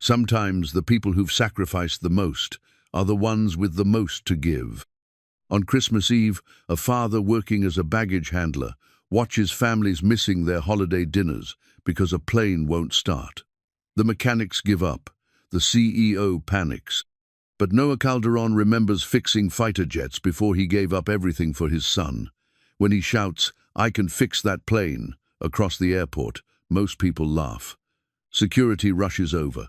Sometimes the people who've sacrificed the most are the ones with the most to give. On Christmas Eve, a father working as a baggage handler watches families missing their holiday dinners because a plane won't start. The mechanics give up. The CEO panics. But Noah Calderon remembers fixing fighter jets before he gave up everything for his son. When he shouts, "I can fix that plane," across the airport, most people laugh. Security rushes over.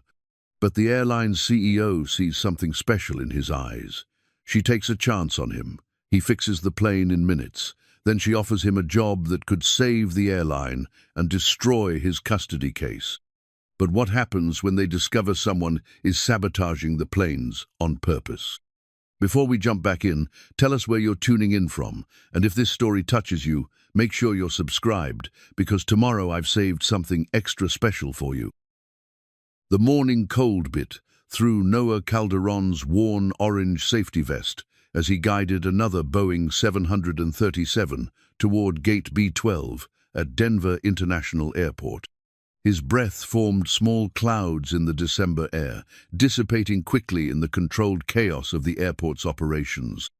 But the airline's CEO sees something special in his eyes. She takes a chance on him. He fixes the plane in minutes. Then she offers him a job that could save the airline and destroy his custody case. But what happens when they discover someone is sabotaging the planes on purpose? Before we jump back in, tell us where you're tuning in from, and if this story touches you, make sure you're subscribed, because tomorrow I've saved something extra special for you. The morning cold bit through Noah Calderon's worn orange safety vest as he guided another Boeing 737 toward Gate B-12 at Denver International Airport. His breath formed small clouds in the December air, dissipating quickly in the controlled chaos of the airport's operations.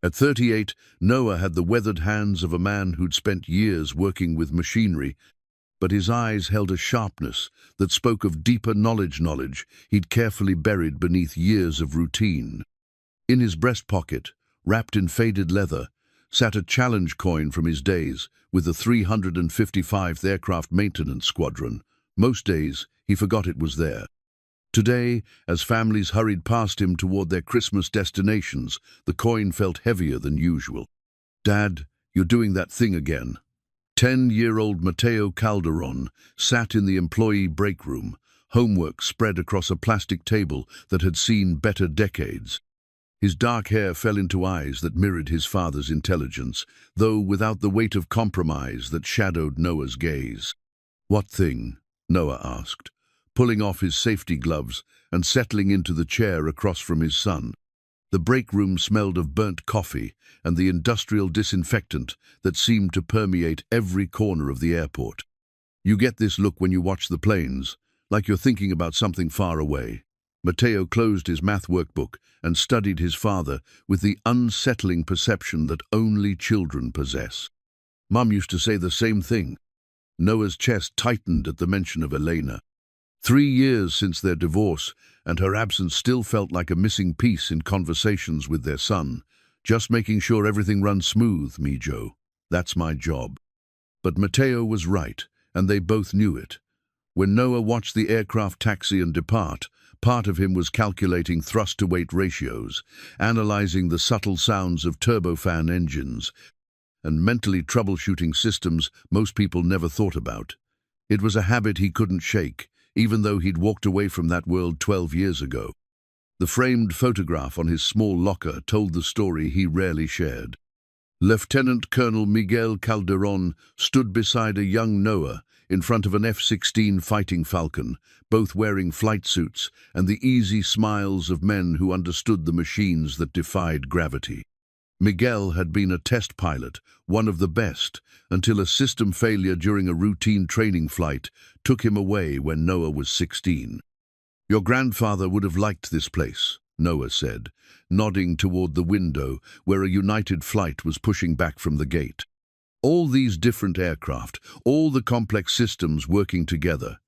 At 38, Noah had the weathered hands of a man who'd spent years working with machinery, but his eyes held a sharpness that spoke of deeper knowledge he'd carefully buried beneath years of routine. In his breast pocket, wrapped in faded leather, sat a challenge coin from his days with the 355th Aircraft Maintenance Squadron. Most days, he forgot it was there. Today, as families hurried past him toward their Christmas destinations, the coin felt heavier than usual. "Dad, you're doing that thing again." 10-year-old Kaew Calderon sat in the employee break room, homework spread across a plastic table that had seen better decades. His dark hair fell into eyes that mirrored his father's intelligence, though without the weight of compromise that shadowed Noah's gaze. "What thing?" Noah asked, pulling off his safety gloves and settling into the chair across from his son. The break room smelled of burnt coffee and the industrial disinfectant that seemed to permeate every corner of the airport. "You get this look when you watch the planes, like you're thinking about something far away." Mateo closed his math workbook and studied his father with the unsettling perception that only children possess. "Mom used to say the same thing." Noah's chest tightened at the mention of Elena. 3 years since their divorce, and her absence still felt like a missing piece in conversations with their son. "Just making sure everything runs smooth, me Joe. That's my job." But Mateo was right, and they both knew it. When Noah watched the aircraft taxi and depart, part of him was calculating thrust-to-weight ratios, analyzing the subtle sounds of turbofan engines, and mentally troubleshooting systems most people never thought about. It was a habit he couldn't shake, even though he'd walked away from that world 12 years ago. The framed photograph on his small locker told the story he rarely shared. Lieutenant Colonel Miguel Calderon stood beside a young Noah in front of an F-16 Fighting Falcon, both wearing flight suits and the easy smiles of men who understood the machines that defied gravity. Miguel had been a test pilot, one of the best, until a system failure during a routine training flight took him away when Noah was 16. "Your grandfather would have liked this place," Noah said, nodding toward the window where a United flight was pushing back from the gate. All these different aircraft, all the complex systems working together.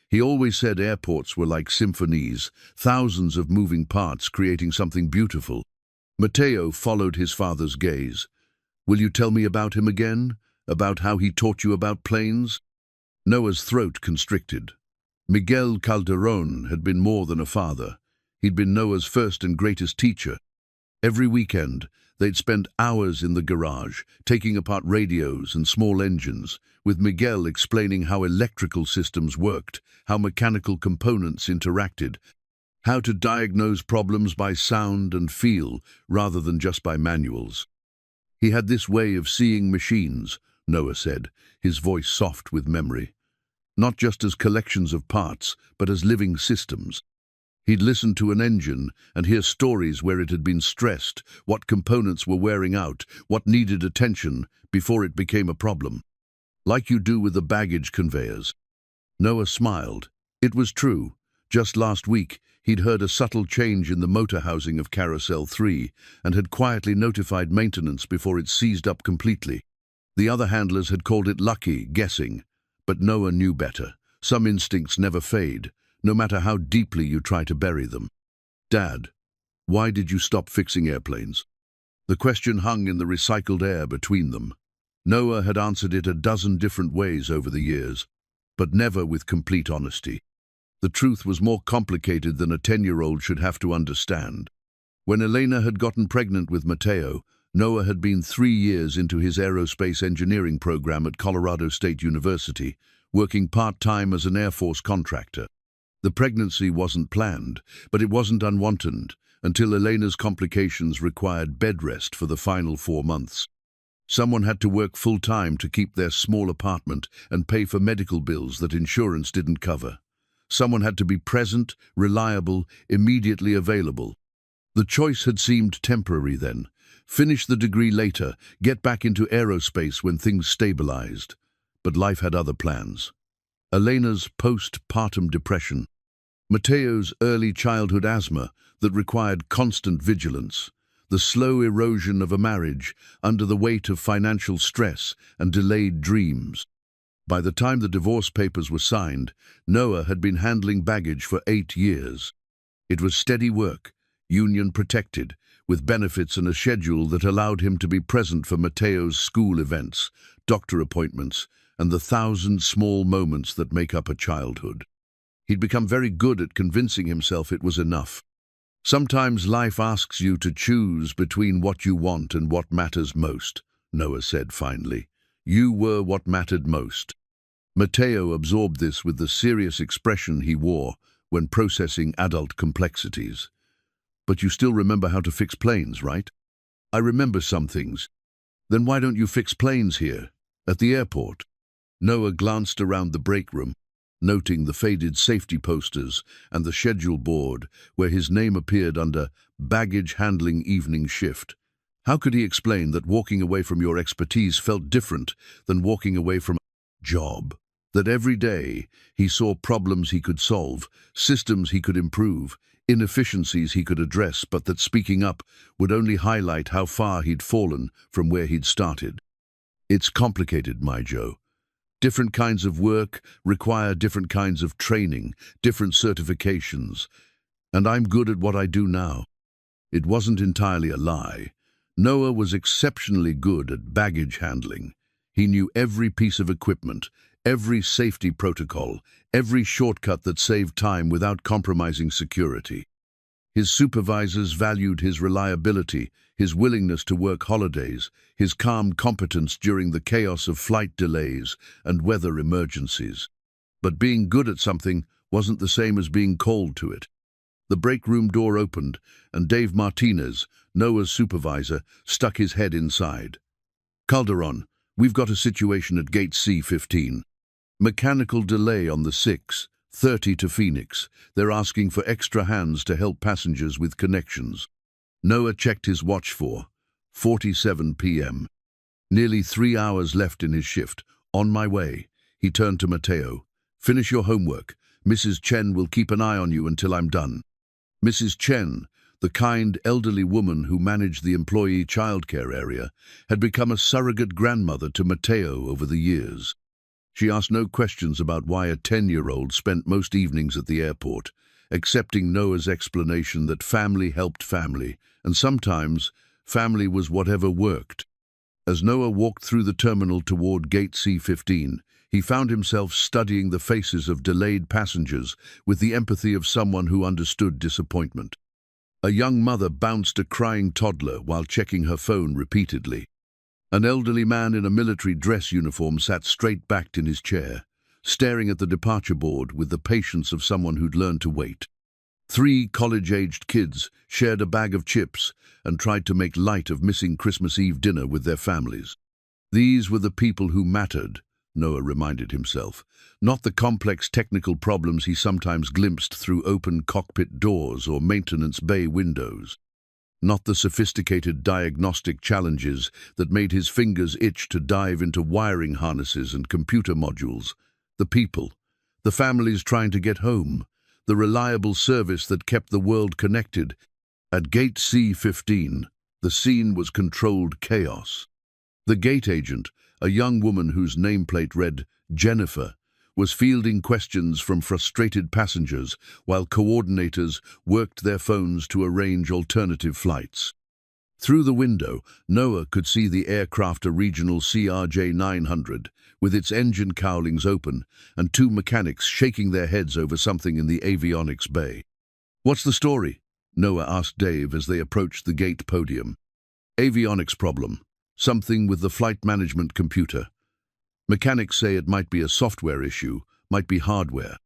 He always said airports were like symphonies, thousands of moving parts creating something beautiful. Mateo followed his father's gaze. "Will you tell me about him again? About how he taught you about planes?" Noah's throat constricted. Miguel Calderon had been more than a father. He'd been Noah's first and greatest teacher. Every weekend, they'd spend hours in the garage, taking apart radios and small engines, with Miguel explaining how electrical systems worked, how mechanical components interacted, how to diagnose problems by sound and feel rather than just by manuals. He had this way of seeing machines, Noah said, his voice soft with memory. Not just as collections of parts, but as living systems. He'd listen to an engine and hear stories where it had been stressed, what components were wearing out, what needed attention before it became a problem. Like you do with the baggage conveyors. Noah smiled. It was true. Just last week, he'd heard a subtle change in the motor housing of Carousel 3 and had quietly notified maintenance before it seized up completely. The other handlers had called it lucky, guessing, but Noah knew better. Some instincts never fade, no matter how deeply you try to bury them. "Dad, why did you stop fixing airplanes?" The question hung in the recycled air between them. Noah had answered it a dozen different ways over the years, but never with complete honesty. The truth was more complicated than a 10-year-old should have to understand. When Elena had gotten pregnant with Mateo, Noah had been 3 years into his aerospace engineering program at Colorado State University, working part-time as an Air Force contractor. The pregnancy wasn't planned, but it wasn't unwanted, until Elena's complications required bed rest for the final 4 months. Someone had to work full-time to keep their small apartment and pay for medical bills that insurance didn't cover. Someone had to be present, reliable, immediately available. The choice had seemed temporary then. Finish the degree later, get back into aerospace when things stabilized. But life had other plans. Elena's postpartum depression, Mateo's early childhood asthma that required constant vigilance, the slow erosion of a marriage under the weight of financial stress and delayed dreams. By the time the divorce papers were signed, Noah had been handling baggage for 8 years. It was steady work, union protected, with benefits and a schedule that allowed him to be present for Mateo's school events, doctor appointments, and the 1,000 small moments that make up a childhood. He'd become very good at convincing himself it was enough. "Sometimes life asks you to choose between what you want and what matters most," Noah said finally. "You were what mattered most." Mateo absorbed this with the serious expression he wore when processing adult complexities. "But you still remember how to fix planes, right?" "I remember some things." "Then why don't you fix planes here, at the airport?" Noah glanced around the break room, noting the faded safety posters and the schedule board where his name appeared under baggage handling evening shift. How could he explain that walking away from your expertise felt different than walking away from a job? That every day he saw problems he could solve, systems he could improve, inefficiencies he could address, but that speaking up would only highlight how far he'd fallen from where he'd started. "It's complicated, my Joe. Different kinds of work require different kinds of training, different certifications, and I'm good at what I do now." It wasn't entirely a lie. Noah was exceptionally good at baggage handling. He knew every piece of equipment, every safety protocol, every shortcut that saved time without compromising security. His supervisors valued his reliability, his willingness to work holidays, his calm competence during the chaos of flight delays and weather emergencies. But being good at something wasn't the same as being called to it. The break room door opened, and Dave Martinez, Noah's supervisor, stuck his head inside. "Calderon, we've got a situation at Gate C-15. Mechanical delay on the 6:30 to Phoenix. They're asking for extra hands to help passengers with connections." Noah checked his watch for 4:47 p.m. Nearly 3 hours left in his shift. "On my way." He turned to Mateo. "Finish your homework. Mrs. Chen will keep an eye on you until I'm done." Mrs. Chen, the kind elderly woman who managed the employee childcare area, had become a surrogate grandmother to Mateo over the years. She asked no questions about why a 10-year-old spent most evenings at the airport, accepting Noah's explanation that family helped family, and sometimes family was whatever worked. As Noah walked through the terminal toward Gate C-15, he found himself studying the faces of delayed passengers with the empathy of someone who understood disappointment. A young mother bounced a crying toddler while checking her phone repeatedly. An elderly man in a military dress uniform sat straight-backed in his chair, staring at the departure board with the patience of someone who'd learned to wait. 3 college-aged kids shared a bag of chips and tried to make light of missing Christmas Eve dinner with their families. These were the people who mattered, Noah reminded himself, not the complex technical problems he sometimes glimpsed through open cockpit doors or maintenance bay windows. Not the sophisticated diagnostic challenges that made his fingers itch to dive into wiring harnesses and computer modules. The people, the families trying to get home, the reliable service that kept the world connected. At Gate C-15, the scene was controlled chaos. The gate agent, a young woman whose nameplate read Jennifer, was fielding questions from frustrated passengers while coordinators worked their phones to arrange alternative flights. Through the window, Noah could see the aircraft, a regional CRJ-900, with its engine cowlings open and two mechanics shaking their heads over something in the avionics bay. "What's the story?" Noah asked Dave as they approached the gate podium. "Avionics problem. Something with the flight management computer. Mechanics say it might be a software issue, might be hardware.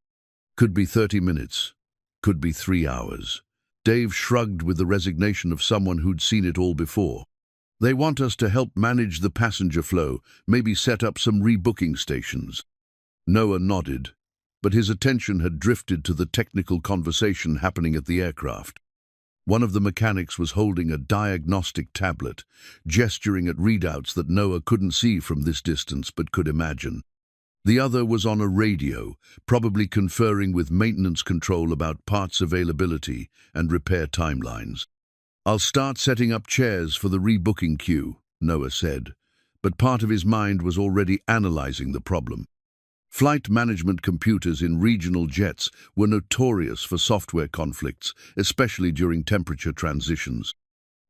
Could be 30 minutes, could be 3 hours. Dave shrugged with the resignation of someone who'd seen it all before. "They want us to help manage the passenger flow, maybe set up some rebooking stations." Noah nodded, but his attention had drifted to the technical conversation happening at the aircraft. One of the mechanics was holding a diagnostic tablet, gesturing at readouts that Noah couldn't see from this distance but could imagine. The other was on a radio, probably conferring with maintenance control about parts availability and repair timelines. "I'll start setting up chairs for the rebooking queue," Noah said, but part of his mind was already analyzing the problem. Flight management computers in regional jets were notorious for software conflicts, especially during temperature transitions.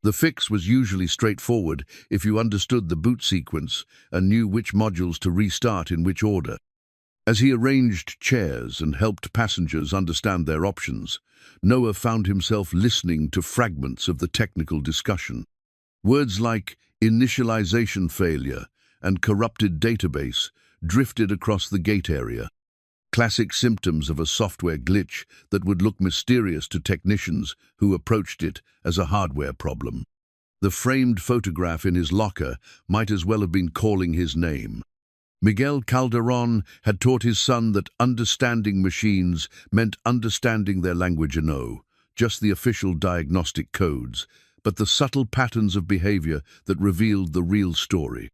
The fix was usually straightforward if you understood the boot sequence and knew which modules to restart in which order. As he arranged chairs and helped passengers understand their options, Noah found himself listening to fragments of the technical discussion. Words like initialization failure and corrupted database drifted across the gate area, classic symptoms of a software glitch that would look mysterious to technicians who approached it as a hardware problem. The framed photograph in his locker might as well have been calling his name. Miguel Calderon had taught his son that understanding machines meant understanding their language, just the official diagnostic codes, but the subtle patterns of behavior that revealed the real story.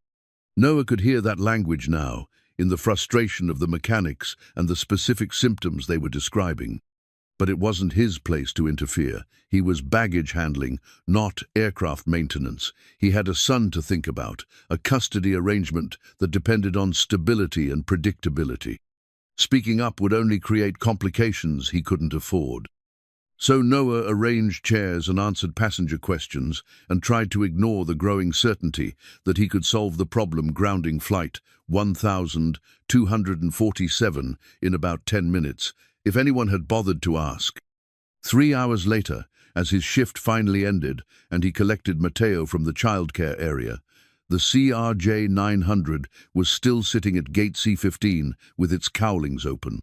Noah could hear that language now, in the frustration of the mechanics and the specific symptoms they were describing. But it wasn't his place to interfere. He was baggage handling, not aircraft maintenance. He had a son to think about, a custody arrangement that depended on stability and predictability. Speaking up would only create complications he couldn't afford. So Noah arranged chairs and answered passenger questions and tried to ignore the growing certainty that he could solve the problem grounding Flight 1247 in about 10 minutes, if anyone had bothered to ask. 3 hours later, as his shift finally ended and he collected Mateo from the childcare area, the CRJ-900 was still sitting at Gate C-15 with its cowlings open.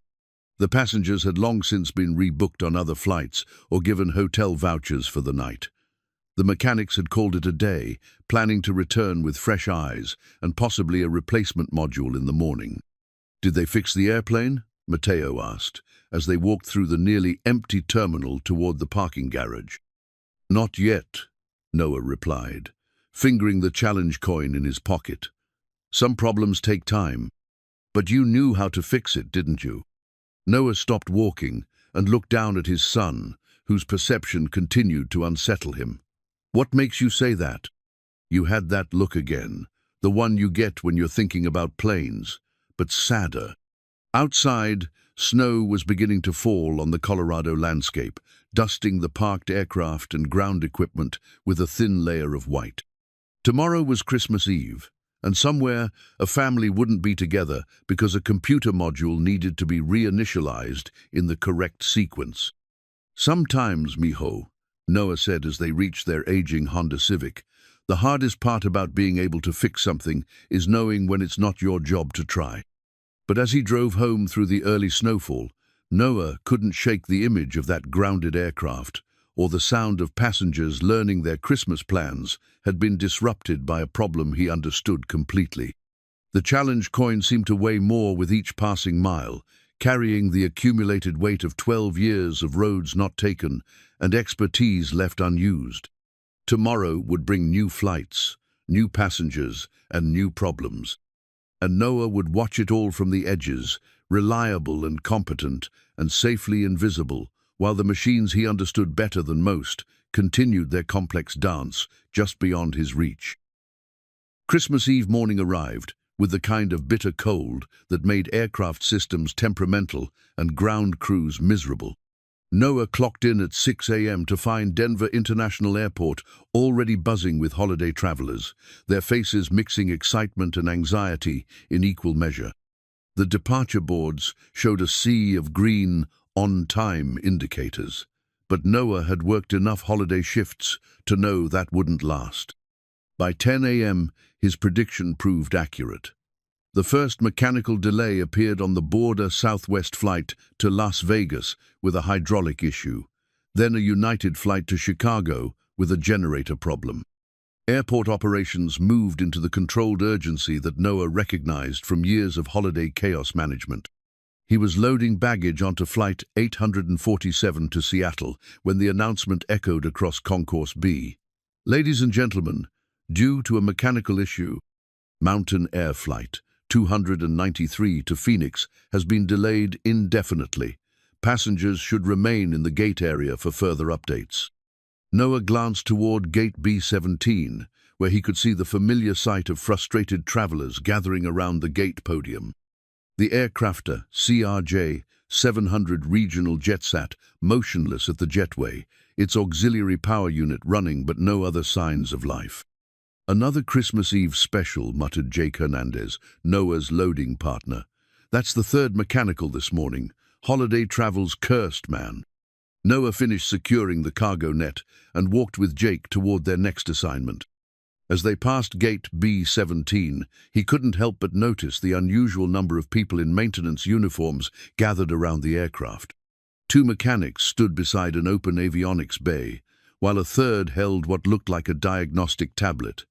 The passengers had long since been rebooked on other flights or given hotel vouchers for the night. The mechanics had called it a day, planning to return with fresh eyes and possibly a replacement module in the morning. "Did they fix the airplane?" Mateo asked, as they walked through the nearly empty terminal toward the parking garage. "Not yet," Noah replied, fingering the challenge coin in his pocket. "Some problems take time. But you knew how to fix it, didn't you?" Noah stopped walking and looked down at his son, whose perception continued to unsettle him. "What makes you say that?" "You had that look again, the one you get when you're thinking about planes, but sadder." Outside, snow was beginning to fall on the Colorado landscape, dusting the parked aircraft and ground equipment with a thin layer of white. Tomorrow was Christmas Eve, and somewhere a family wouldn't be together because a computer module needed to be reinitialized in the correct sequence. "Sometimes, mijo," Noah said as they reached their aging Honda Civic, "the hardest part about being able to fix something is knowing when it's not your job to try." But as he drove home through the early snowfall, Noah couldn't shake the image of that grounded aircraft, or the sound of passengers learning their Christmas plans had been disrupted by a problem he understood completely. The challenge coin seemed to weigh more with each passing mile, carrying the accumulated weight of 12 years of roads not taken and expertise left unused. Tomorrow would bring new flights, new passengers, and new problems. and Noah would watch it all from the edges, reliable and competent, and safely invisible, while the machines he understood better than most continued their complex dance just beyond his reach. Christmas Eve morning arrived, with the kind of bitter cold that made aircraft systems temperamental and ground crews miserable. Noah clocked in at 6 a.m. to find Denver International Airport already buzzing with holiday travelers, their faces mixing excitement and anxiety in equal measure. The departure boards showed a sea of green, on-time indicators, but Noah had worked enough holiday shifts to know that wouldn't last. By 10 a.m., his prediction proved accurate. The first mechanical delay appeared on the border Southwest flight to Las Vegas with a hydraulic issue, then a United flight to Chicago with a generator problem. Airport operations moved into the controlled urgency that Noah recognized from years of holiday chaos management. He was loading baggage onto Flight 847 to Seattle when the announcement echoed across Concourse B. Ladies and gentlemen, due to a mechanical issue, Mountain Air Flight 293 to Phoenix has been delayed indefinitely. Passengers should remain in the gate area for further updates. Noah glanced toward Gate B-17, where he could see the familiar sight of frustrated travelers gathering around the gate podium. The aircrafter CRJ-700 regional jetsat motionless at the jetway, its auxiliary power unit running but no other signs of life. "Another Christmas Eve special," muttered Jake Hernandez, Noah's loading partner. "That's the third mechanical this morning. Holiday travel's cursed, man." Noah finished securing the cargo net and walked with Jake toward their next assignment. As they passed Gate B-17, he couldn't help but notice the unusual number of people in maintenance uniforms gathered around the aircraft. Two mechanics stood beside an open avionics bay, while a third held what looked like a diagnostic tablet.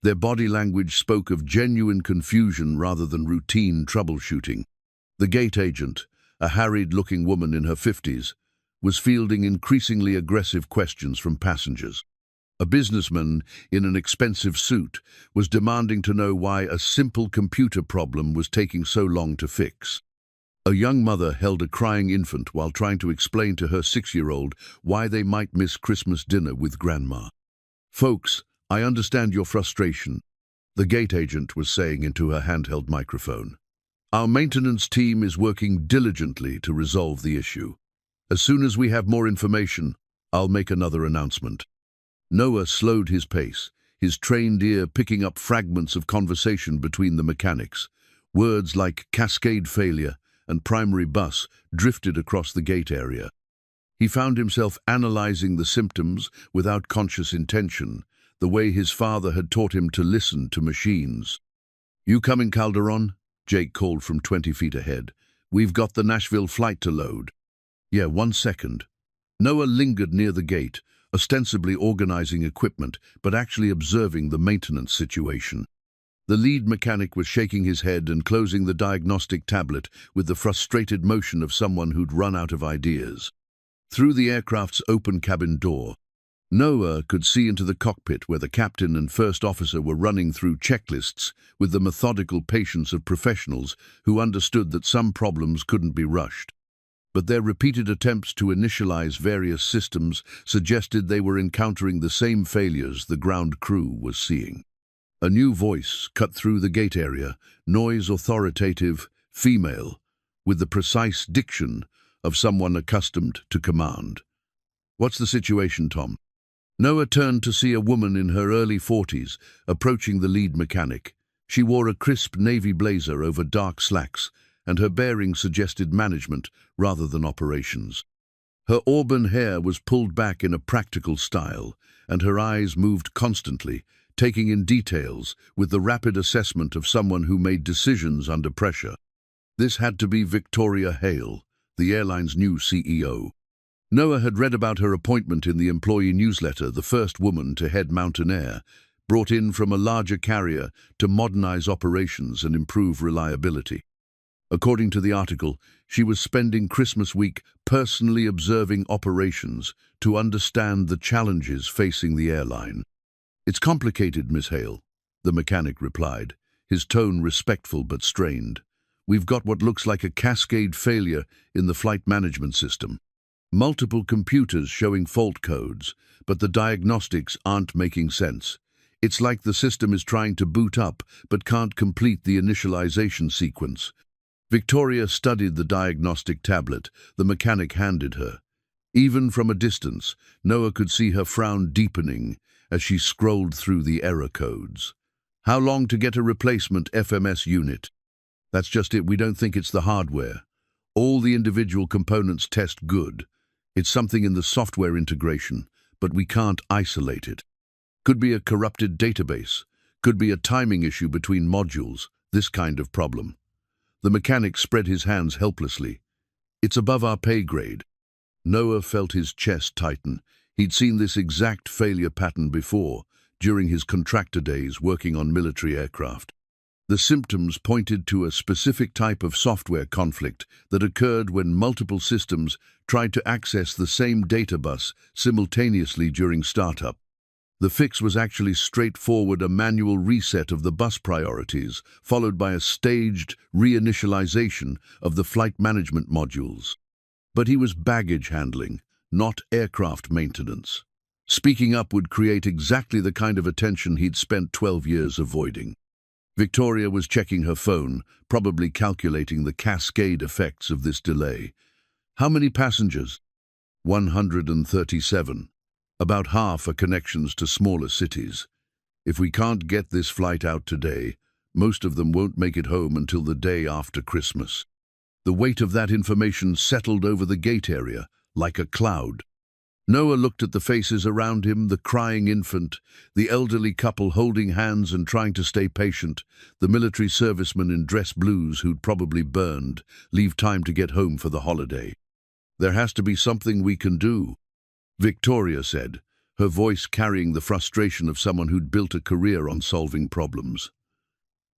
Their body language spoke of genuine confusion rather than routine troubleshooting. The gate agent, a harried-looking woman in her 50s, was fielding increasingly aggressive questions from passengers. A businessman in an expensive suit was demanding to know why a simple computer problem was taking so long to fix. A young mother held a crying infant while trying to explain to her 6-year-old why they might miss Christmas dinner with Grandma. "Folks, I understand your frustration," the gate agent was saying into her handheld microphone. "Our maintenance team is working diligently to resolve the issue. As soon as we have more information, I'll make another announcement." Noah slowed his pace, his trained ear picking up fragments of conversation between the mechanics. Words like cascade failure and primary bus drifted across the gate area. He found himself analyzing the symptoms without conscious intention, the way his father had taught him to listen to machines. "You coming, Calderon?" Jake called from 20 feet ahead. "We've got the Nashville flight to load." "Yeah, 1 second." Noah lingered near the gate, ostensibly organizing equipment, but actually observing the maintenance situation. The lead mechanic was shaking his head and closing the diagnostic tablet with the frustrated motion of someone who'd run out of ideas. Through the aircraft's open cabin door, Noah could see into the cockpit where the captain and first officer were running through checklists with the methodical patience of professionals who understood that some problems couldn't be rushed. But their repeated attempts to initialize various systems suggested they were encountering the same failures the ground crew was seeing. A new voice cut through the gate area, noise authoritative, female, with the precise diction of someone accustomed to command. "What's the situation, Tom?" Noah turned to see a woman in her early 40s approaching the lead mechanic. She wore a crisp navy blazer over dark slacks, and her bearing suggested management rather than operations. Her auburn hair was pulled back in a practical style, and her eyes moved constantly, taking in details with the rapid assessment of someone who made decisions under pressure. This had to be Victoria Hale, the airline's new CEO. Noah had read about her appointment in the employee newsletter, the first woman to head Mountain Air, brought in from a larger carrier to modernize operations and improve reliability. According to the article, she was spending Christmas week personally observing operations to understand the challenges facing the airline. "It's complicated, Miss Hale," the mechanic replied, his tone respectful but strained. "We've got what looks like a cascade failure in the flight management system. Multiple computers showing fault codes, but the diagnostics aren't making sense. It's like the system is trying to boot up, but can't complete the initialization sequence." Victoria studied the diagnostic tablet the mechanic handed her. Even from a distance, Noah could see her frown deepening as she scrolled through the error codes. "How long to get a replacement FMS unit?" "That's just it, we don't think it's the hardware. All the individual components test good. It's something in the software integration, but we can't isolate it. Could be a corrupted database, could be a timing issue between modules, this kind of problem." The mechanic spread his hands helplessly. "It's above our pay grade." Noah felt his chest tighten. He'd seen this exact failure pattern before, during his contractor days working on military aircraft. The symptoms pointed to a specific type of software conflict that occurred when multiple systems tried to access the same data bus simultaneously during startup. The fix was actually straightforward, a manual reset of the bus priorities, followed by a staged reinitialization of the flight management modules. But he was baggage handling, not aircraft maintenance. Speaking up would create exactly the kind of attention he'd spent 12 years avoiding. Victoria was checking her phone, probably calculating the cascade effects of this delay. "How many passengers?" 137. About half are connections to smaller cities. If we can't get this flight out today, most of them won't make it home until the day after Christmas." The weight of that information settled over the gate area, like a cloud. Noah looked at the faces around him, the crying infant, the elderly couple holding hands and trying to stay patient, the military servicemen in dress blues who'd probably burned, leave time to get home for the holiday. "There has to be something we can do," Victoria said, her voice carrying the frustration of someone who'd built a career on solving problems.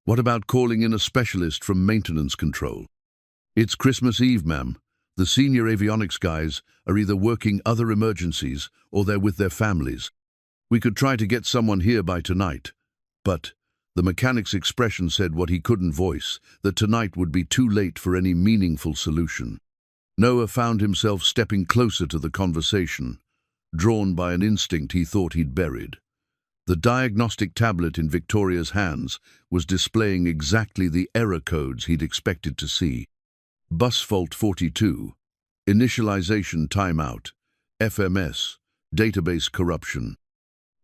"What about calling in a specialist from maintenance control?" "It's Christmas Eve, ma'am. The senior avionics guys are either working other emergencies or they're with their families. We could try to get someone here by tonight, but..." The mechanic's expression said what he couldn't voice, that tonight would be too late for any meaningful solution. Noah found himself stepping closer to the conversation, drawn by an instinct he thought he'd buried. The diagnostic tablet in Victoria's hands was displaying exactly the error codes he'd expected to see. Bus fault 42, initialization timeout, FMS, database corruption.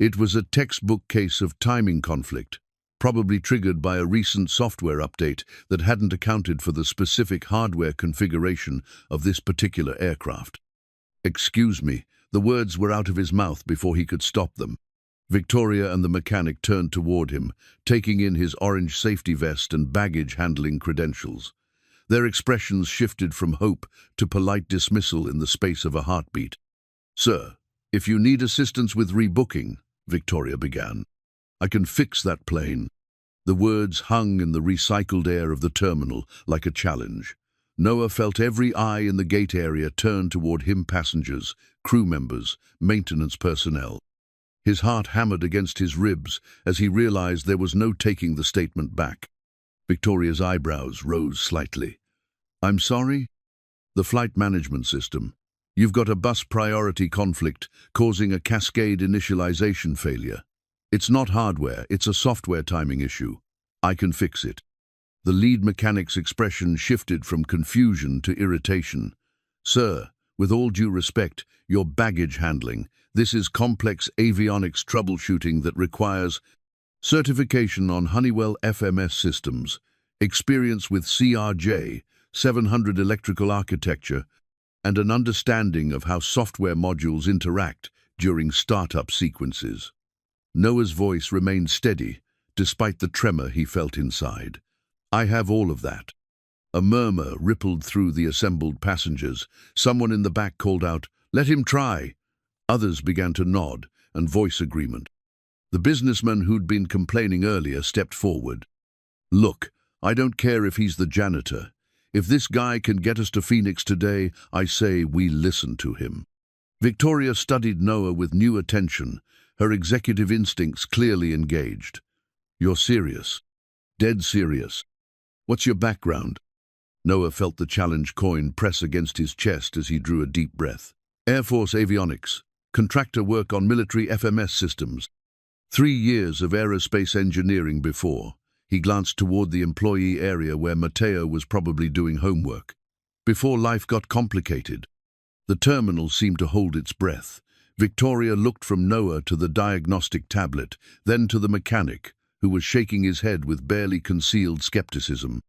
It was a textbook case of timing conflict, probably triggered by a recent software update that hadn't accounted for the specific hardware configuration of this particular aircraft. "Excuse me," the words were out of his mouth before he could stop them. Victoria and the mechanic turned toward him, taking in his orange safety vest and baggage handling credentials. Their expressions shifted from hope to polite dismissal in the space of a heartbeat. "Sir, if you need assistance with rebooking," Victoria began, "I can fix that plane." The words hung in the recycled air of the terminal like a challenge. Noah felt every eye in the gate area turn toward him, passengers, crew members, maintenance personnel. His heart hammered against his ribs as he realized there was no taking the statement back. Victoria's eyebrows rose slightly. "I'm sorry?" "The flight management system. You've got a bus priority conflict causing a cascade initialization failure. It's not hardware, it's a software timing issue. I can fix it." The lead mechanic's expression shifted from confusion to irritation. "Sir, with all due respect, you're baggage handling. This is complex avionics troubleshooting that requires certification on Honeywell FMS systems, experience with CRJ, 700 electrical architecture, and an understanding of how software modules interact during startup sequences." Noah's voice remained steady, despite the tremor he felt inside. "I have all of that." A murmur rippled through the assembled passengers. Someone in the back called out, "Let him try." Others began to nod and voice agreement. The businessman who'd been complaining earlier stepped forward. "Look, I don't care if he's the janitor. If this guy can get us to Phoenix today, I say we listen to him." Victoria studied Noah with new attention, her executive instincts clearly engaged. "You're serious?" Dead serious. What's your background? Noah felt the challenge coin press against his chest as he drew a deep breath. Air Force avionics. Contractor work on military FMS systems. 3 years of aerospace engineering before. He glanced toward the employee area where Mateo was probably doing homework. Before life got complicated. The terminal seemed to hold its breath. Victoria looked from Noah to the diagnostic tablet, then to the mechanic, who was shaking his head with barely concealed skepticism.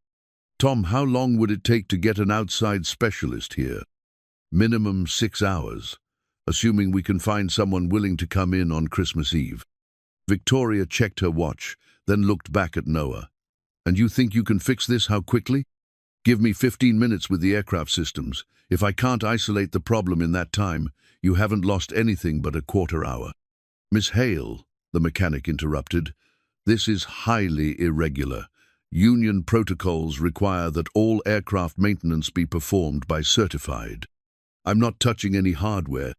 Tom, how long would it take to get an outside specialist here? Minimum 6 hours, assuming we can find someone willing to come in on Christmas Eve. Victoria checked her watch, then looked back at Noah. And you think you can fix this how quickly? Give me 15 minutes with the aircraft systems. If I can't isolate the problem in that time, you haven't lost anything but a quarter hour. Miss Hale, the mechanic interrupted, this is highly irregular. Union protocols require that all aircraft maintenance be performed by certified. I'm not touching any hardware,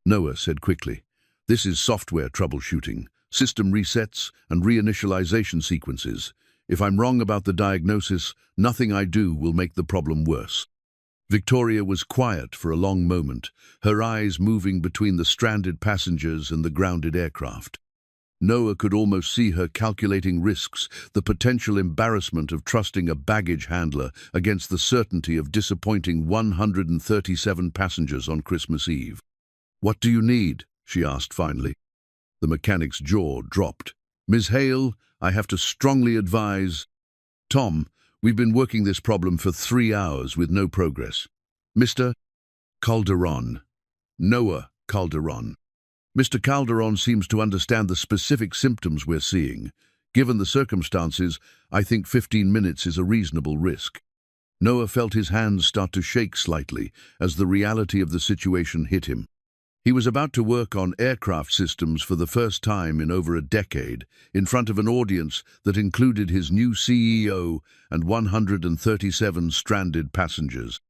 Noah said quickly. This is software troubleshooting, system resets and reinitialization sequences. If I'm wrong about the diagnosis, nothing I do will make the problem worse. Victoria was quiet for a long moment, her eyes moving between the stranded passengers and the grounded aircraft. Noah could almost see her calculating risks, the potential embarrassment of trusting a baggage handler against the certainty of disappointing 137 passengers on Christmas Eve. What do you need? She asked finally. The mechanic's jaw dropped. Ms. Hale, I have to strongly advise. Tom, we've been working this problem for 3 hours with no progress. Mr. Calderon. Noah Calderon. Mr. Calderon seems to understand the specific symptoms we're seeing. Given the circumstances, I think 15 minutes is a reasonable risk. Noah felt his hands start to shake slightly as the reality of the situation hit him. He was about to work on aircraft systems for the first time in over a decade, in front of an audience that included his new CEO and 137 stranded passengers.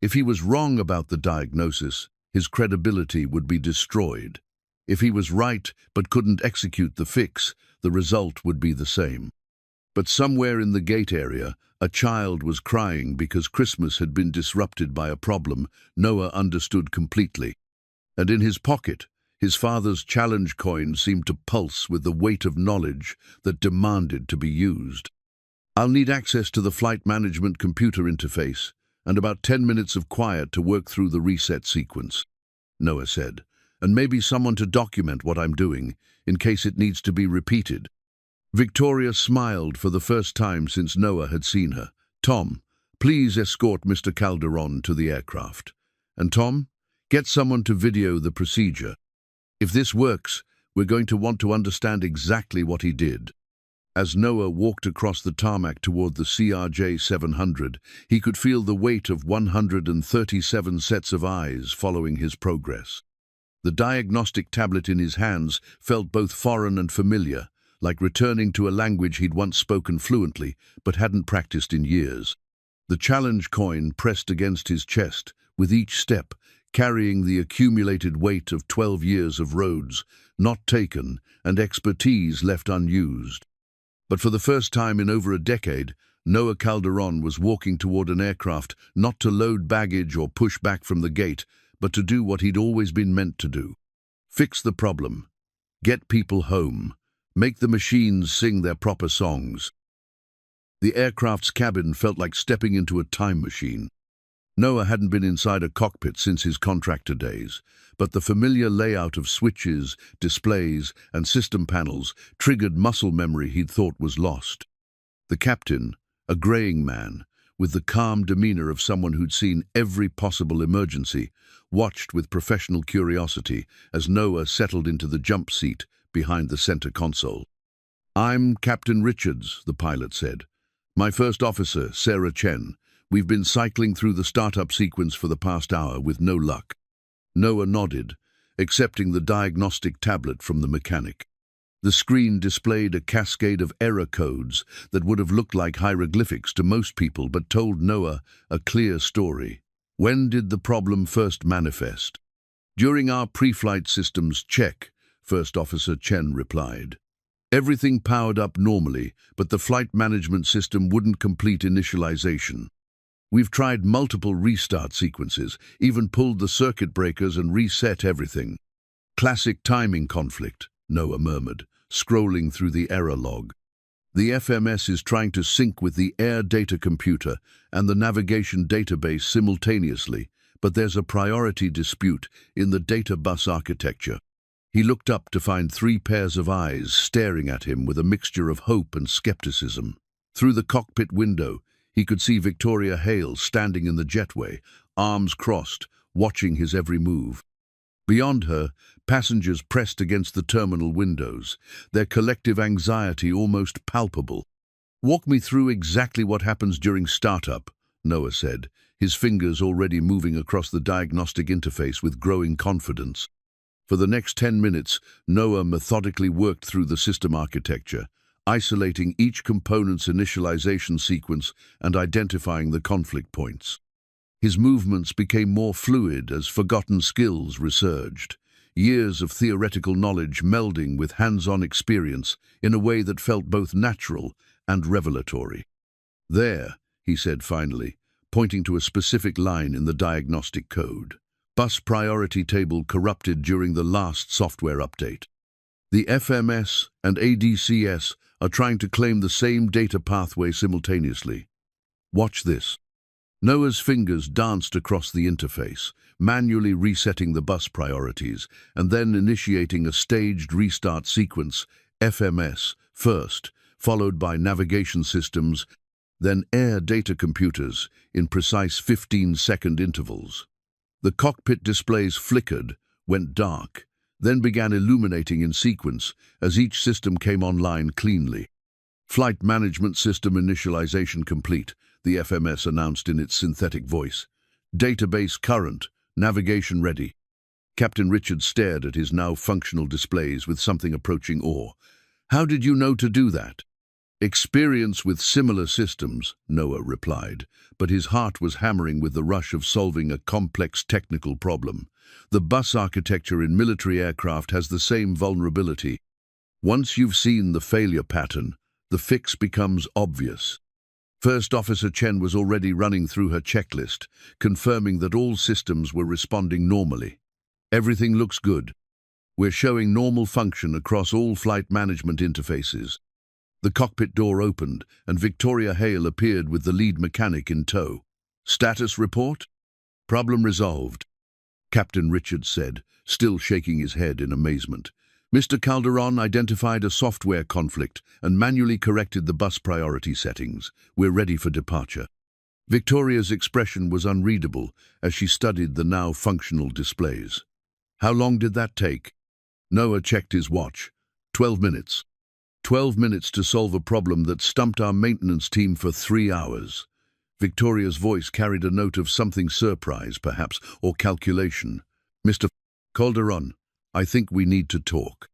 If he was wrong about the diagnosis, his credibility would be destroyed. If he was right but couldn't execute the fix, the result would be the same. But somewhere in the gate area, a child was crying because Christmas had been disrupted by a problem Noah understood completely. And in his pocket, his father's challenge coin seemed to pulse with the weight of knowledge that demanded to be used. I'll need access to the flight management computer interface and about 10 minutes of quiet to work through the reset sequence, Noah said, and maybe someone to document what I'm doing in case it needs to be repeated. Victoria smiled for the first time since Noah had seen her. Tom, please escort Mr. Calderon to the aircraft. And Tom, get someone to video the procedure. If this works, we're going to want to understand exactly what he did. As Noah walked across the tarmac toward the CRJ-700, he could feel the weight of 137 sets of eyes following his progress. The diagnostic tablet in his hands felt both foreign and familiar, like returning to a language he'd once spoken fluently but hadn't practiced in years. The challenge coin pressed against his chest, with each step carrying the accumulated weight of 12 years of roads not taken and expertise left unused. But for the first time in over a decade, Noah Calderon was walking toward an aircraft not to load baggage or push back from the gate, but to do what he'd always been meant to do. Fix the problem. Get people home. Make the machines sing their proper songs. The aircraft's cabin felt like stepping into a time machine. Noah hadn't been inside a cockpit since his contractor days, but the familiar layout of switches, displays, and system panels triggered muscle memory he'd thought was lost. The captain, a graying man, with the calm demeanor of someone who'd seen every possible emergency, watched with professional curiosity as Noah settled into the jump seat behind the center console. I'm Captain Richards, the pilot said. My first officer, Sarah Chen. We've been cycling through the startup sequence for the past hour with no luck. Noah nodded, accepting the diagnostic tablet from the mechanic. The screen displayed a cascade of error codes that would have looked like hieroglyphics to most people but told Noah a clear story. When did the problem first manifest? During our pre-flight systems check, First Officer Chen replied. Everything powered up normally, but the flight management system wouldn't complete initialization. We've tried multiple restart sequences, even pulled the circuit breakers and reset everything. Classic timing conflict, Noah murmured, scrolling through the error log. The FMS is trying to sync with the air data computer and the navigation database simultaneously, but there's a priority dispute in the data bus architecture. He looked up to find 3 pairs of eyes staring at him with a mixture of hope and skepticism. Through the cockpit window, he could see Victoria Hale standing in the jetway, arms crossed, watching his every move. Beyond her, passengers pressed against the terminal windows, their collective anxiety almost palpable. "Walk me through exactly what happens during startup," Noah said, his fingers already moving across the diagnostic interface with growing confidence. For the next 10 minutes, Noah methodically worked through the system architecture, isolating each component's initialization sequence and identifying the conflict points. His movements became more fluid as forgotten skills resurged, years of theoretical knowledge melding with hands-on experience in a way that felt both natural and revelatory. "There," he said finally, pointing to a specific line in the diagnostic code. "Bus priority table corrupted during the last software update. The FMS and ADCS are trying to claim the same data pathway simultaneously. Watch this." Noah's fingers danced across the interface, manually resetting the bus priorities, and then initiating a staged restart sequence, FMS first, followed by navigation systems, then air data computers in precise 15-second intervals. The cockpit displays flickered, went dark, then began illuminating in sequence as each system came online cleanly. "Flight management system initialization complete," the FMS announced in its synthetic voice. "Database current, navigation ready." Captain Richard stared at his now functional displays with something approaching awe. "How did you know to do that?" "Experience with similar systems," Noah replied, but his heart was hammering with the rush of solving a complex technical problem. The bus architecture in military aircraft has the same vulnerability. Once you've seen the failure pattern, the fix becomes obvious. First Officer Chen was already running through her checklist, confirming that all systems were responding normally. "Everything looks good. We're showing normal function across all flight management interfaces." The cockpit door opened, and Victoria Hale appeared with the lead mechanic in tow. "Status report?" "Problem resolved," Captain Richards said, still shaking his head in amazement. "Mr. Calderon identified a software conflict and manually corrected the bus priority settings. We're ready for departure." Victoria's expression was unreadable as she studied the now functional displays. "How long did that take?" Noah checked his watch. 12 minutes. 12 minutes to solve a problem that stumped our maintenance team for 3 hours. Victoria's voice carried a note of something surprise, perhaps, or calculation. "Mr. Calderon, I think we need to talk."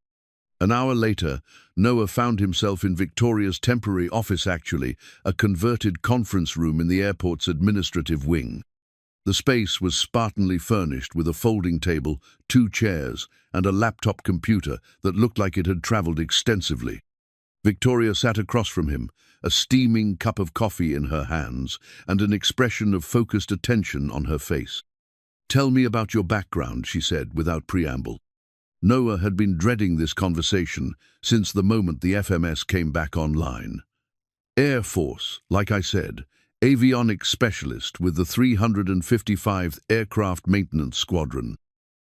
An hour later, Noah found himself in Victoria's temporary office, actually, a converted conference room in the airport's administrative wing. The space was spartanly furnished with a folding table, 2 chairs, and a laptop computer that looked like it had traveled extensively. Victoria sat across from him, a steaming cup of coffee in her hands and an expression of focused attention on her face. "Tell me about your background," she said without preamble. Noah had been dreading this conversation since the moment the FMS came back online. "Air Force, like I said, avionics specialist with the 355th Aircraft Maintenance Squadron.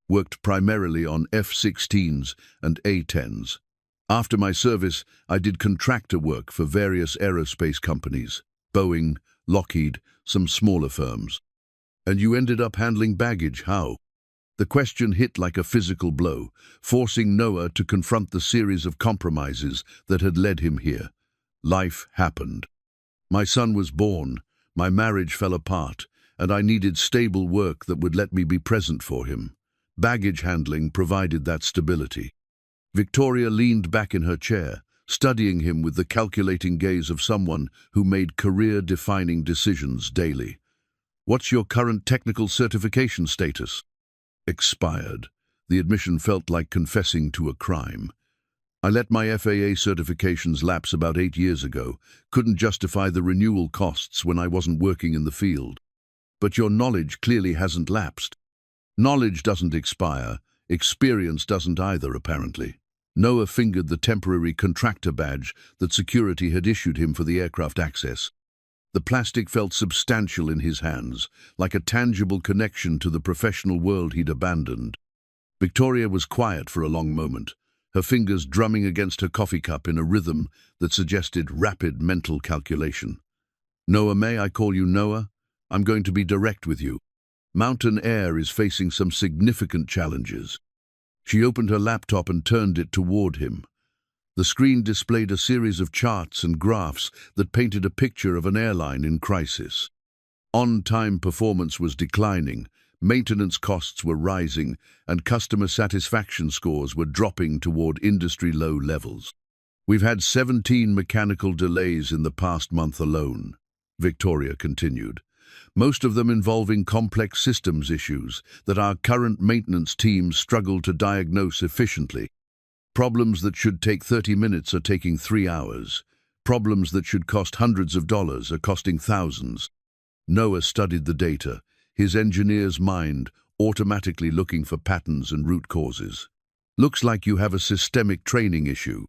Worked primarily on F-16s and A-10s. After my service, I did contractor work for various aerospace companies, Boeing, Lockheed, some smaller firms." "And you ended up handling baggage, how?" The question hit like a physical blow, forcing Noah to confront the series of compromises that had led him here. Life happened. My son was born, my marriage fell apart, and I needed stable work that would let me be present for him. Baggage handling provided that stability. Victoria leaned back in her chair, studying him with the calculating gaze of someone who made career-defining decisions daily. "What's your current technical certification status?" "Expired." The admission felt like confessing to a crime. I let my FAA certifications lapse about 8 years ago, couldn't justify the renewal costs when I wasn't working in the field. But your knowledge clearly hasn't lapsed. Knowledge doesn't expire, experience doesn't either, apparently. Noah fingered the temporary contractor badge that security had issued him for the aircraft access. The plastic felt substantial in his hands, like a tangible connection to the professional world he'd abandoned. Victoria was quiet for a long moment, her fingers drumming against her coffee cup in a rhythm that suggested rapid mental calculation. "Noah, may I call you Noah? I'm going to be direct with you. Mountain Air is facing some significant challenges." She opened her laptop and turned it toward him. The screen displayed a series of charts and graphs that painted a picture of an airline in crisis. On-time performance was declining, maintenance costs were rising, and customer satisfaction scores were dropping toward industry-low levels. "We've had 17 mechanical delays in the past month alone," Victoria continued, "most of them involving complex systems issues that our current maintenance teams struggle to diagnose efficiently. Problems that should take 30 minutes are taking 3 hours. Problems that should cost hundreds of dollars are costing thousands." Noah studied the data, his engineer's mind automatically looking for patterns and root causes. "Looks like you have a systemic training issue.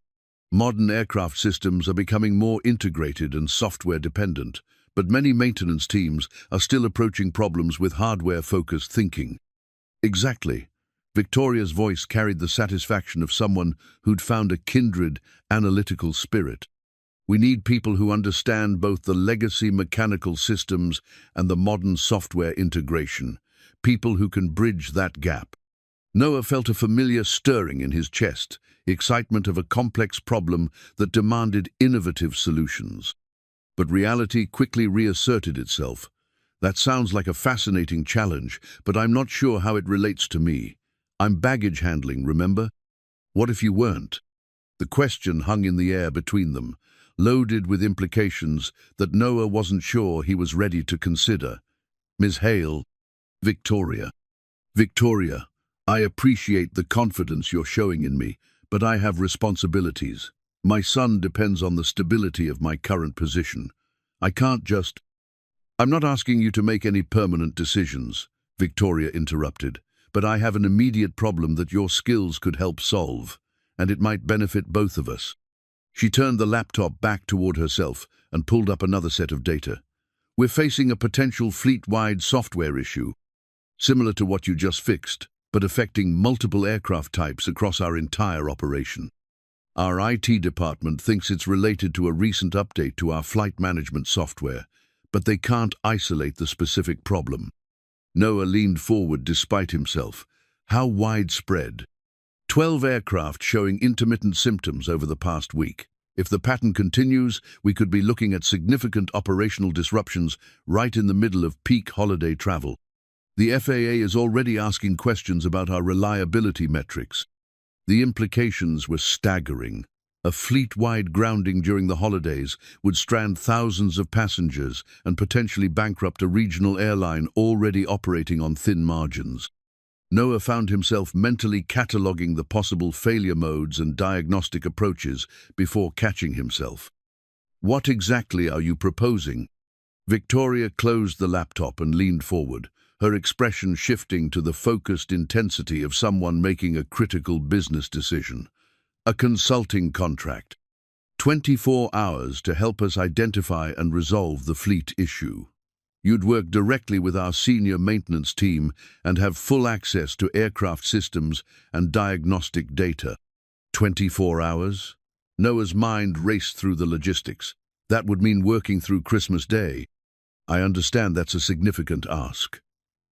Modern aircraft systems are becoming more integrated and software-dependent, but many maintenance teams are still approaching problems with hardware-focused thinking." "Exactly." Victoria's voice carried the satisfaction of someone who'd found a kindred, analytical spirit. "We need people who understand both the legacy mechanical systems and the modern software integration, people who can bridge that gap." Noah felt a familiar stirring in his chest, the excitement of a complex problem that demanded innovative solutions. But reality quickly reasserted itself. "That sounds like a fascinating challenge, but I'm not sure how it relates to me. I'm baggage handling, remember? What if you weren't?" The question hung in the air between them, loaded with implications that Noah wasn't sure he was ready to consider. "Ms. Hale." "Victoria." "Victoria, I appreciate the confidence you're showing in me, but I have responsibilities. My son depends on the stability of my current position. I can't just—" "I'm not asking you to make any permanent decisions," Victoria interrupted, "but I have an immediate problem that your skills could help solve, and it might benefit both of us." She turned the laptop back toward herself and pulled up another set of data. "We're facing a potential fleet-wide software issue, similar to what you just fixed, but affecting multiple aircraft types across our entire operation. Our IT department thinks it's related to a recent update to our flight management software, but they can't isolate the specific problem." Noah leaned forward despite himself. "How widespread?" 12 aircraft showing intermittent symptoms over the past week. If the pattern continues, we could be looking at significant operational disruptions right in the middle of peak holiday travel. The FAA is already asking questions about our reliability metrics. The implications were staggering. A fleet-wide grounding during the holidays would strand thousands of passengers and potentially bankrupt a regional airline already operating on thin margins. Noah found himself mentally cataloging the possible failure modes and diagnostic approaches before catching himself. "What exactly are you proposing?" Victoria closed the laptop and leaned forward, her expression shifting to the focused intensity of someone making a critical business decision. "A consulting contract. 24 hours to help us identify and resolve the fleet issue. You'd work directly with our senior maintenance team and have full access to aircraft systems and diagnostic data." 24 hours? Noah's mind raced through the logistics. That would mean working through Christmas Day. "I understand that's a significant ask.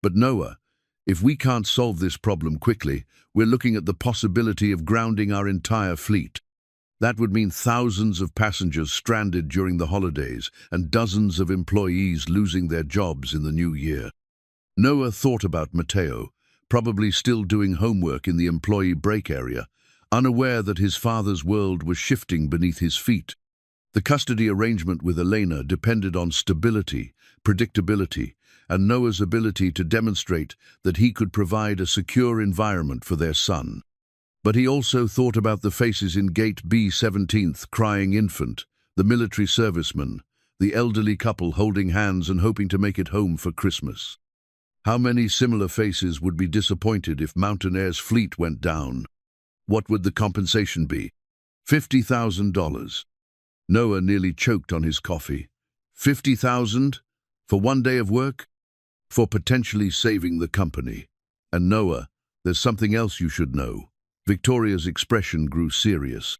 But Noah, if we can't solve this problem quickly, we're looking at the possibility of grounding our entire fleet. That would mean thousands of passengers stranded during the holidays and dozens of employees losing their jobs in the new year." Noah thought about Mateo, probably still doing homework in the employee break area, unaware that his father's world was shifting beneath his feet. The custody arrangement with Elena depended on stability, predictability, and Noah's ability to demonstrate that he could provide a secure environment for their son. But he also thought about the faces in Gate B17th, crying infant, the military serviceman, the elderly couple holding hands and hoping to make it home for Christmas. How many similar faces would be disappointed if Mountain Air's fleet went down? What would the compensation be? $50,000. Noah nearly choked on his coffee. $50,000? For one day of work? For potentially saving the company. And Noah, there's something else you should know. Victoria's expression grew serious.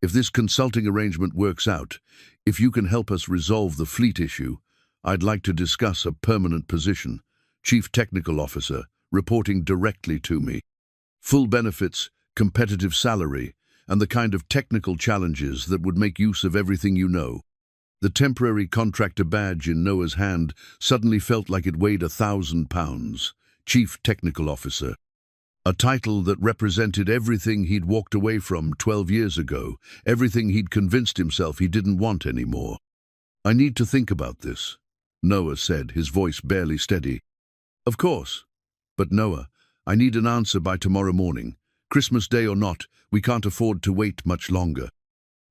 If this consulting arrangement works out, if you can help us resolve the fleet issue, I'd like to discuss a permanent position, Chief Technical Officer, reporting directly to me. Full benefits, competitive salary, and the kind of technical challenges that would make use of everything you know. The temporary contractor badge in Noah's hand suddenly felt like it weighed 1,000 pounds. Chief Technical Officer. A title that represented everything he'd walked away from 12 years ago, everything he'd convinced himself he didn't want anymore. I need to think about this, Noah said, his voice barely steady. Of course. But Noah, I need an answer by tomorrow morning. Christmas Day or not, we can't afford to wait much longer.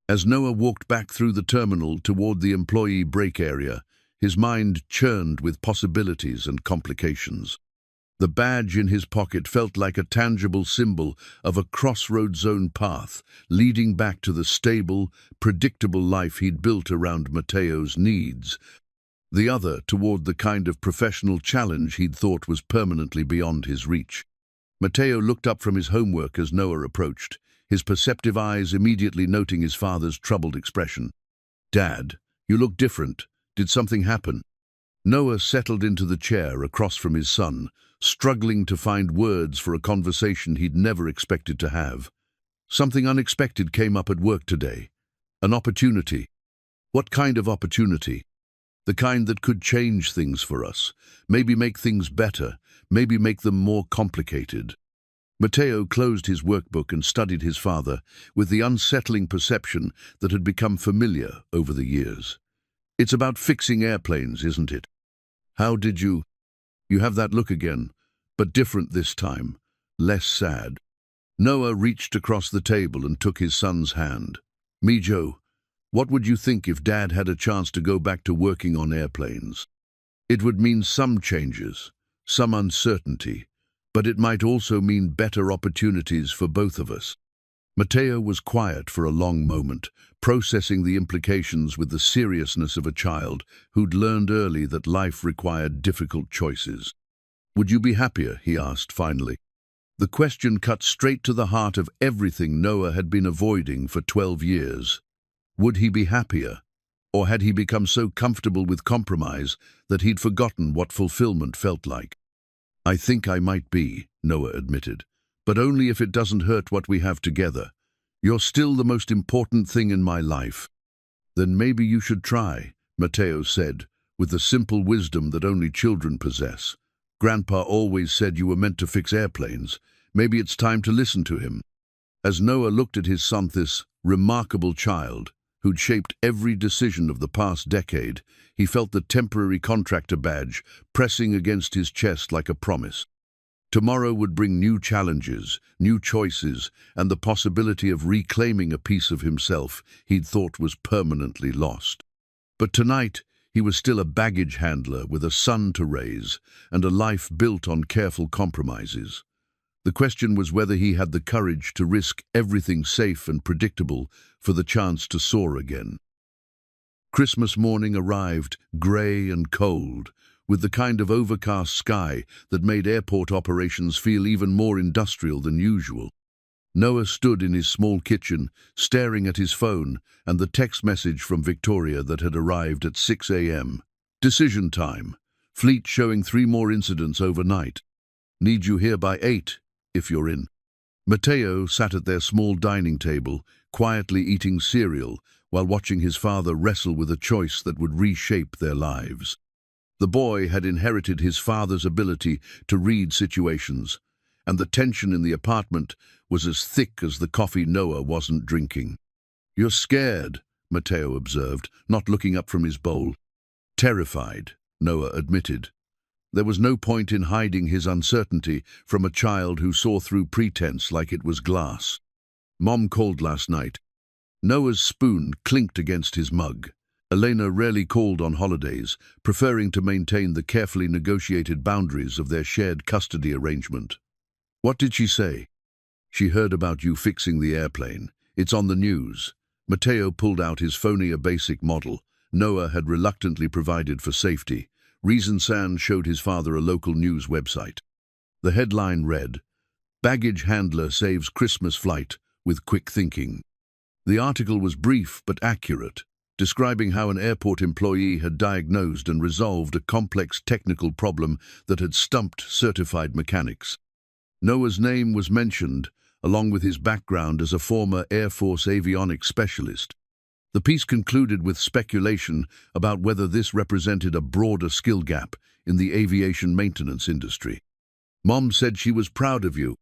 As Noah walked back through the terminal toward the employee break area, his mind churned with possibilities and complications. The badge in his pocket felt like a tangible symbol of a crossroads-zone path leading back to the stable, predictable life he'd built around Matteo's needs. The other toward the kind of professional challenge he'd thought was permanently beyond his reach. Matteo looked up from his homework as Noah approached, his perceptive eyes immediately noting his father's troubled expression. "Dad, you look different. Did something happen?" Noah settled into the chair across from his son, struggling to find words for a conversation he'd never expected to have. Something unexpected came up at work today. An opportunity. What kind of opportunity? The kind that could change things for us, maybe make things better, maybe make them more complicated. Matteo closed his workbook and studied his father with the unsettling perception that had become familiar over the years. It's about fixing airplanes, isn't it? How did you... You have that look again, but different this time, less sad. Noah reached across the table and took his son's hand. "Mijo, what would you think if Dad had a chance to go back to working on airplanes? It would mean some changes, some uncertainty, but it might also mean better opportunities for both of us." Matteo was quiet for a long moment, processing the implications with the seriousness of a child who'd learned early that life required difficult choices. "Would you be happier?" he asked finally. The question cut straight to the heart of everything Noah had been avoiding for 12 years. Would he be happier? Or had he become so comfortable with compromise that he'd forgotten what fulfillment felt like? "I think I might be," Noah admitted, "but only if it doesn't hurt what we have together. You're still the most important thing in my life." "Then maybe you should try," Matteo said, with the simple wisdom that only children possess. "Grandpa always said you were meant to fix airplanes. Maybe it's time to listen to him." As Noah looked at his son, this remarkable child, who'd shaped every decision of the past decade, he felt the temporary contractor badge pressing against his chest like a promise. Tomorrow would bring new challenges, new choices, and the possibility of reclaiming a piece of himself he'd thought was permanently lost. But tonight, he was still a baggage handler with a son to raise and a life built on careful compromises. The question was whether he had the courage to risk everything safe and predictable for the chance to soar again. Christmas morning arrived, grey and cold, with the kind of overcast sky that made airport operations feel even more industrial than usual. Noah stood in his small kitchen, staring at his phone and the text message from Victoria that had arrived at 6 a.m. "Decision time. Fleet showing 3 more incidents overnight. Need you here by 8, if you're in." Matteo sat at their small dining table, quietly eating cereal while watching his father wrestle with a choice that would reshape their lives. The boy had inherited his father's ability to read situations, and the tension in the apartment was as thick as the coffee Noah wasn't drinking. "You're scared," Matteo observed, not looking up from his bowl. "Terrified," Noah admitted. There was no point in hiding his uncertainty from a child who saw through pretense like it was glass. Mom called last night. Noah's spoon clinked against his mug. Elena rarely called on holidays, preferring to maintain the carefully negotiated boundaries of their shared custody arrangement. What did she say? She heard about you fixing the airplane. It's on the news. Mateo pulled out his phony a basic model Noah had reluctantly provided for safety. Reason San showed his father a local news website. The headline read, "Baggage handler saves Christmas flight with quick thinking." The article was brief but accurate, describing how an airport employee had diagnosed and resolved a complex technical problem that had stumped certified mechanics. Noah's name was mentioned, along with his background as a former Air Force avionics specialist. The piece concluded with speculation about whether this represented a broader skill gap in the aviation maintenance industry. "Mom said she was proud of you."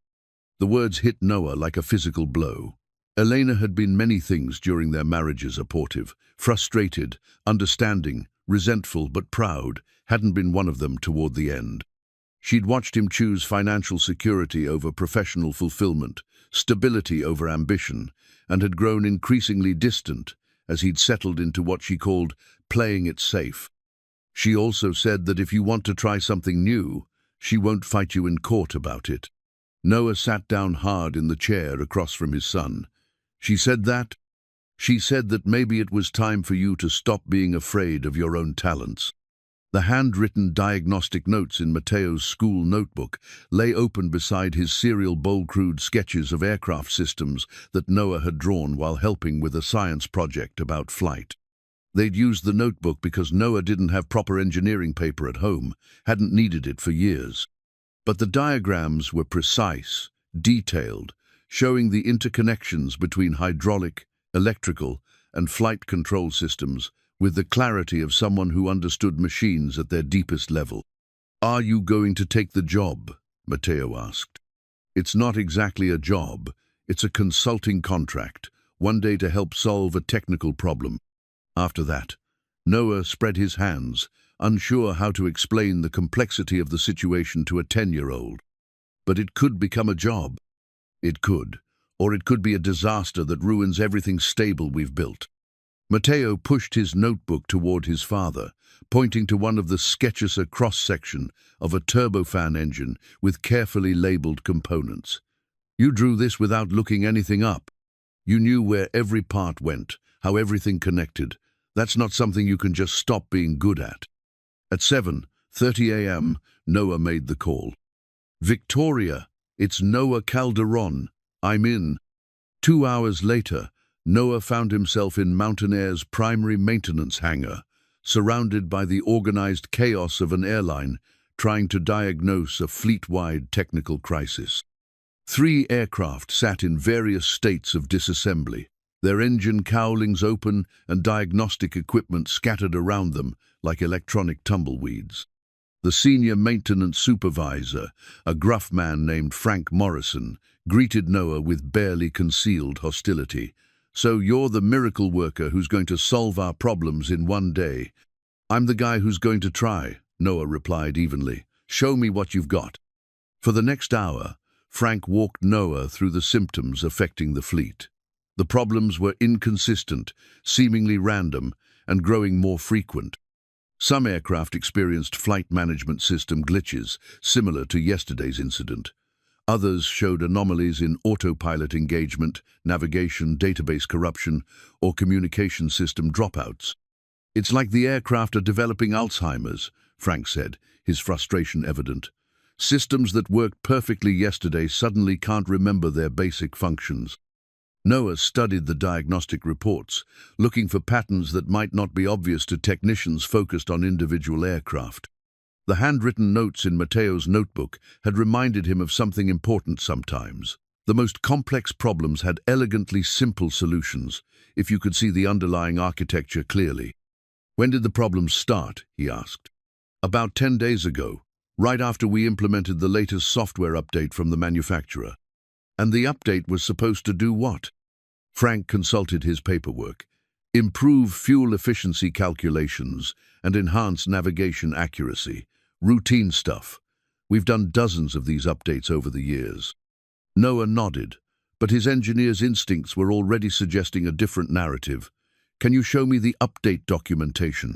The words hit Noah like a physical blow. Elena had been many things during their marriage's abortive. Frustrated, understanding, resentful but proud hadn't been one of them toward the end. She'd watched him choose financial security over professional fulfillment, stability over ambition, and had grown increasingly distant as he'd settled into what she called playing it safe. She also said that if you want to try something new, she won't fight you in court about it. Noah sat down hard in the chair across from his son. She said that maybe it was time for you to stop being afraid of your own talents. The handwritten diagnostic notes in Mateo's school notebook lay open beside his serial bold-crude sketches of aircraft systems that Noah had drawn while helping with a science project about flight. They'd used the notebook because Noah didn't have proper engineering paper at home, hadn't needed it for years. But the diagrams were precise, detailed, showing the interconnections between hydraulic, electrical, and flight control systems with the clarity of someone who understood machines at their deepest level. "Are you going to take the job?" Mateo asked. "It's not exactly a job. It's a consulting contract, one day to help solve a technical problem." After that, Noah spread his hands, unsure how to explain the complexity of the situation to a 10-year-old. But it could become a job. It could, or it could be a disaster that ruins everything stable we've built. Mateo pushed his notebook toward his father, pointing to one of the sketches, a cross-section of a turbofan engine with carefully labeled components. "You drew this without looking anything up. You knew where every part went, how everything connected. That's not something you can just stop being good at." At 7:30 a.m., Noah made the call. "Victoria, it's Noah Calderon. I'm in." 2 hours later, Noah found himself in Mountain Air's primary maintenance hangar, surrounded by the organized chaos of an airline trying to diagnose a fleet-wide technical crisis. 3 aircraft sat in various states of disassembly, their engine cowlings open and diagnostic equipment scattered around them like electronic tumbleweeds. The senior maintenance supervisor, a gruff man named Frank Morrison, greeted Noah with barely concealed hostility. "So you're the miracle worker who's going to solve our problems in one day." "I'm the guy who's going to try," Noah replied evenly. "Show me what you've got." For the next hour, Frank walked Noah through the symptoms affecting the fleet. The problems were inconsistent, seemingly random, and growing more frequent. Some aircraft experienced flight management system glitches, similar to yesterday's incident. Others showed anomalies in autopilot engagement, navigation, database corruption, or communication system dropouts. "It's like the aircraft are developing Alzheimer's," Frank said, his frustration evident. "Systems that worked perfectly yesterday suddenly can't remember their basic functions." Noah studied the diagnostic reports, looking for patterns that might not be obvious to technicians focused on individual aircraft. The handwritten notes in Mateo's notebook had reminded him of something important sometimes. The most complex problems had elegantly simple solutions, if you could see the underlying architecture clearly. "When did the problems start?" he asked. "About 10 days ago, right after we implemented the latest software update from the manufacturer." "And the update was supposed to do what?" Frank consulted his paperwork. "Improve fuel efficiency calculations and enhance navigation accuracy. Routine stuff. We've done dozens of these updates over the years. Noah nodded, but his engineer's instincts were already suggesting a different narrative. Can you show me the update documentation?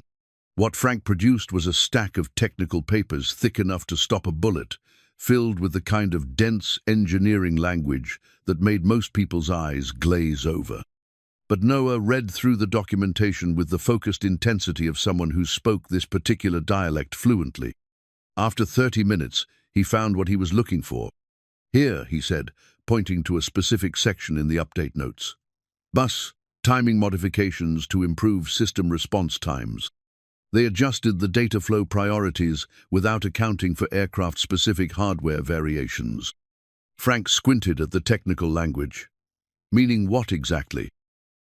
What Frank produced was a stack of technical papers thick enough to stop a bullet, filled with the kind of dense engineering language that made most people's eyes glaze over. But Noah read through the documentation with the focused intensity of someone who spoke this particular dialect fluently. After 30 minutes, he found what he was looking for. Here, he said, pointing to a specific section in the update notes. Bus, timing modifications to improve system response times. They adjusted the data flow priorities without accounting for aircraft-specific hardware variations. Frank squinted at the technical language. Meaning what exactly?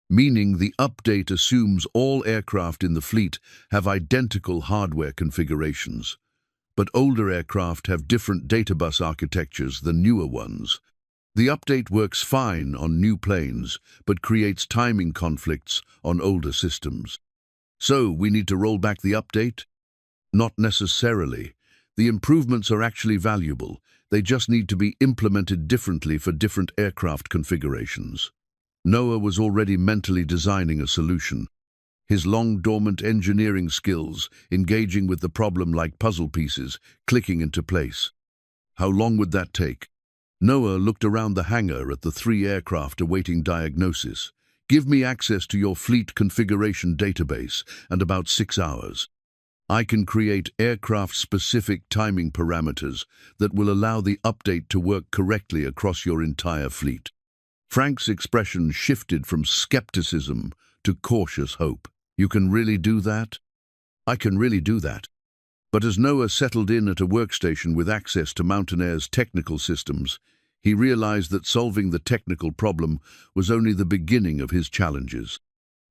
Meaning the update assumes all aircraft in the fleet have identical hardware configurations. But older aircraft have different data bus architectures than newer ones. The update works fine on new planes, but creates timing conflicts on older systems. So, we need to roll back the update? Not necessarily. The improvements are actually valuable. They just need to be implemented differently for different aircraft configurations. Noah was already mentally designing a solution. His long-dormant engineering skills, engaging with the problem like puzzle pieces, clicking into place. How long would that take? Noah looked around the hangar at the 3 aircraft awaiting diagnosis. Give me access to your fleet configuration database, and about 6 hours. I can create aircraft-specific timing parameters that will allow the update to work correctly across your entire fleet. Frank's expression shifted from skepticism to cautious hope. You can really do that? I can really do that. But as Noah settled in at a workstation with access to Mountain Air's technical systems, he realized that solving the technical problem was only the beginning of his challenges.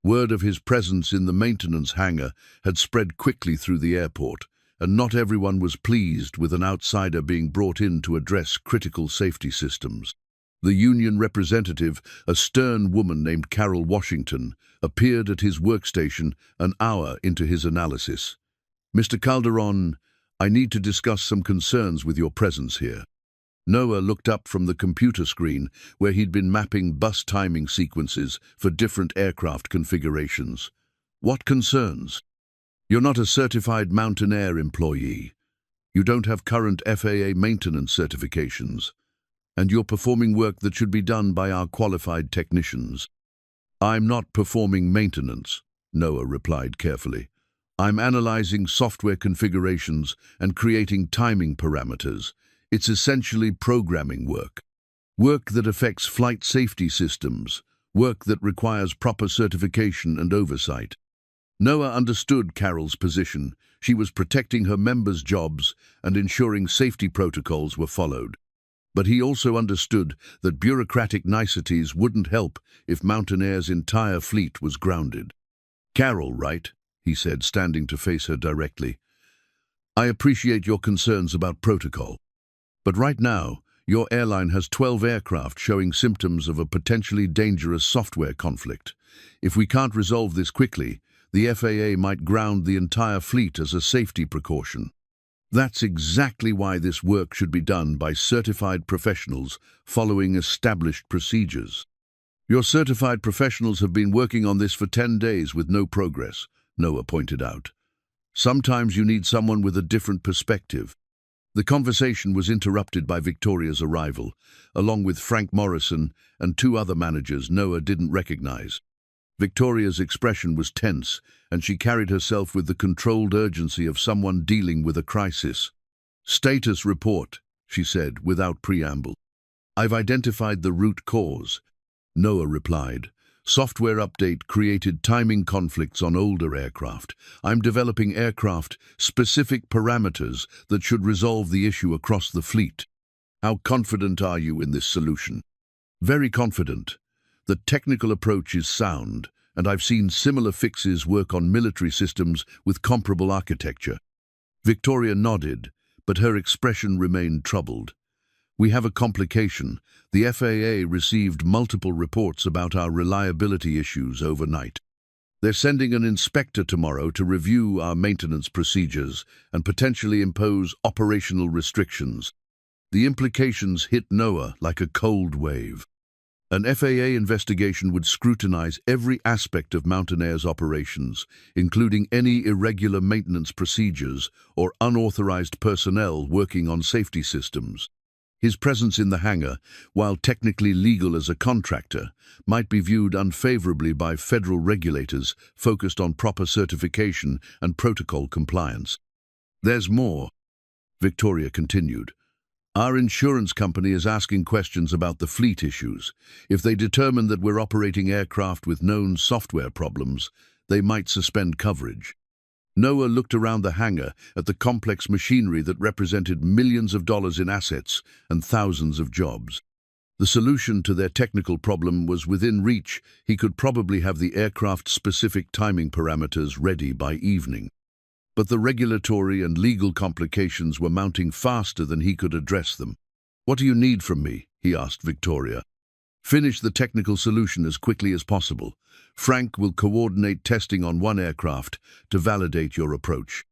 Word of his presence in the maintenance hangar had spread quickly through the airport, and not everyone was pleased with an outsider being brought in to address critical safety systems. The union representative, a stern woman named Carol Washington, appeared at his workstation an hour into his analysis. Mr. Calderon, I need to discuss some concerns with your presence here. Noah looked up from the computer screen where he'd been mapping bus timing sequences for different aircraft configurations. What concerns? You're not a certified Mountain Air employee. You don't have current FAA maintenance certifications. And you're performing work that should be done by our qualified technicians. I'm not performing maintenance, Noah replied carefully. I'm analyzing software configurations and creating timing parameters. It's essentially programming work. Work that affects flight safety systems. Work that requires proper certification and oversight. Noah understood Carol's position. She was protecting her members' jobs and ensuring safety protocols were followed. But he also understood that bureaucratic niceties wouldn't help if Mountain Air's entire fleet was grounded. Carol, right? He said, standing to face her directly. I appreciate your concerns about protocol. But right now, your airline has 12 aircraft showing symptoms of a potentially dangerous software conflict. If we can't resolve this quickly, the FAA might ground the entire fleet as a safety precaution. That's exactly why this work should be done by certified professionals following established procedures. Your certified professionals have been working on this for 10 days with no progress, Noah pointed out. Sometimes you need someone with a different perspective. The conversation was interrupted by Victoria's arrival, along with Frank Morrison and 2 other managers Noah didn't recognize. Victoria's expression was tense, and she carried herself with the controlled urgency of someone dealing with a crisis. Status report, she said, without preamble. I've identified the root cause, Noah replied. Software update created timing conflicts on older aircraft. I'm developing aircraft-specific parameters that should resolve the issue across the fleet. How confident are you in this solution? Very confident. The technical approach is sound, and I've seen similar fixes work on military systems with comparable architecture. Victoria nodded, but her expression remained troubled. We have a complication. The FAA received multiple reports about our reliability issues overnight. They're sending an inspector tomorrow to review our maintenance procedures and potentially impose operational restrictions. The implications hit NOAA like a cold wave. An FAA investigation would scrutinize every aspect of Mountain Air's operations, including any irregular maintenance procedures or unauthorized personnel working on safety systems. His presence in the hangar, while technically legal as a contractor, might be viewed unfavorably by federal regulators focused on proper certification and protocol compliance. There's more, Victoria continued. Our insurance company is asking questions about the fleet issues. If they determine that we're operating aircraft with known software problems, they might suspend coverage. NOAA looked around the hangar at the complex machinery that represented millions of dollars in assets and thousands of jobs. The solution to their technical problem was within reach. He could probably have the aircraft-specific timing parameters ready by evening. But the regulatory and legal complications were mounting faster than he could address them. "What do you need from me?" he asked Victoria. "Finish the technical solution as quickly as possible. Frank will coordinate testing on one aircraft to validate your approach.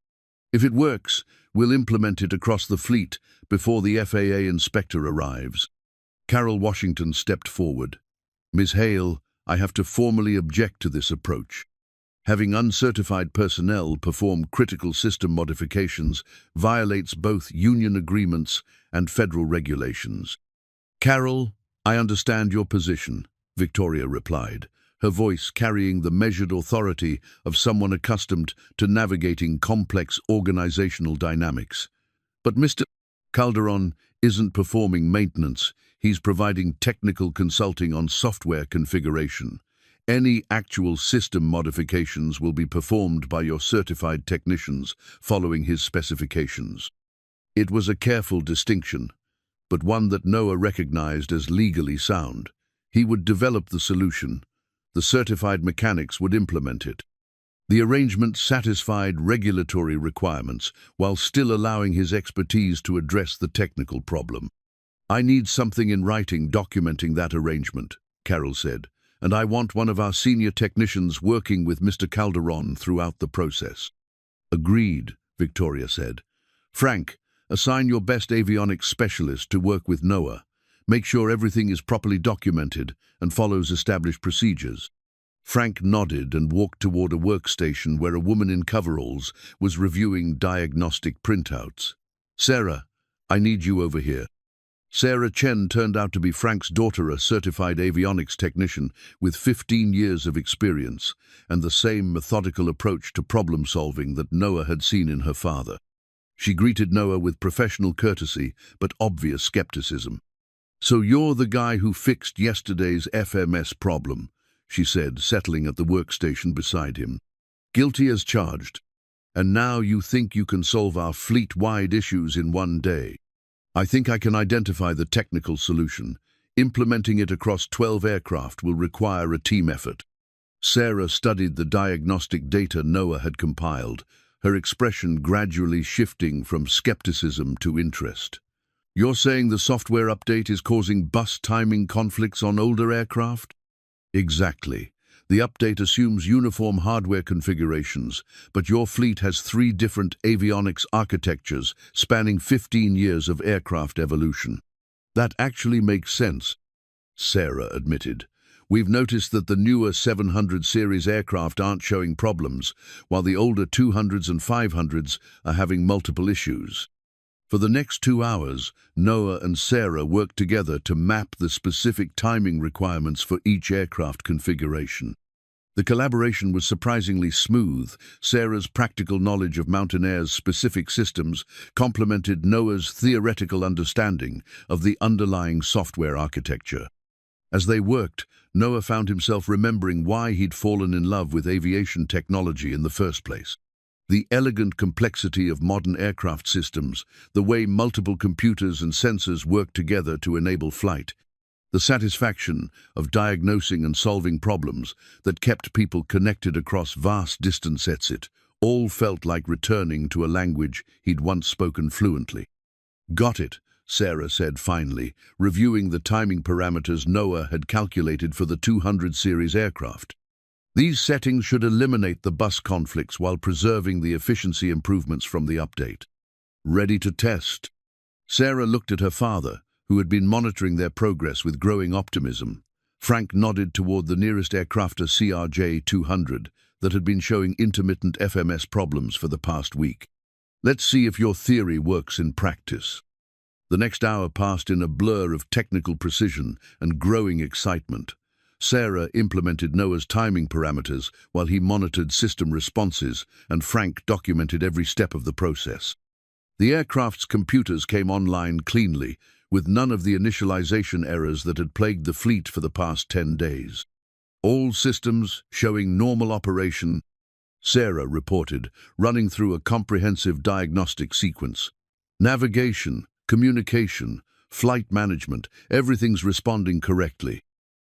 If it works, we'll implement it across the fleet before the FAA inspector arrives." Carol Washington stepped forward. "Ms. Hale, I have to formally object to this approach. Having uncertified personnel perform critical system modifications violates both union agreements and federal regulations." "Carol, I understand your position," Victoria replied, her voice carrying the measured authority of someone accustomed to navigating complex organizational dynamics. "But Mr. Calderon isn't performing maintenance. He's providing technical consulting on software configuration. Any actual system modifications will be performed by your certified technicians following his specifications." It was a careful distinction, but one that NOAA recognized as legally sound. He would develop the solution. The certified mechanics would implement it. The arrangement satisfied regulatory requirements while still allowing his expertise to address the technical problem. "I need something in writing documenting that arrangement," Carol said, "and I want one of our senior technicians working with Mr. Calderon throughout the process." "Agreed," Victoria said. "Frank, assign your best avionics specialist to work with NOAA. Make sure everything is properly documented and follows established procedures." Frank nodded and walked toward a workstation where a woman in coveralls was reviewing diagnostic printouts. "Sarah, I need you over here." Sarah Chen turned out to be Frank's daughter, a certified avionics technician with 15 years of experience and the same methodical approach to problem-solving that NOAA had seen in her father. She greeted NOAA with professional courtesy but obvious skepticism. "So you're the guy who fixed yesterday's FMS problem," she said, settling at the workstation beside him. "Guilty as charged. And now you think you can solve our fleet-wide issues in one day. I think I can identify the technical solution. Implementing it across 12 aircraft will require a team effort." Sarah studied the diagnostic data NOAA had compiled, her expression gradually shifting from skepticism to interest. "You're saying the software update is causing bus timing conflicts on older aircraft?" "Exactly. The update assumes uniform hardware configurations, but your fleet has 3 different avionics architectures spanning 15 years of aircraft evolution." "That actually makes sense," Sarah admitted. "We've noticed that the newer 700 series aircraft aren't showing problems, while the older 200s and 500s are having multiple issues." For the next 2 hours, NOAA and Sarah worked together to map the specific timing requirements for each aircraft configuration. The collaboration was surprisingly smooth. Sarah's practical knowledge of Mountain Air's specific systems complemented NOAA's theoretical understanding of the underlying software architecture. As they worked, NOAA found himself remembering why he'd fallen in love with aviation technology in the first place. The elegant complexity of modern aircraft systems, the way multiple computers and sensors work together to enable flight, the satisfaction of diagnosing and solving problems that kept people connected across vast distances, it all felt like returning to a language he'd once spoken fluently. "Got it," Sarah said finally, reviewing the timing parameters NOAA had calculated for the 200 series aircraft. These settings should eliminate the bus conflicts while preserving the efficiency improvements from the update. Ready to test. Sarah looked at her father, who had been monitoring their progress with growing optimism. Frank nodded toward the nearest aircrafter CRJ-200 that had been showing intermittent FMS problems for the past week. Let's see if your theory works in practice. The next hour passed in a blur of technical precision and growing excitement. Sarah implemented Noah's timing parameters while he monitored system responses, and Frank documented every step of the process. The aircraft's computers came online cleanly, with none of the initialization errors that had plagued the fleet for the past 10 days. All systems showing normal operation, Sarah reported, running through a comprehensive diagnostic sequence. Navigation, communication, flight management, everything's responding correctly.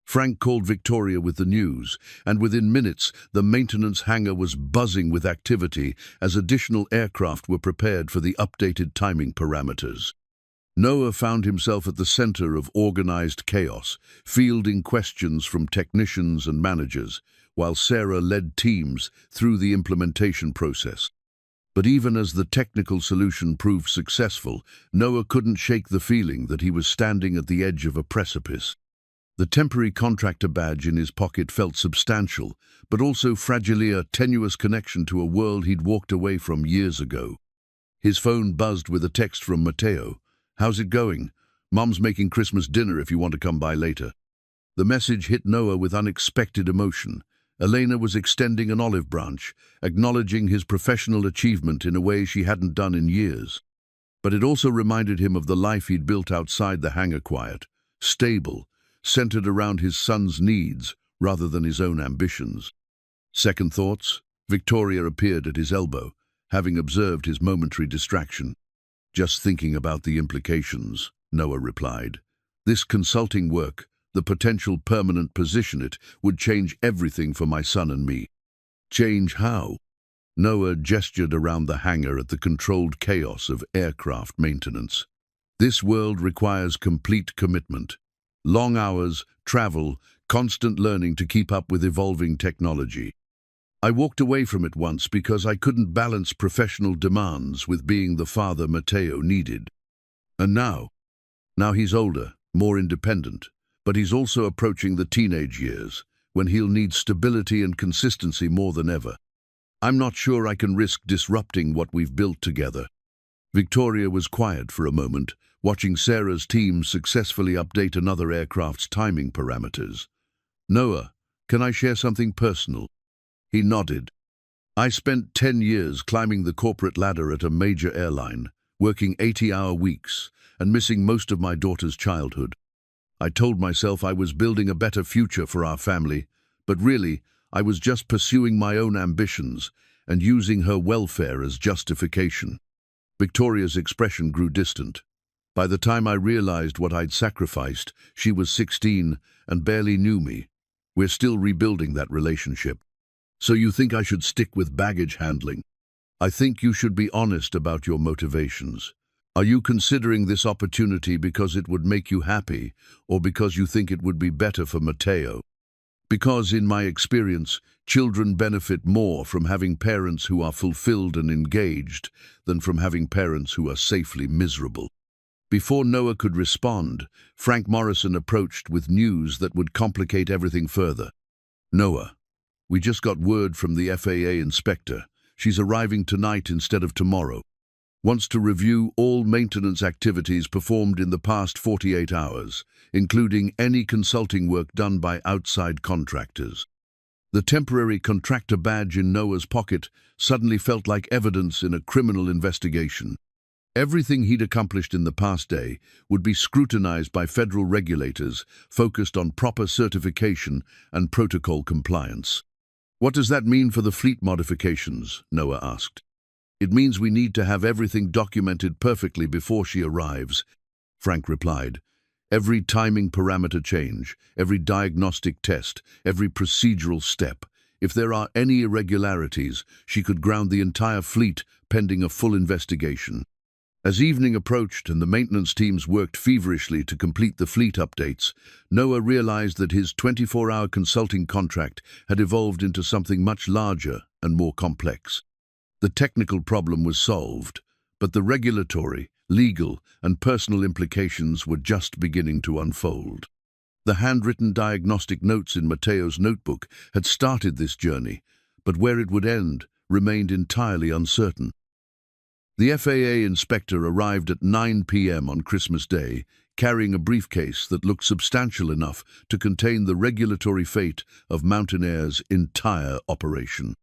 Frank called Victoria with the news, and within minutes the maintenance hangar was buzzing with activity as additional aircraft were prepared for the updated timing parameters. Noah found himself at the center of organized chaos, fielding questions from technicians and managers, while Sarah led teams through the implementation process. But even as the technical solution proved successful, Noah couldn't shake the feeling that he was standing at the edge of a precipice. The temporary contractor badge in his pocket felt substantial, but also fragile, a tenuous connection to a world he'd walked away from years ago. His phone buzzed with a text from Mateo. "How's it going? Mom's making Christmas dinner if you want to come by later." The message hit Noah with unexpected emotion. Elena was extending an olive branch, acknowledging his professional achievement in a way she hadn't done in years. But it also reminded him of the life he'd built outside the hangar, quiet, stable, centered around his son's needs rather than his own ambitions. Second thoughts? Victoria appeared at his elbow, having observed his momentary distraction. "Just thinking about the implications," Noah replied. "This consulting work, the potential permanent position it, would change everything for my son and me." "Change how?" Noah gestured around the hangar at the controlled chaos of aircraft maintenance. "This world requires complete commitment. Long hours, travel, constant learning to keep up with evolving technology. I walked away from it once because I couldn't balance professional demands with being the father Mateo needed. And now he's older, more independent, but he's also approaching the teenage years, when he'll need stability and consistency more than ever. I'm not sure I can risk disrupting what we've built together." Victoria was quiet for a moment, watching Sarah's team successfully update another aircraft's timing parameters. "Noah, can I share something personal?" He nodded. "I spent 10 years climbing the corporate ladder at a major airline, working 80-hour weeks and missing most of my daughter's childhood. I told myself I was building a better future for our family, but really, I was just pursuing my own ambitions and using her welfare as justification." Victoria's expression grew distant. By the time I realized what I'd sacrificed, she was 16 and barely knew me. We're still rebuilding that relationship. "So you think I should stick with baggage handling?" "I think you should be honest about your motivations. Are you considering this opportunity because it would make you happy, or because you think it would be better for Mateo?" "Because, in my experience, children benefit more from having parents who are fulfilled and engaged than from having parents who are safely miserable." Before Noah could respond, Frank Morrison approached with news that would complicate everything further. "Noah, we just got word from the FAA inspector. She's arriving tonight instead of tomorrow. Wants to review all maintenance activities performed in the past 48 hours, including any consulting work done by outside contractors." The temporary contractor badge in Noah's pocket suddenly felt like evidence in a criminal investigation. Everything he'd accomplished in the past day would be scrutinized by federal regulators focused on proper certification and protocol compliance. "What does that mean for the fleet modifications?" Noah asked. "It means we need to have everything documented perfectly before she arrives," Frank replied. "Every timing parameter change, every diagnostic test, every procedural step. If there are any irregularities, she could ground the entire fleet pending a full investigation." As evening approached and the maintenance teams worked feverishly to complete the fleet updates, Noah realized that his 24-hour consulting contract had evolved into something much larger and more complex. The technical problem was solved, but the regulatory, legal, and personal implications were just beginning to unfold. The handwritten diagnostic notes in Mateo's notebook had started this journey, but where it would end remained entirely uncertain. The FAA inspector arrived at 9 p.m. on Christmas Day, carrying a briefcase that looked substantial enough to contain the regulatory fate of Mountain Air's entire operation.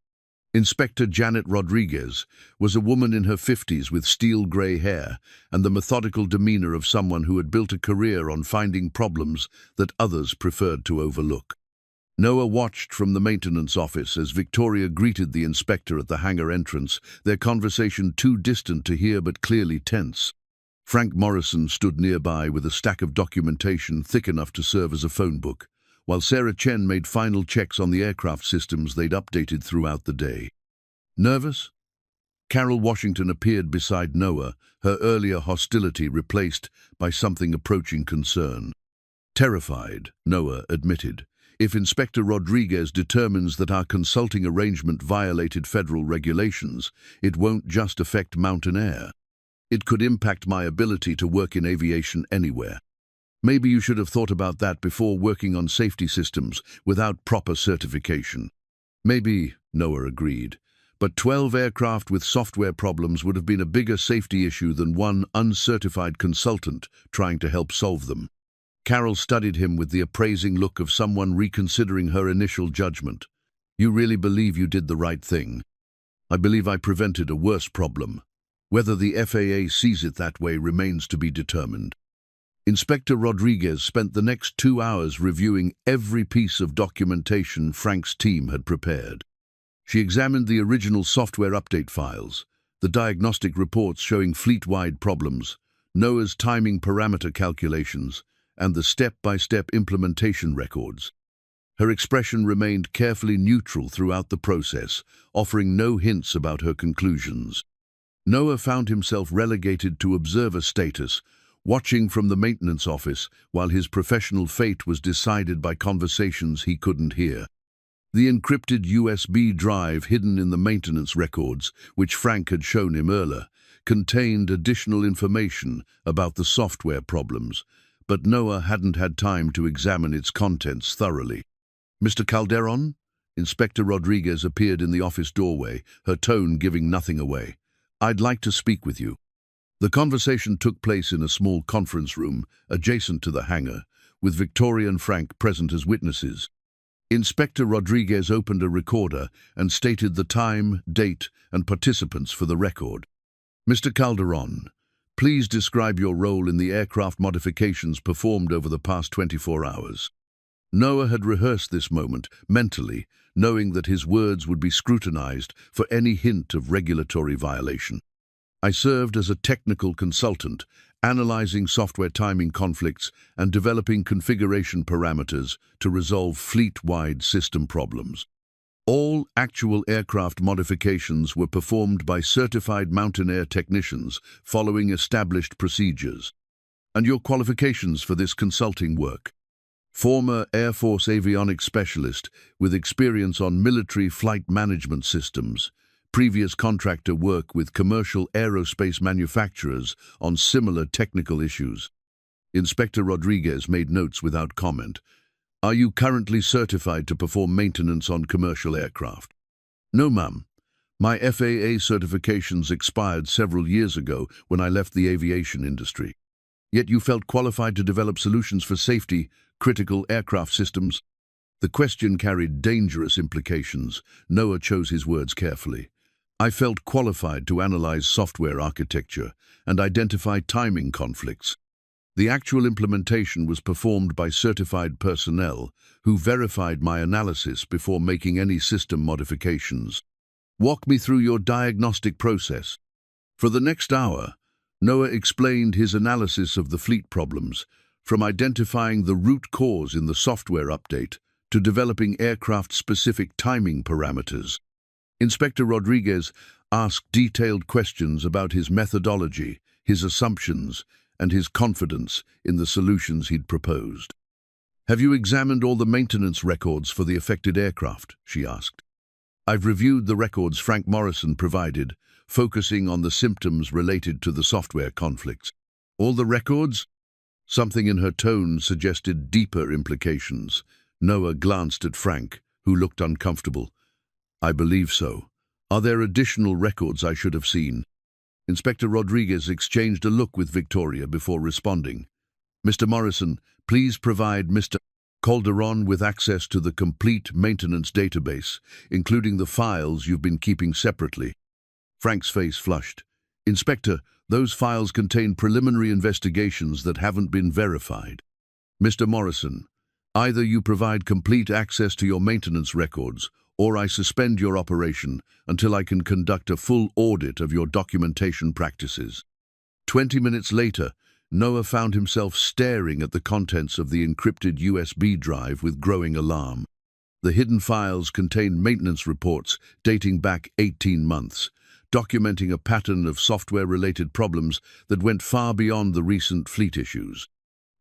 Inspector Janet Rodriguez was a woman in her 50s with steel-gray hair and the methodical demeanor of someone who had built a career on finding problems that others preferred to overlook. Noah watched from the maintenance office as Victoria greeted the inspector at the hangar entrance, their conversation too distant to hear but clearly tense. Frank Morrison stood nearby with a stack of documentation thick enough to serve as a phone book, while Sarah Chen made final checks on the aircraft systems they'd updated throughout the day. Nervous? Carol Washington appeared beside Noah, her earlier hostility replaced by something approaching concern. Terrified, Noah admitted. If Inspector Rodriguez determines that our consulting arrangement violated federal regulations, it won't just affect Mountain Air. It could impact my ability to work in aviation anywhere. Maybe you should have thought about that before working on safety systems without proper certification. Maybe, Noah agreed, but 12 aircraft with software problems would have been a bigger safety issue than one uncertified consultant trying to help solve them. Carol studied him with the appraising look of someone reconsidering her initial judgment. You really believe you did the right thing? I believe I prevented a worse problem. Whether the FAA sees it that way remains to be determined. Inspector Rodriguez spent the next 2 hours reviewing every piece of documentation Frank's team had prepared. She examined the original software update files, the diagnostic reports showing fleet-wide problems, Noah's timing parameter calculations, and the step-by-step implementation records. Her expression remained carefully neutral throughout the process, offering no hints about her conclusions. Noah found himself relegated to observer status, watching from the maintenance office while his professional fate was decided by conversations he couldn't hear. The encrypted USB drive hidden in the maintenance records, which Frank had shown him earlier, contained additional information about the software problems, but Noah hadn't had time to examine its contents thoroughly. Mr. Calderon? Inspector Rodriguez appeared in the office doorway, her tone giving nothing away. I'd like to speak with you. The conversation took place in a small conference room adjacent to the hangar, with Victoria and Frank present as witnesses. Inspector Rodriguez opened a recorder and stated the time, date, and participants for the record. Mr. Calderon, please describe your role in the aircraft modifications performed over the past 24 hours. Noah had rehearsed this moment mentally, knowing that his words would be scrutinized for any hint of regulatory violation. I served as a technical consultant, analyzing software timing conflicts and developing configuration parameters to resolve fleet-wide system problems. All actual aircraft modifications were performed by certified Mountain Air technicians following established procedures. And your qualifications for this consulting work? Former Air Force avionics specialist with experience on military flight management systems, previous contractor work with commercial aerospace manufacturers on similar technical issues. Inspector Rodriguez made notes without comment. Are you currently certified to perform maintenance on commercial aircraft? No, ma'am. My FAA certifications expired several years ago when I left the aviation industry. Yet you felt qualified to develop solutions for safety, critical aircraft systems? The question carried dangerous implications. Noah chose his words carefully. I felt qualified to analyze software architecture and identify timing conflicts. The actual implementation was performed by certified personnel who verified my analysis before making any system modifications. Walk me through your diagnostic process. For the next hour, Noah explained his analysis of the fleet problems, from identifying the root cause in the software update to developing aircraft-specific timing parameters. Inspector Rodriguez asked detailed questions about his methodology, his assumptions, and his confidence in the solutions he'd proposed. "Have you examined all the maintenance records for the affected aircraft?" she asked. "I've reviewed the records Frank Morrison provided, focusing on the symptoms related to the software conflicts." "All the records?" Something in her tone suggested deeper implications. Noah glanced at Frank, who looked uncomfortable. "I believe so. Are there additional records I should have seen?" Inspector Rodriguez exchanged a look with Victoria before responding. "Mr. Morrison, please provide Mr. Calderon with access to the complete maintenance database, including the files you've been keeping separately." Frank's face flushed. "Inspector, those files contain preliminary investigations that haven't been verified." "Mr. Morrison, either you provide complete access to your maintenance records, or I suspend your operation until I can conduct a full audit of your documentation practices." 20 minutes later, Noah found himself staring at the contents of the encrypted USB drive with growing alarm. The hidden files contained maintenance reports dating back 18 months, documenting a pattern of software-related problems that went far beyond the recent fleet issues.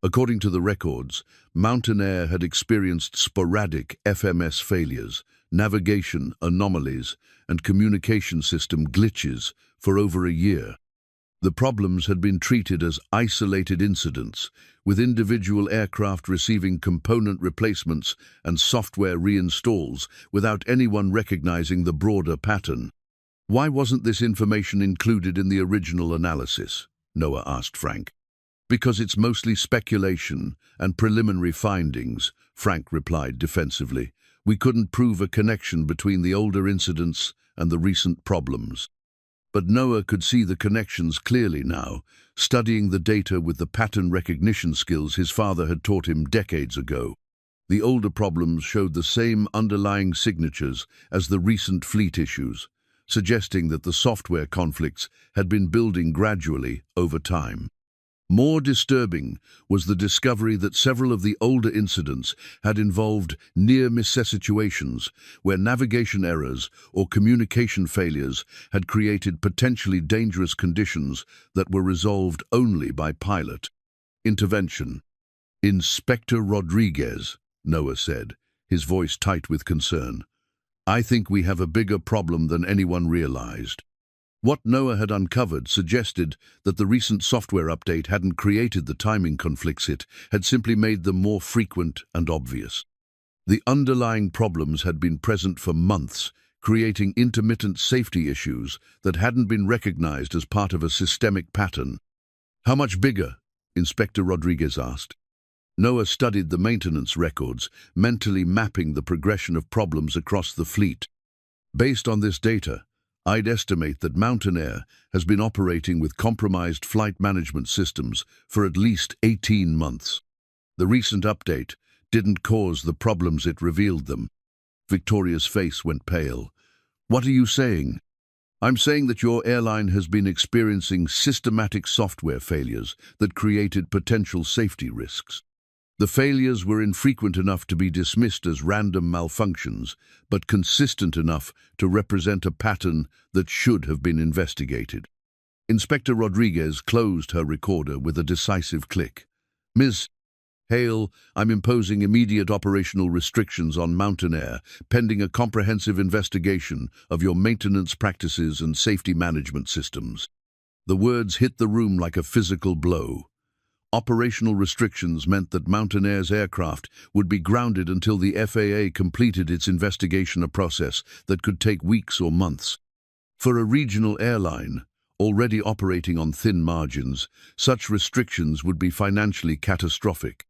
According to the records, Mountain Air had experienced sporadic FMS failures, navigation anomalies, and communication system glitches for over a year. The problems had been treated as isolated incidents, with individual aircraft receiving component replacements and software reinstalls without anyone recognizing the broader pattern. "Why wasn't this information included in the original analysis?" Noah asked Frank. "Because it's mostly speculation and preliminary findings," Frank replied defensively. "We couldn't prove a connection between the older incidents and the recent problems." But Noah could see the connections clearly now, studying the data with the pattern recognition skills his father had taught him decades ago. The older problems showed the same underlying signatures as the recent fleet issues, suggesting that the software conflicts had been building gradually over time. More disturbing was the discovery that several of the older incidents had involved near-miss situations where navigation errors or communication failures had created potentially dangerous conditions that were resolved only by pilot intervention. "Inspector Rodriguez," Noah said, his voice tight with concern, "I think we have a bigger problem than anyone realized." What Noah had uncovered suggested that the recent software update hadn't created the timing conflicts, it had simply made them more frequent and obvious. The underlying problems had been present for months, creating intermittent safety issues that hadn't been recognized as part of a systemic pattern. "How much bigger?" Inspector Rodriguez asked. Noah studied the maintenance records, mentally mapping the progression of problems across the fleet. "Based on this data, I'd estimate that Mountain Air has been operating with compromised flight management systems for at least 18 months. The recent update didn't cause the problems it revealed them." Victoria's face went pale. "What are you saying?" "I'm saying that your airline has been experiencing systematic software failures that created potential safety risks. The failures were infrequent enough to be dismissed as random malfunctions, but consistent enough to represent a pattern that should have been investigated." Inspector Rodriguez closed her recorder with a decisive click. "Ms. Hale, I'm imposing immediate operational restrictions on Mountain Air, pending a comprehensive investigation of your maintenance practices and safety management systems." The words hit the room like a physical blow. Operational restrictions meant that Mountain Air's aircraft would be grounded until the FAA completed its investigation, a process that could take weeks or months. For a regional airline, already operating on thin margins, such restrictions would be financially catastrophic.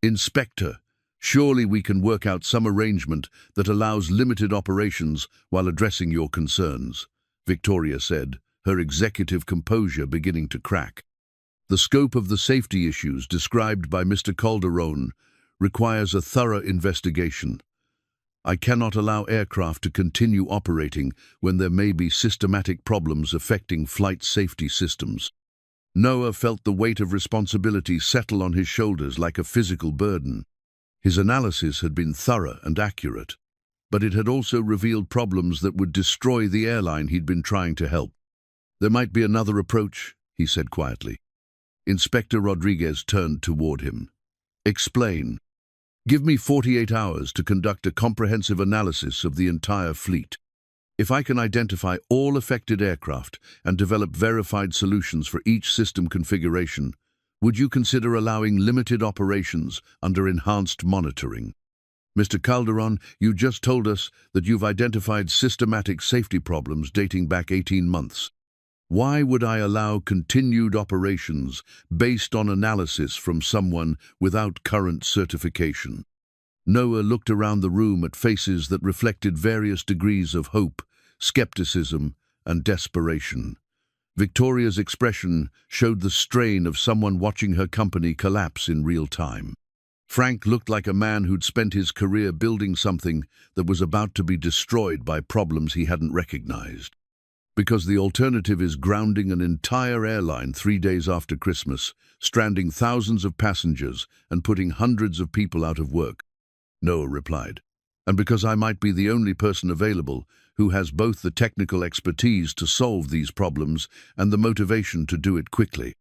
"Inspector, surely we can work out some arrangement that allows limited operations while addressing your concerns," Victoria said, her executive composure beginning to crack. "The scope of the safety issues described by Mr. Calderon requires a thorough investigation. I cannot allow aircraft to continue operating when there may be systematic problems affecting flight safety systems." Noah felt the weight of responsibility settle on his shoulders like a physical burden. His analysis had been thorough and accurate, but it had also revealed problems that would destroy the airline he'd been trying to help. "There might be another approach," he said quietly. Inspector Rodriguez turned toward him. Explain. Give me 48 hours to conduct a comprehensive analysis of the entire fleet. If I can identify all affected aircraft and develop verified solutions for each system configuration, would you consider allowing limited operations under enhanced monitoring? Mr. Calderon, you just told us that you've identified systematic safety problems dating back 18 months. Why would I allow continued operations based on analysis from someone without current certification? Noah looked around the room at faces that reflected various degrees of hope, skepticism, and desperation. Victoria's expression showed the strain of someone watching her company collapse in real time. Frank looked like a man who'd spent his career building something that was about to be destroyed by problems he hadn't recognized. Because the alternative is grounding an entire airline 3 days after Christmas, stranding thousands of passengers and putting hundreds of people out of work, Noah replied. And because I might be the only person available who has both the technical expertise to solve these problems and the motivation to do it quickly.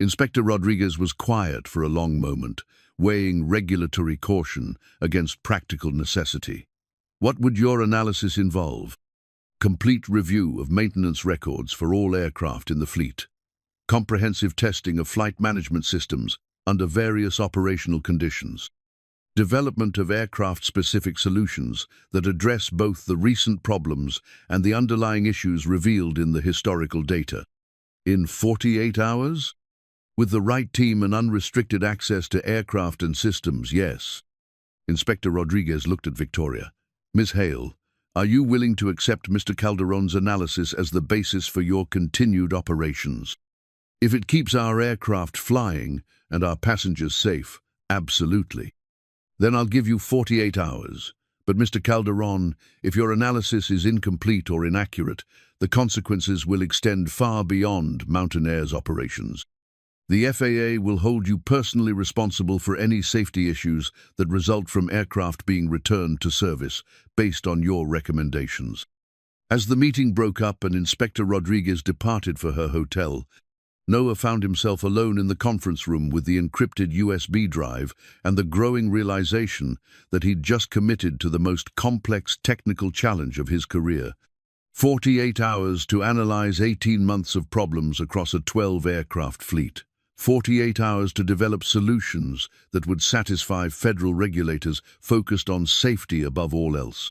Inspector Rodriguez was quiet for a long moment, weighing regulatory caution against practical necessity. What would your analysis involve? Complete review of maintenance records for all aircraft in the fleet. Comprehensive testing of flight management systems under various operational conditions. Development of aircraft-specific solutions that address both the recent problems and the underlying issues revealed in the historical data. In 48 hours? With the right team and unrestricted access to aircraft and systems, yes. Inspector Rodriguez looked at Victoria. Ms. Hale, are you willing to accept Mr. Calderon's analysis as the basis for your continued operations? If it keeps our aircraft flying and our passengers safe, absolutely. Then I'll give you 48 hours. But Mr. Calderon, if your analysis is incomplete or inaccurate, the consequences will extend far beyond Mountain Air's operations. The FAA will hold you personally responsible for any safety issues that result from aircraft being returned to service, based on your recommendations. As the meeting broke up and Inspector Rodriguez departed for her hotel, Noah found himself alone in the conference room with the encrypted USB drive and the growing realization that he'd just committed to the most complex technical challenge of his career. 48 hours to analyze 18 months of problems across a 12-aircraft fleet. 48 hours to develop solutions that would satisfy federal regulators focused on safety above all else.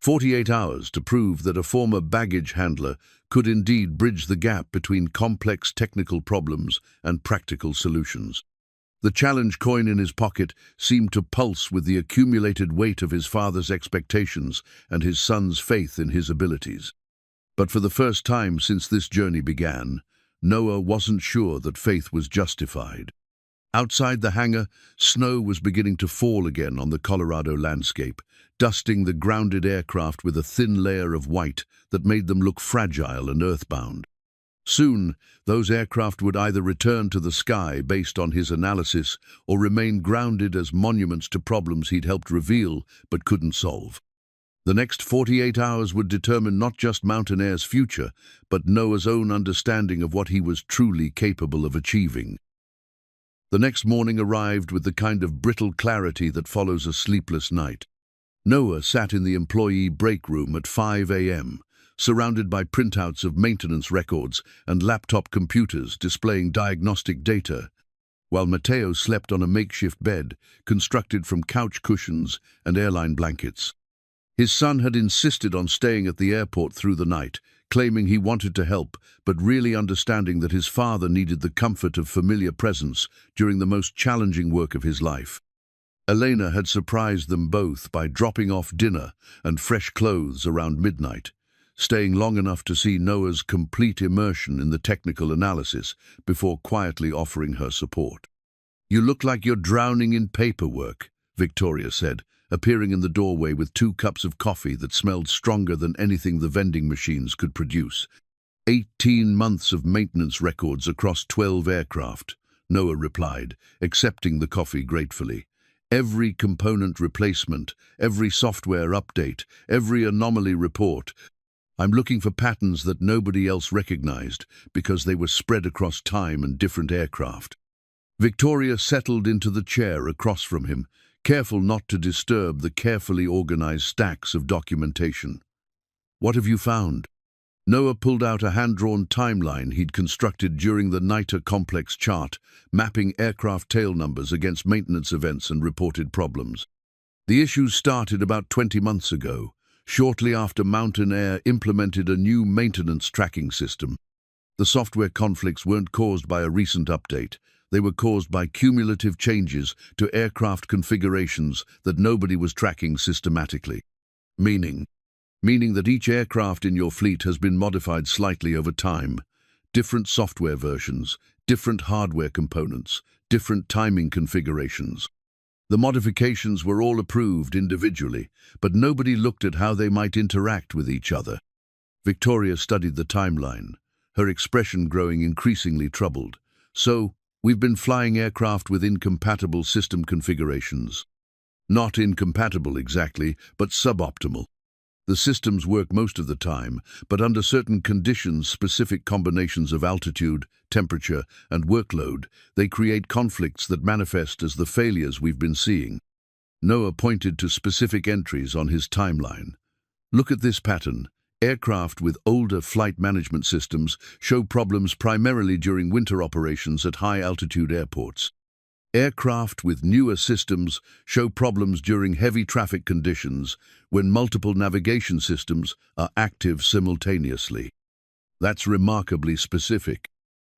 48 hours to prove that a former baggage handler could indeed bridge the gap between complex technical problems and practical solutions. The challenge coin in his pocket seemed to pulse with the accumulated weight of his father's expectations and his son's faith in his abilities. But for the first time since this journey began, Noah wasn't sure that faith was justified. Outside the hangar, snow was beginning to fall again on the Colorado landscape, dusting the grounded aircraft with a thin layer of white that made them look fragile and earthbound. Soon, those aircraft would either return to the sky based on his analysis or remain grounded as monuments to problems he'd helped reveal but couldn't solve. The next 48 hours would determine not just Mountain Air's future, but Noah's own understanding of what he was truly capable of achieving. The next morning arrived with the kind of brittle clarity that follows a sleepless night. Noah sat in the employee break room at 5 a.m., surrounded by printouts of maintenance records and laptop computers displaying diagnostic data, while Mateo slept on a makeshift bed constructed from couch cushions and airline blankets. His son had insisted on staying at the airport through the night, claiming he wanted to help, but really understanding that his father needed the comfort of familiar presence during the most challenging work of his life. Elena had surprised them both by dropping off dinner and fresh clothes around midnight, staying long enough to see Noah's complete immersion in the technical analysis before quietly offering her support. "You look like you're drowning in paperwork," Victoria said, appearing in the doorway with 2 cups of coffee that smelled stronger than anything the vending machines could produce. 18 months of maintenance records across 12 aircraft, Noah replied, accepting the coffee gratefully. Every component replacement, every software update, every anomaly report. I'm looking for patterns that nobody else recognized because they were spread across time and different aircraft. Victoria settled into the chair across from him, careful not to disturb the carefully organized stacks of documentation. What have you found? Noah pulled out a hand-drawn timeline he'd constructed during the NITR complex chart, mapping aircraft tail numbers against maintenance events and reported problems. The issues started about 20 months ago, shortly after Mountain Air implemented a new maintenance tracking system. The software conflicts weren't caused by a recent update. They were caused by cumulative changes to aircraft configurations that nobody was tracking systematically. Meaning that each aircraft in your fleet has been modified slightly over time. Different software versions, different hardware components, different timing configurations. The modifications were all approved individually, but nobody looked at how they might interact with each other. Victoria studied the timeline, her expression growing increasingly troubled. So, we've been flying aircraft with incompatible system configurations. Not incompatible exactly, but suboptimal. The systems work most of the time, but under certain conditions, specific combinations of altitude, temperature, and workload, they create conflicts that manifest as the failures we've been seeing. Noah pointed to specific entries on his timeline. Look at this pattern. Aircraft with older flight management systems show problems primarily during winter operations at high-altitude airports. Aircraft with newer systems show problems during heavy traffic conditions when multiple navigation systems are active simultaneously. That's remarkably specific.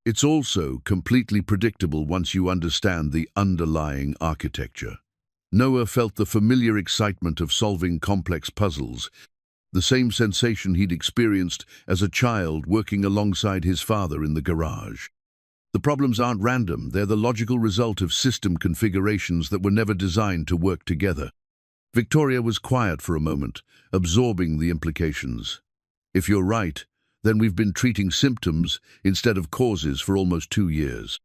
It's also completely predictable once you understand the underlying architecture. Noah felt the familiar excitement of solving complex puzzles, the same sensation he'd experienced as a child working alongside his father in the garage. The problems aren't random, they're the logical result of system configurations that were never designed to work together. Victoria was quiet for a moment, absorbing the implications. If you're right, then we've been treating symptoms instead of causes for almost 2 years.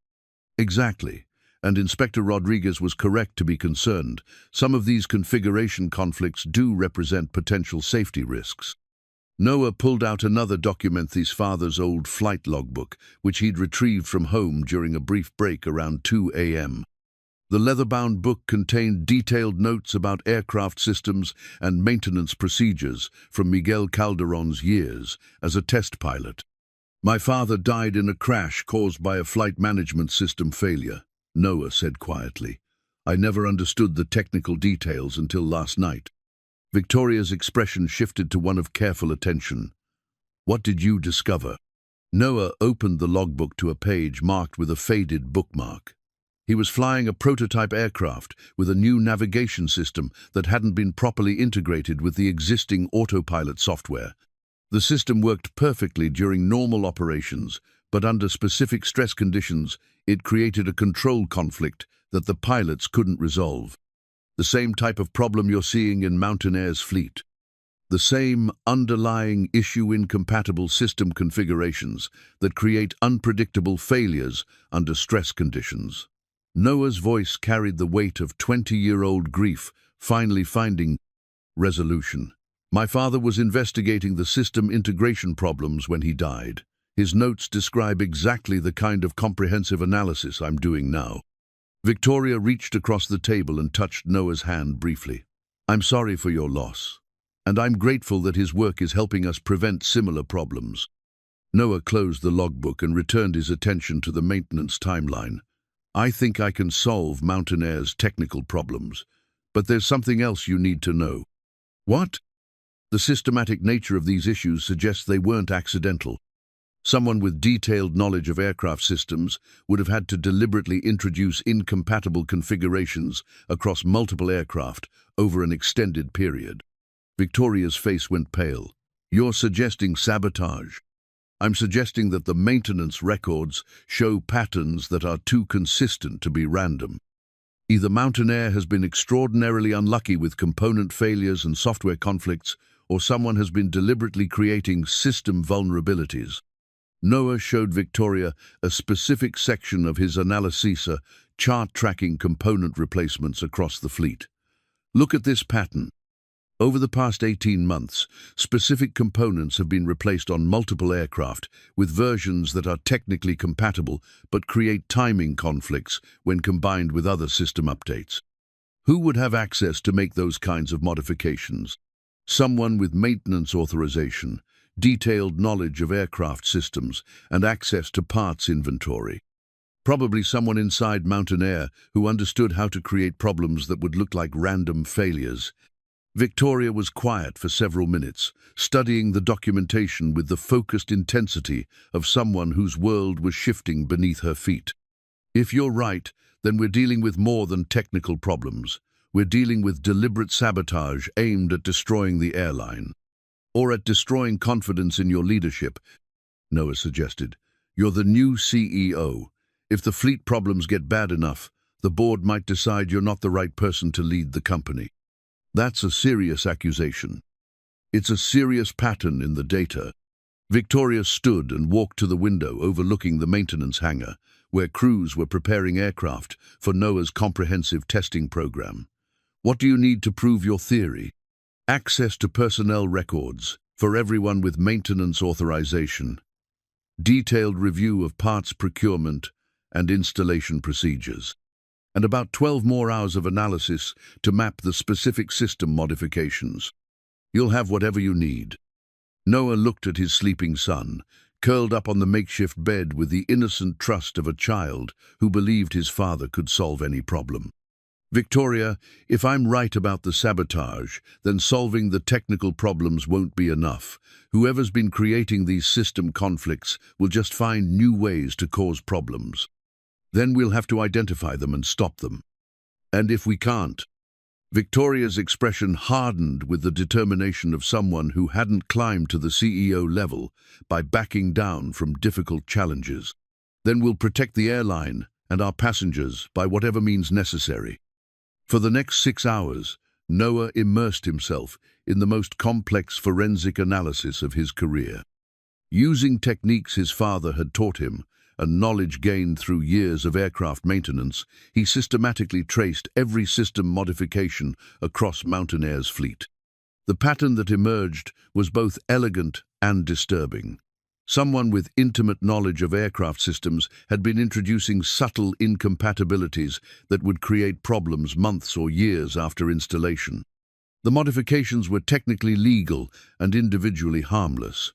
Exactly, and Inspector Rodriguez was correct to be concerned. Some of these configuration conflicts do represent potential safety risks. Noah pulled out another document, his father's old flight logbook, which he'd retrieved from home during a brief break around 2 a.m. The leather-bound book contained detailed notes about aircraft systems and maintenance procedures from Miguel Calderon's years as a test pilot. My father died in a crash caused by a flight management system failure, Noah said quietly. I never understood the technical details until last night. Victoria's expression shifted to one of careful attention. What did you discover? Noah opened the logbook to a page marked with a faded bookmark. He was flying a prototype aircraft with a new navigation system that hadn't been properly integrated with the existing autopilot software. The system worked perfectly during normal operations, but under specific stress conditions, it created a control conflict that the pilots couldn't resolve. The same type of problem you're seeing in Mountain Air's fleet. The same underlying issue, incompatible system configurations that create unpredictable failures under stress conditions. Noah's voice carried the weight of 20-year-old grief, finally finding resolution. My father was investigating the system integration problems when he died. His notes describe exactly the kind of comprehensive analysis I'm doing now. Victoria reached across the table and touched Noah's hand briefly. I'm sorry for your loss, and I'm grateful that his work is helping us prevent similar problems. Noah closed the logbook and returned his attention to the maintenance timeline. I think I can solve Mountain Air's technical problems, but there's something else you need to know. What? The systematic nature of these issues suggests they weren't accidental. Someone with detailed knowledge of aircraft systems would have had to deliberately introduce incompatible configurations across multiple aircraft over an extended period. Victoria's face went pale. You're suggesting sabotage. I'm suggesting that the maintenance records show patterns that are too consistent to be random. Either Mountain Air has been extraordinarily unlucky with component failures and software conflicts, or someone has been deliberately creating system vulnerabilities. Noah showed Victoria a specific section of his analysis, chart tracking component replacements across the fleet. Look at this pattern. Over the past 18 months, specific components have been replaced on multiple aircraft with versions that are technically compatible but create timing conflicts when combined with other system updates. Who would have access to make those kinds of modifications? Someone with maintenance authorization, detailed knowledge of aircraft systems, and access to parts inventory. Probably someone inside Mountain Air who understood how to create problems that would look like random failures. Victoria was quiet for several minutes, studying the documentation with the focused intensity of someone whose world was shifting beneath her feet. If you're right, then we're dealing with more than technical problems. We're dealing with deliberate sabotage aimed at destroying the airline. Or at destroying confidence in your leadership, Noah suggested. You're the new CEO. If the fleet problems get bad enough, the board might decide you're not the right person to lead the company. That's a serious accusation. It's a serious pattern in the data. Victoria stood and walked to the window overlooking the maintenance hangar, where crews were preparing aircraft for Noah's comprehensive testing program. What do you need to prove your theory? Access to personnel records for everyone with maintenance authorization, detailed review of parts procurement and installation procedures, and about 12 more hours of analysis to map the specific system modifications. You'll have whatever you need. Noah looked at his sleeping son, curled up on the makeshift bed with the innocent trust of a child who believed his father could solve any problem. Victoria, if I'm right about the sabotage, then solving the technical problems won't be enough. Whoever's been creating these system conflicts will just find new ways to cause problems. Then we'll have to identify them and stop them. And if we can't? Victoria's expression hardened with the determination of someone who hadn't climbed to the CEO level by backing down from difficult challenges. Then we'll protect the airline and our passengers by whatever means necessary. For the next 6 hours, Noah immersed himself in the most complex forensic analysis of his career. Using techniques his father had taught him, and knowledge gained through years of aircraft maintenance, he systematically traced every system modification across Mountain Air's fleet. The pattern that emerged was both elegant and disturbing. Someone with intimate knowledge of aircraft systems had been introducing subtle incompatibilities that would create problems months or years after installation. The modifications were technically legal and individually harmless,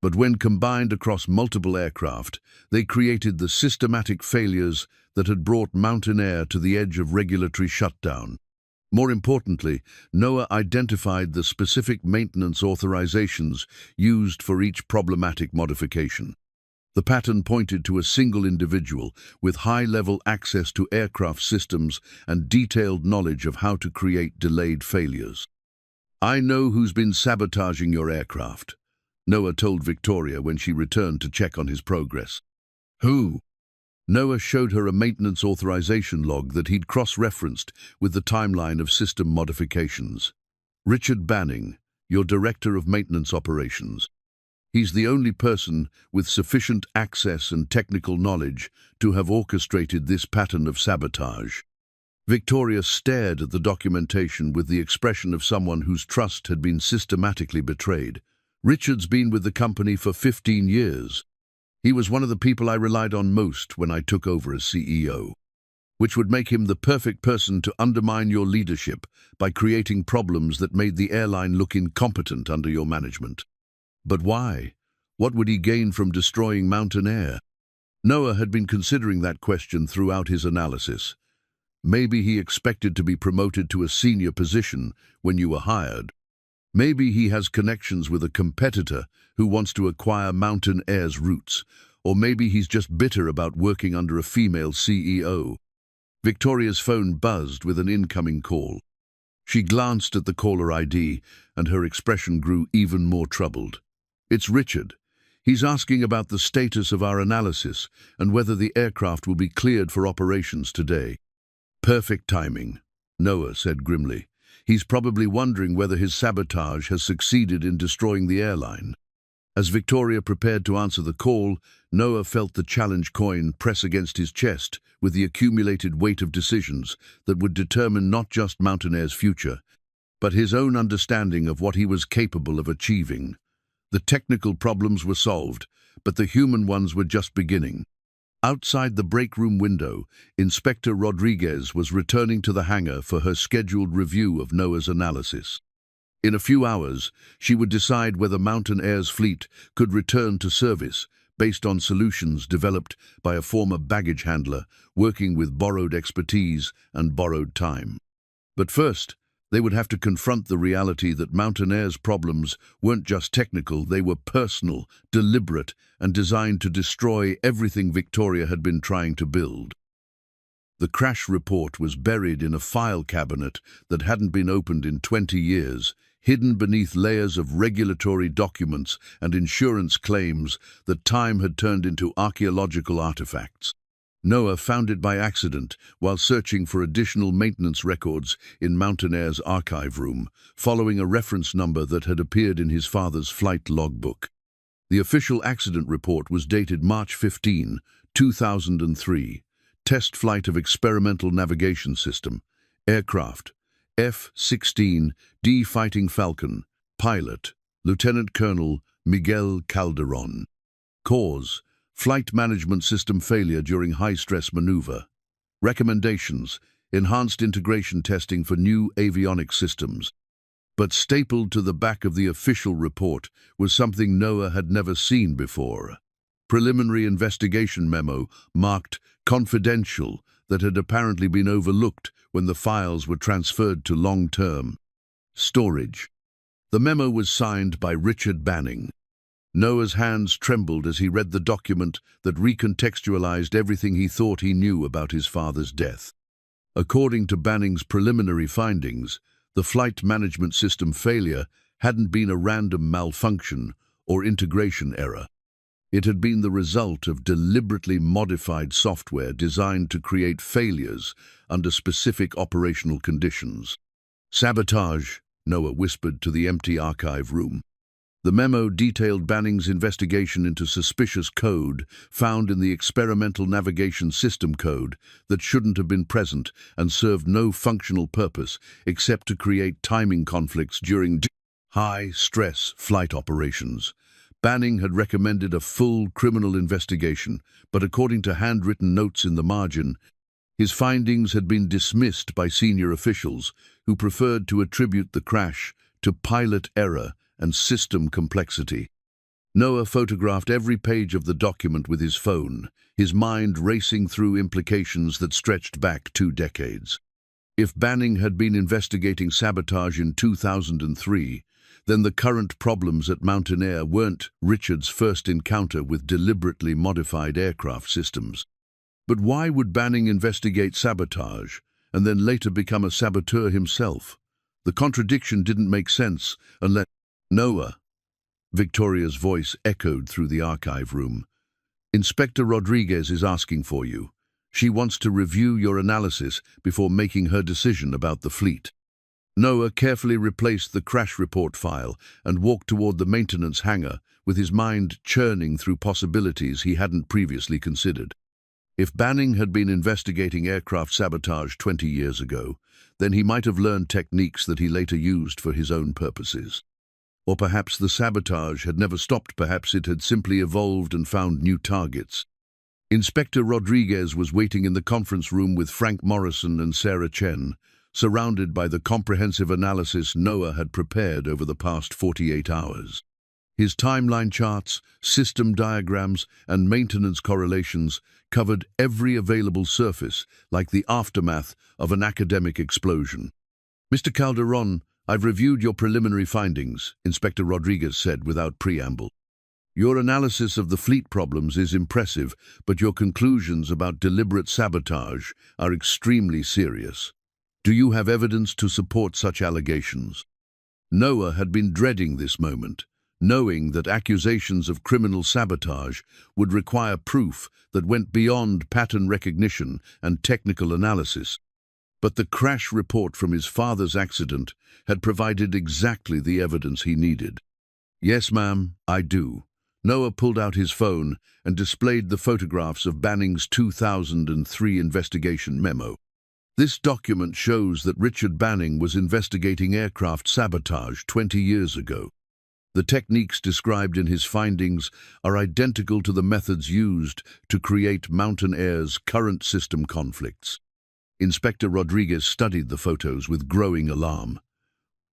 but when combined across multiple aircraft, they created the systematic failures that had brought Mountain Air to the edge of regulatory shutdown. More importantly, Noah identified the specific maintenance authorizations used for each problematic modification. The pattern pointed to a single individual with high-level access to aircraft systems and detailed knowledge of how to create delayed failures. "I know who's been sabotaging your aircraft," Noah told Victoria when she returned to check on his progress. "Who?" Noah showed her a maintenance authorization log that he'd cross-referenced with the timeline of system modifications. "Richard Banning, your Director of Maintenance Operations. He's the only person with sufficient access and technical knowledge to have orchestrated this pattern of sabotage." Victoria stared at the documentation with the expression of someone whose trust had been systematically betrayed. "Richard's been with the company for 15 years. He was one of the people I relied on most when I took over as CEO, which would make him the perfect person to undermine your leadership by creating problems that made the airline look incompetent under your management." But why? What would he gain from destroying Mountain Air? Noah had been considering that question throughout his analysis. Maybe he expected to be promoted to a senior position when you were hired. Maybe he has connections with a competitor who wants to acquire Mountain Air's roots, or maybe he's just bitter about working under a female CEO. Victoria's phone buzzed with an incoming call. She glanced at the caller ID, and her expression grew even more troubled. "It's Richard. He's asking about the status of our analysis and whether the aircraft will be cleared for operations today." "Perfect timing," Noah said grimly. "He's probably wondering whether his sabotage has succeeded in destroying the airline." As Victoria prepared to answer the call, Noah felt the challenge coin press against his chest with the accumulated weight of decisions that would determine not just Mountain Air's future, but his own understanding of what he was capable of achieving. The technical problems were solved, but the human ones were just beginning. Outside the break room window, Inspector Rodriguez was returning to the hangar for her scheduled review of Noah's analysis. In a few hours, she would decide whether Mountain Air's fleet could return to service based on solutions developed by a former baggage handler working with borrowed expertise and borrowed time. But first, they would have to confront the reality that Mountain Air's problems weren't just technical, they were personal, deliberate, and designed to destroy everything Victoria had been trying to build. The crash report was buried in a file cabinet that hadn't been opened in 20 years, hidden beneath layers of regulatory documents and insurance claims that time had turned into archaeological artifacts. Noah found it by accident while searching for additional maintenance records in Mountain Air's archive room, following a reference number that had appeared in his father's flight logbook. The official accident report was dated March 15, 2003. Test flight of experimental navigation system. Aircraft. F-16D Fighting Falcon. Pilot. Lieutenant Colonel Miguel Calderon. Cause. Flight management system failure during high-stress maneuver. Recommendations: enhanced integration testing for new avionics systems. But stapled to the back of the official report was something Noah had never seen before. Preliminary investigation memo marked confidential that had apparently been overlooked when the files were transferred to long-term storage. The memo was signed by Richard Banning. Noah's hands trembled as he read the document that recontextualized everything he thought he knew about his father's death. According to Banning's preliminary findings, the flight management system failure hadn't been a random malfunction or integration error. It had been the result of deliberately modified software designed to create failures under specific operational conditions. Sabotage, Noah whispered to the empty archive room. The memo detailed Banning's investigation into suspicious code found in the experimental navigation system code that shouldn't have been present and served no functional purpose except to create timing conflicts during high-stress flight operations. Banning had recommended a full criminal investigation, but according to handwritten notes in the margin, his findings had been dismissed by senior officials who preferred to attribute the crash to pilot error and system complexity. Noah photographed every page of the document with his phone, his mind racing through implications that stretched back 2 decades. If Banning had been investigating sabotage in 2003, then the current problems at Mountain Air weren't Richard's first encounter with deliberately modified aircraft systems. But why would Banning investigate sabotage and then later become a saboteur himself? The contradiction didn't make sense unless... Noah, Victoria's voice echoed through the archive room. Inspector Rodriguez is asking for you. She wants to review your analysis before making her decision about the fleet. Noah carefully replaced the crash report file and walked toward the maintenance hangar with his mind churning through possibilities he hadn't previously considered. If Banning had been investigating aircraft sabotage 20 years ago, then he might have learned techniques that he later used for his own purposes. Or perhaps the sabotage had never stopped, perhaps it had simply evolved and found new targets. Inspector Rodriguez was waiting in the conference room with Frank Morrison and Sarah Chen, surrounded by the comprehensive analysis Noah had prepared over the past 48 hours. His timeline charts, system diagrams, and maintenance correlations covered every available surface, like the aftermath of an academic explosion. "Mr. Calderon, I've reviewed your preliminary findings," Inspector Rodriguez said without preamble. "Your analysis of the fleet problems is impressive, but your conclusions about deliberate sabotage are extremely serious. Do you have evidence to support such allegations?" Noah had been dreading this moment, knowing that accusations of criminal sabotage would require proof that went beyond pattern recognition and technical analysis. But the crash report from his father's accident had provided exactly the evidence he needed. "Yes, ma'am, I do." Noah pulled out his phone and displayed the photographs of Banning's 2003 investigation memo. This document shows that Richard Banning was investigating aircraft sabotage 20 years ago. The techniques described in his findings are identical to the methods used to create Mountain Air's current system conflicts. Inspector Rodriguez studied the photos with growing alarm.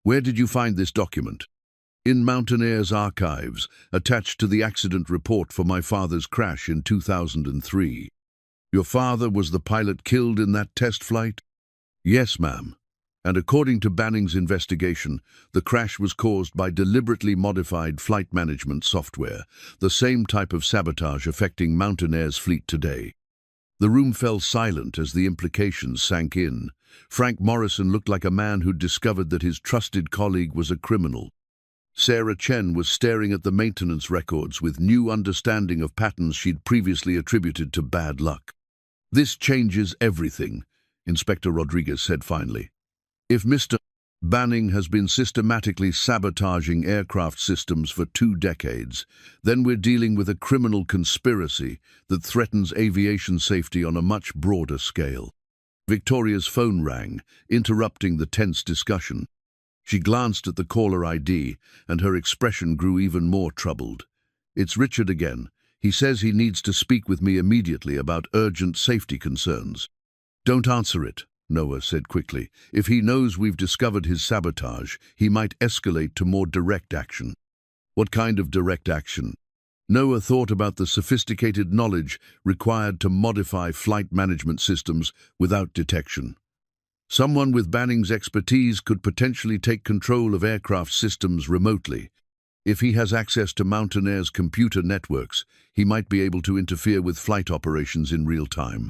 "Where did you find this document?" "In Mountain Air's archives, attached to the accident report for my father's crash in 2003. "Your father was the pilot killed in that test flight?" "Yes, ma'am. And according to Banning's investigation, the crash was caused by deliberately modified flight management software, the same type of sabotage affecting Mountain Air's fleet today." The room fell silent as the implications sank in. Frank Morrison looked like a man who'd discovered that his trusted colleague was a criminal. Sarah Chen was staring at the maintenance records with new understanding of patterns she'd previously attributed to bad luck. "This changes everything," Inspector Rodriguez said finally. "If Mr. Banning has been systematically sabotaging aircraft systems for 2 decades, then we're dealing with a criminal conspiracy that threatens aviation safety on a much broader scale." Victoria's phone rang, interrupting the tense discussion. She glanced at the caller ID, and her expression grew even more troubled. "It's Richard again. He says he needs to speak with me immediately about urgent safety concerns." "Don't answer it," Noah said quickly. "If he knows we've discovered his sabotage, he might escalate to more direct action." "What kind of direct action?" Noah thought about the sophisticated knowledge required to modify flight management systems without detection. "Someone with Banning's expertise could potentially take control of aircraft systems remotely. If he has access to Mountain Air's computer networks, he might be able to interfere with flight operations in real time."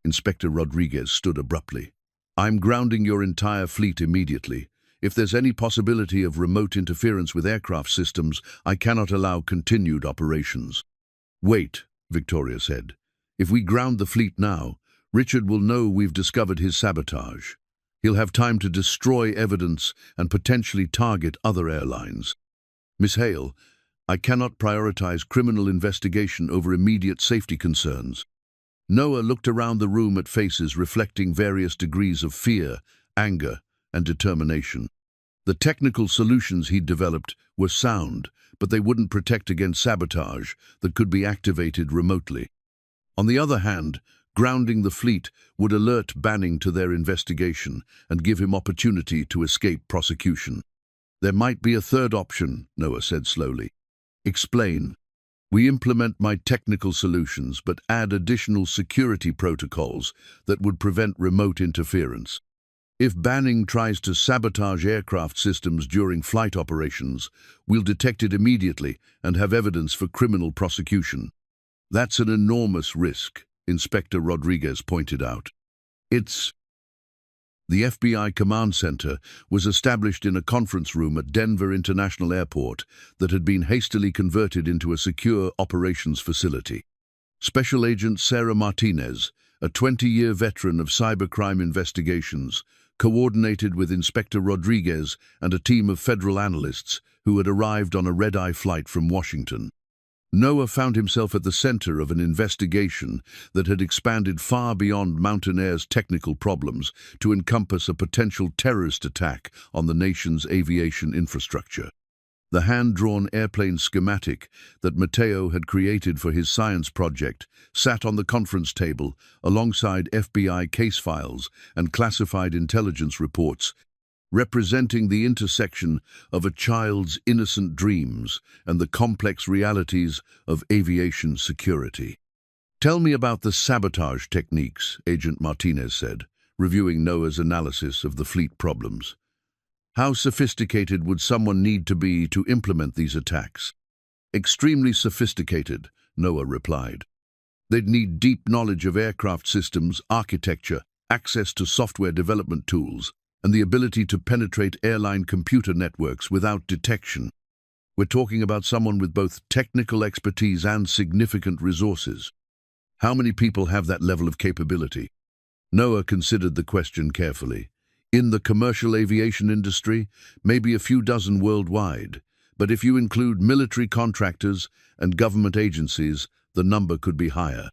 Inspector Rodriguez stood abruptly. "I'm grounding your entire fleet immediately. If there's any possibility of remote interference with aircraft systems, I cannot allow continued operations." "Wait," Victoria said. "If we ground the fleet now, Richard will know we've discovered his sabotage. He'll have time to destroy evidence and potentially target other airlines." "Miss Hale, I cannot prioritize criminal investigation over immediate safety concerns." Noah looked around the room at faces reflecting various degrees of fear, anger, and determination. The technical solutions he'd developed were sound, but they wouldn't protect against sabotage that could be activated remotely. On the other hand, grounding the fleet would alert Banning to their investigation and give him opportunity to escape prosecution. "There might be a third option," Noah said slowly. "Explain." "We implement my technical solutions but add additional security protocols that would prevent remote interference. If Banning tries to sabotage aircraft systems during flight operations, we'll detect it immediately and have evidence for criminal prosecution." "That's an enormous risk," Inspector Rodriguez pointed out. The FBI Command Center was established in a conference room at Denver International Airport that had been hastily converted into a secure operations facility. Special Agent Sarah Martinez, a 20-year veteran of cybercrime investigations, coordinated with Inspector Rodriguez and a team of federal analysts who had arrived on a red-eye flight from Washington. Noah found himself at the center of an investigation that had expanded far beyond Mountain Air's technical problems to encompass a potential terrorist attack on the nation's aviation infrastructure. The hand-drawn airplane schematic that Mateo had created for his science project sat on the conference table alongside FBI case files and classified intelligence reports, representing the intersection of a child's innocent dreams and the complex realities of aviation security. "Tell me about the sabotage techniques," Agent Martinez said, reviewing Noah's analysis of the fleet problems. "How sophisticated would someone need to be to implement these attacks?" "Extremely sophisticated," Noah replied. "They'd need deep knowledge of aircraft systems, architecture, access to software development tools, and the ability to penetrate airline computer networks without detection. We're talking about someone with both technical expertise and significant resources. How many people have that level of capability?" Noah considered the question carefully. "In the commercial aviation industry, maybe a few dozen worldwide, but if you include military contractors and government agencies, the number could be higher."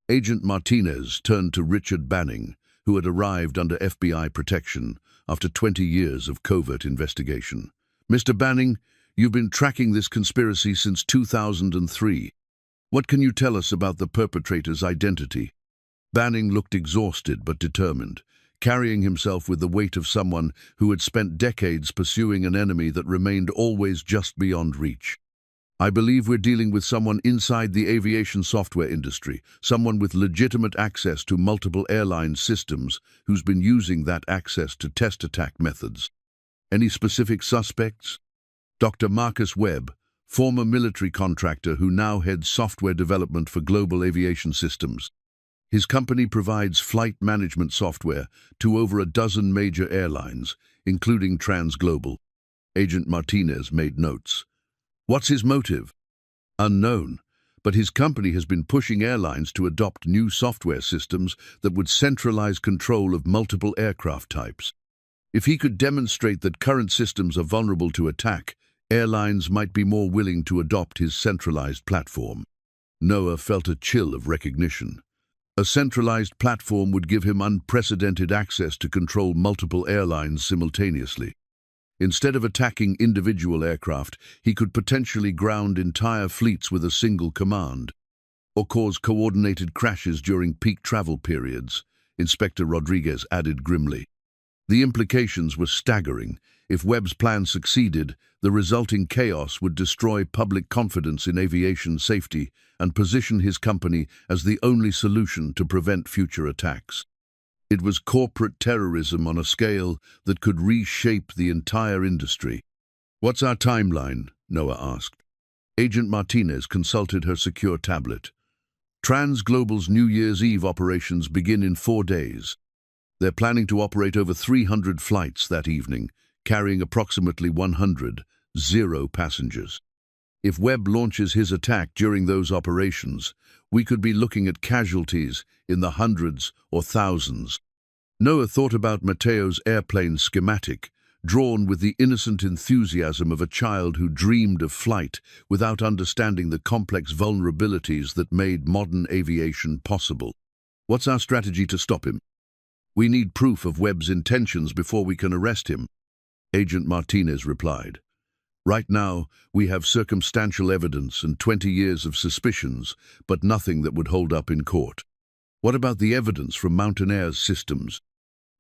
Agent Martinez turned to Richard Banning, who had arrived under FBI protection after 20 years of covert investigation. "Mr. Banning, you've been tracking this conspiracy since 2003. What can you tell us about the perpetrator's identity?" Banning looked exhausted but determined, carrying himself with the weight of someone who had spent decades pursuing an enemy that remained always just beyond reach. "I believe we're dealing with someone inside the aviation software industry, someone with legitimate access to multiple airline systems who's been using that access to test attack methods." "Any specific suspects?" Dr. Marcus Webb, former military contractor who now heads software development for global aviation systems. His company provides flight management software to over a dozen major airlines, including Transglobal. Agent Martinez made notes. "What's his motive?" "Unknown, but his company has been pushing airlines to adopt new software systems that would centralize control of multiple aircraft types. If he could demonstrate that current systems are vulnerable to attack, airlines might be more willing to adopt his centralized platform." Noah felt a chill of recognition. A centralized platform would give him unprecedented access to control multiple airlines simultaneously. Instead of attacking individual aircraft, he could potentially ground entire fleets with a single command, or cause coordinated crashes during peak travel periods, Inspector Rodriguez added grimly. The implications were staggering. If Webb's plan succeeded, the resulting chaos would destroy public confidence in aviation safety and position his company as the only solution to prevent future attacks. It was corporate terrorism on a scale that could reshape the entire industry. "What's our timeline?" Noah asked. Agent Martinez consulted her secure tablet. "Transglobal's New Year's Eve operations begin in 4 days. They're planning to operate over 300 flights that evening, carrying approximately 100 passengers. If Webb launches his attack during those operations, we could be looking at casualties in the hundreds or thousands." Noah thought about Mateo's airplane schematic, drawn with the innocent enthusiasm of a child who dreamed of flight without understanding the complex vulnerabilities that made modern aviation possible. "What's our strategy to stop him?" "We need proof of Webb's intentions before we can arrest him," Agent Martinez replied. "Right now, we have circumstantial evidence and 20 years of suspicions, but nothing that would hold up in court." "What about the evidence from Mountain Air's systems?"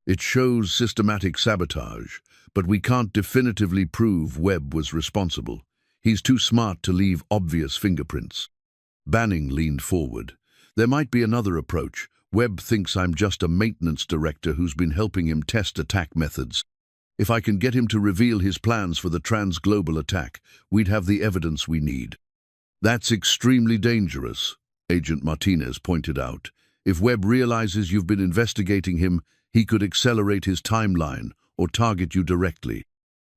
"It shows systematic sabotage, but we can't definitively prove Webb was responsible. He's too smart to leave obvious fingerprints." Banning leaned forward. "There might be another approach. Webb thinks I'm just a maintenance director who's been helping him test attack methods. If I can get him to reveal his plans for the Transglobal attack, we'd have the evidence we need." "That's extremely dangerous," Agent Martinez pointed out. "If Webb realizes you've been investigating him, he could accelerate his timeline or target you directly.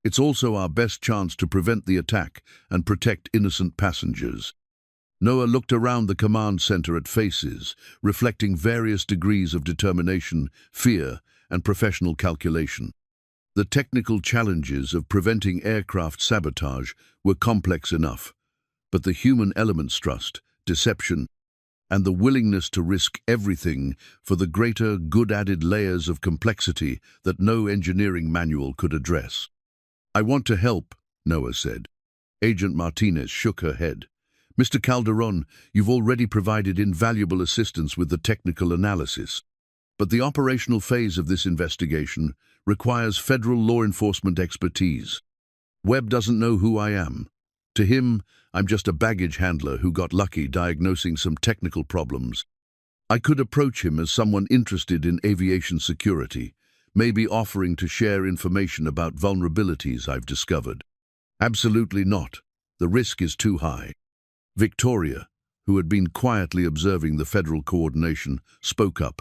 It's also our best chance to prevent the attack and protect innocent passengers." Noah looked around the command center at faces, reflecting various degrees of determination, fear, and professional calculation. The technical challenges of preventing aircraft sabotage were complex enough, but the human elements, trust, deception, and the willingness to risk everything for the greater good added layers of complexity that no engineering manual could address. "I want to help," Noah said. Agent Martinez shook her head. "Mr. Calderon, you've already provided invaluable assistance with the technical analysis. But the operational phase of this investigation requires federal law enforcement expertise. Webb doesn't know who I am. To him, I'm just a baggage handler who got lucky diagnosing some technical problems. I could approach him as someone interested in aviation security, maybe offering to share information about vulnerabilities I've discovered." "Absolutely not. The risk is too high." Victoria, who had been quietly observing the federal coordination, spoke up.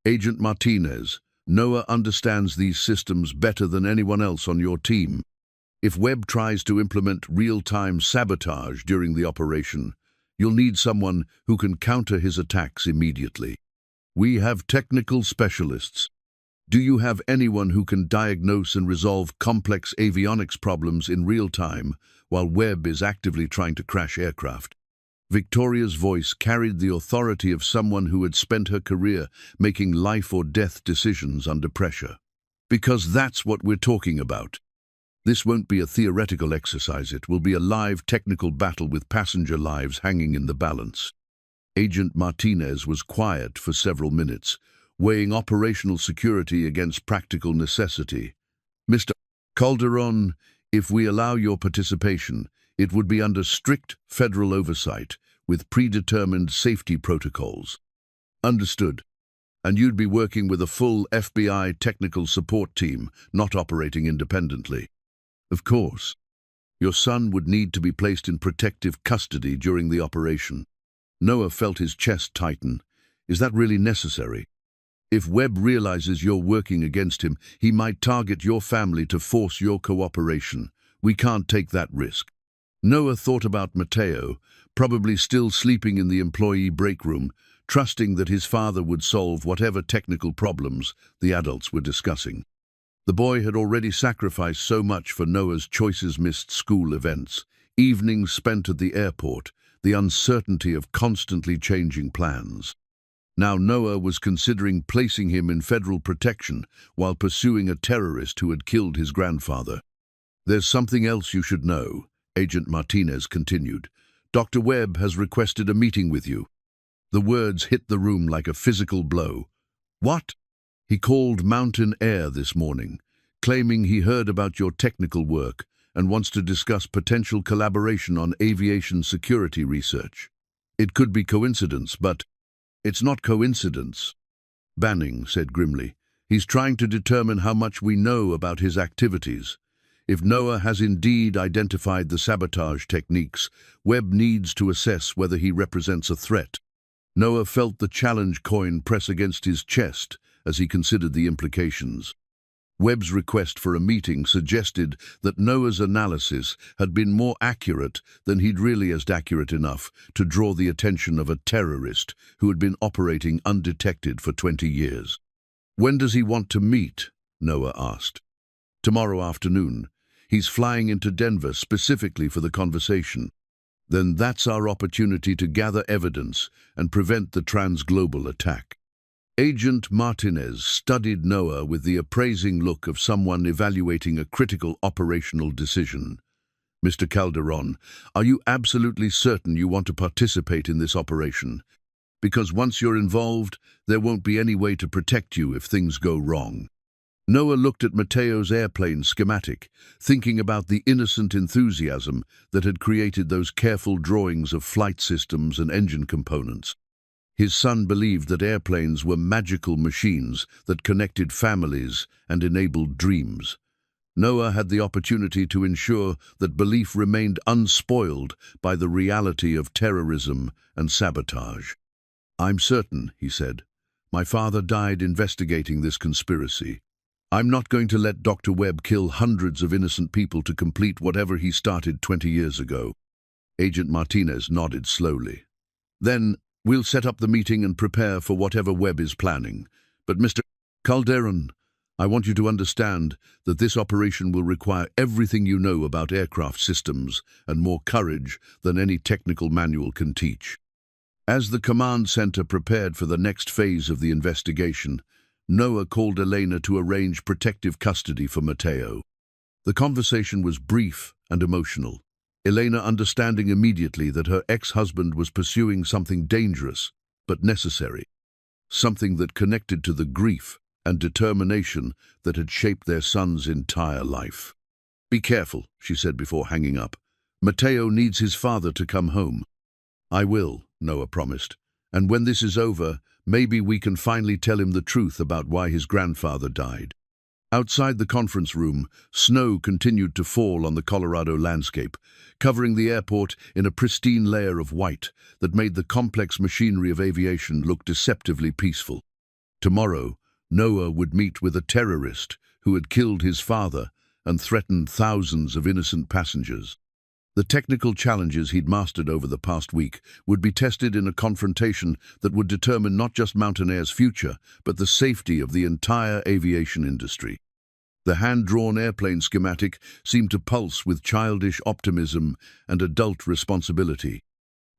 "Agent Martinez, Noah understands these systems better than anyone else on your team. If Webb tries to implement real-time sabotage during the operation, you'll need someone who can counter his attacks immediately. We have technical specialists. Do you have anyone who can diagnose and resolve complex avionics problems in real time while Webb is actively trying to crash aircraft?" Victoria's voice carried the authority of someone who had spent her career making life-or-death decisions under pressure. Because that's what we're talking about. This won't be a theoretical exercise, it will be a live technical battle with passenger lives hanging in the balance. Agent Martinez was quiet for several minutes, weighing operational security against practical necessity. Mr. Calderon, if we allow your participation, it would be under strict federal oversight, with predetermined safety protocols. Understood. And you'd be working with a full FBI technical support team, not operating independently. Of course. Your son would need to be placed in protective custody during the operation. Noah felt his chest tighten. Is that really necessary? If Webb realizes you're working against him, he might target your family to force your cooperation. We can't take that risk. Noah thought about Mateo, probably still sleeping in the employee break room, trusting that his father would solve whatever technical problems the adults were discussing. The boy had already sacrificed so much for Noah's choices-missed school events, evenings spent at the airport, the uncertainty of constantly changing plans. Now Noah was considering placing him in federal protection while pursuing a terrorist who had killed his grandfather. There's something else you should know, Agent Martinez continued. Dr. Webb has requested a meeting with you. The words hit the room like a physical blow. What? He called Mountain Air this morning, claiming he heard about your technical work and wants to discuss potential collaboration on aviation security research. It could be coincidence, but it's not coincidence, Banning said grimly. He's trying to determine how much we know about his activities. If Noah has indeed identified the sabotage techniques, Webb needs to assess whether he represents a threat. Noah felt the challenge coin press against his chest as he considered the implications. Webb's request for a meeting suggested that Noah's analysis had been more accurate than he'd realized accurate enough to draw the attention of a terrorist who had been operating undetected for 20 years. When does he want to meet? Noah asked. Tomorrow afternoon. He's flying into Denver specifically for the conversation. Then that's our opportunity to gather evidence and prevent the transglobal attack. Agent Martinez studied Noah with the appraising look of someone evaluating a critical operational decision. Mr. Calderon, are you absolutely certain you want to participate in this operation? Because once you're involved, there won't be any way to protect you if things go wrong. Noah looked at Mateo's airplane schematic, thinking about the innocent enthusiasm that had created those careful drawings of flight systems and engine components. His son believed that airplanes were magical machines that connected families and enabled dreams. Noah had the opportunity to ensure that belief remained unspoiled by the reality of terrorism and sabotage. I'm certain, he said. My father died investigating this conspiracy. I'm not going to let Dr. Webb kill hundreds of innocent people to complete whatever he started 20 years ago. Agent Martinez nodded slowly. Then, we'll set up the meeting and prepare for whatever Webb is planning. But Mr. Calderon, I want you to understand that this operation will require everything you know about aircraft systems and more courage than any technical manual can teach. As the command center prepared for the next phase of the investigation, Noah called Elena to arrange protective custody for Mateo. The conversation was brief and emotional, Elena understanding immediately that her ex-husband was pursuing something dangerous but necessary, something that connected to the grief and determination that had shaped their son's entire life. Be careful, she said before hanging up. Mateo needs his father to come home. I will, Noah promised, and when this is over, maybe we can finally tell him the truth about why his grandfather died. Outside the conference room, snow continued to fall on the Colorado landscape, covering the airport in a pristine layer of white that made the complex machinery of aviation look deceptively peaceful. Tomorrow, Noah would meet with a terrorist who had killed his father and threatened thousands of innocent passengers. The technical challenges he'd mastered over the past week would be tested in a confrontation that would determine not just Mountain Air's future, but the safety of the entire aviation industry. The hand-drawn airplane schematic seemed to pulse with childish optimism and adult responsibility.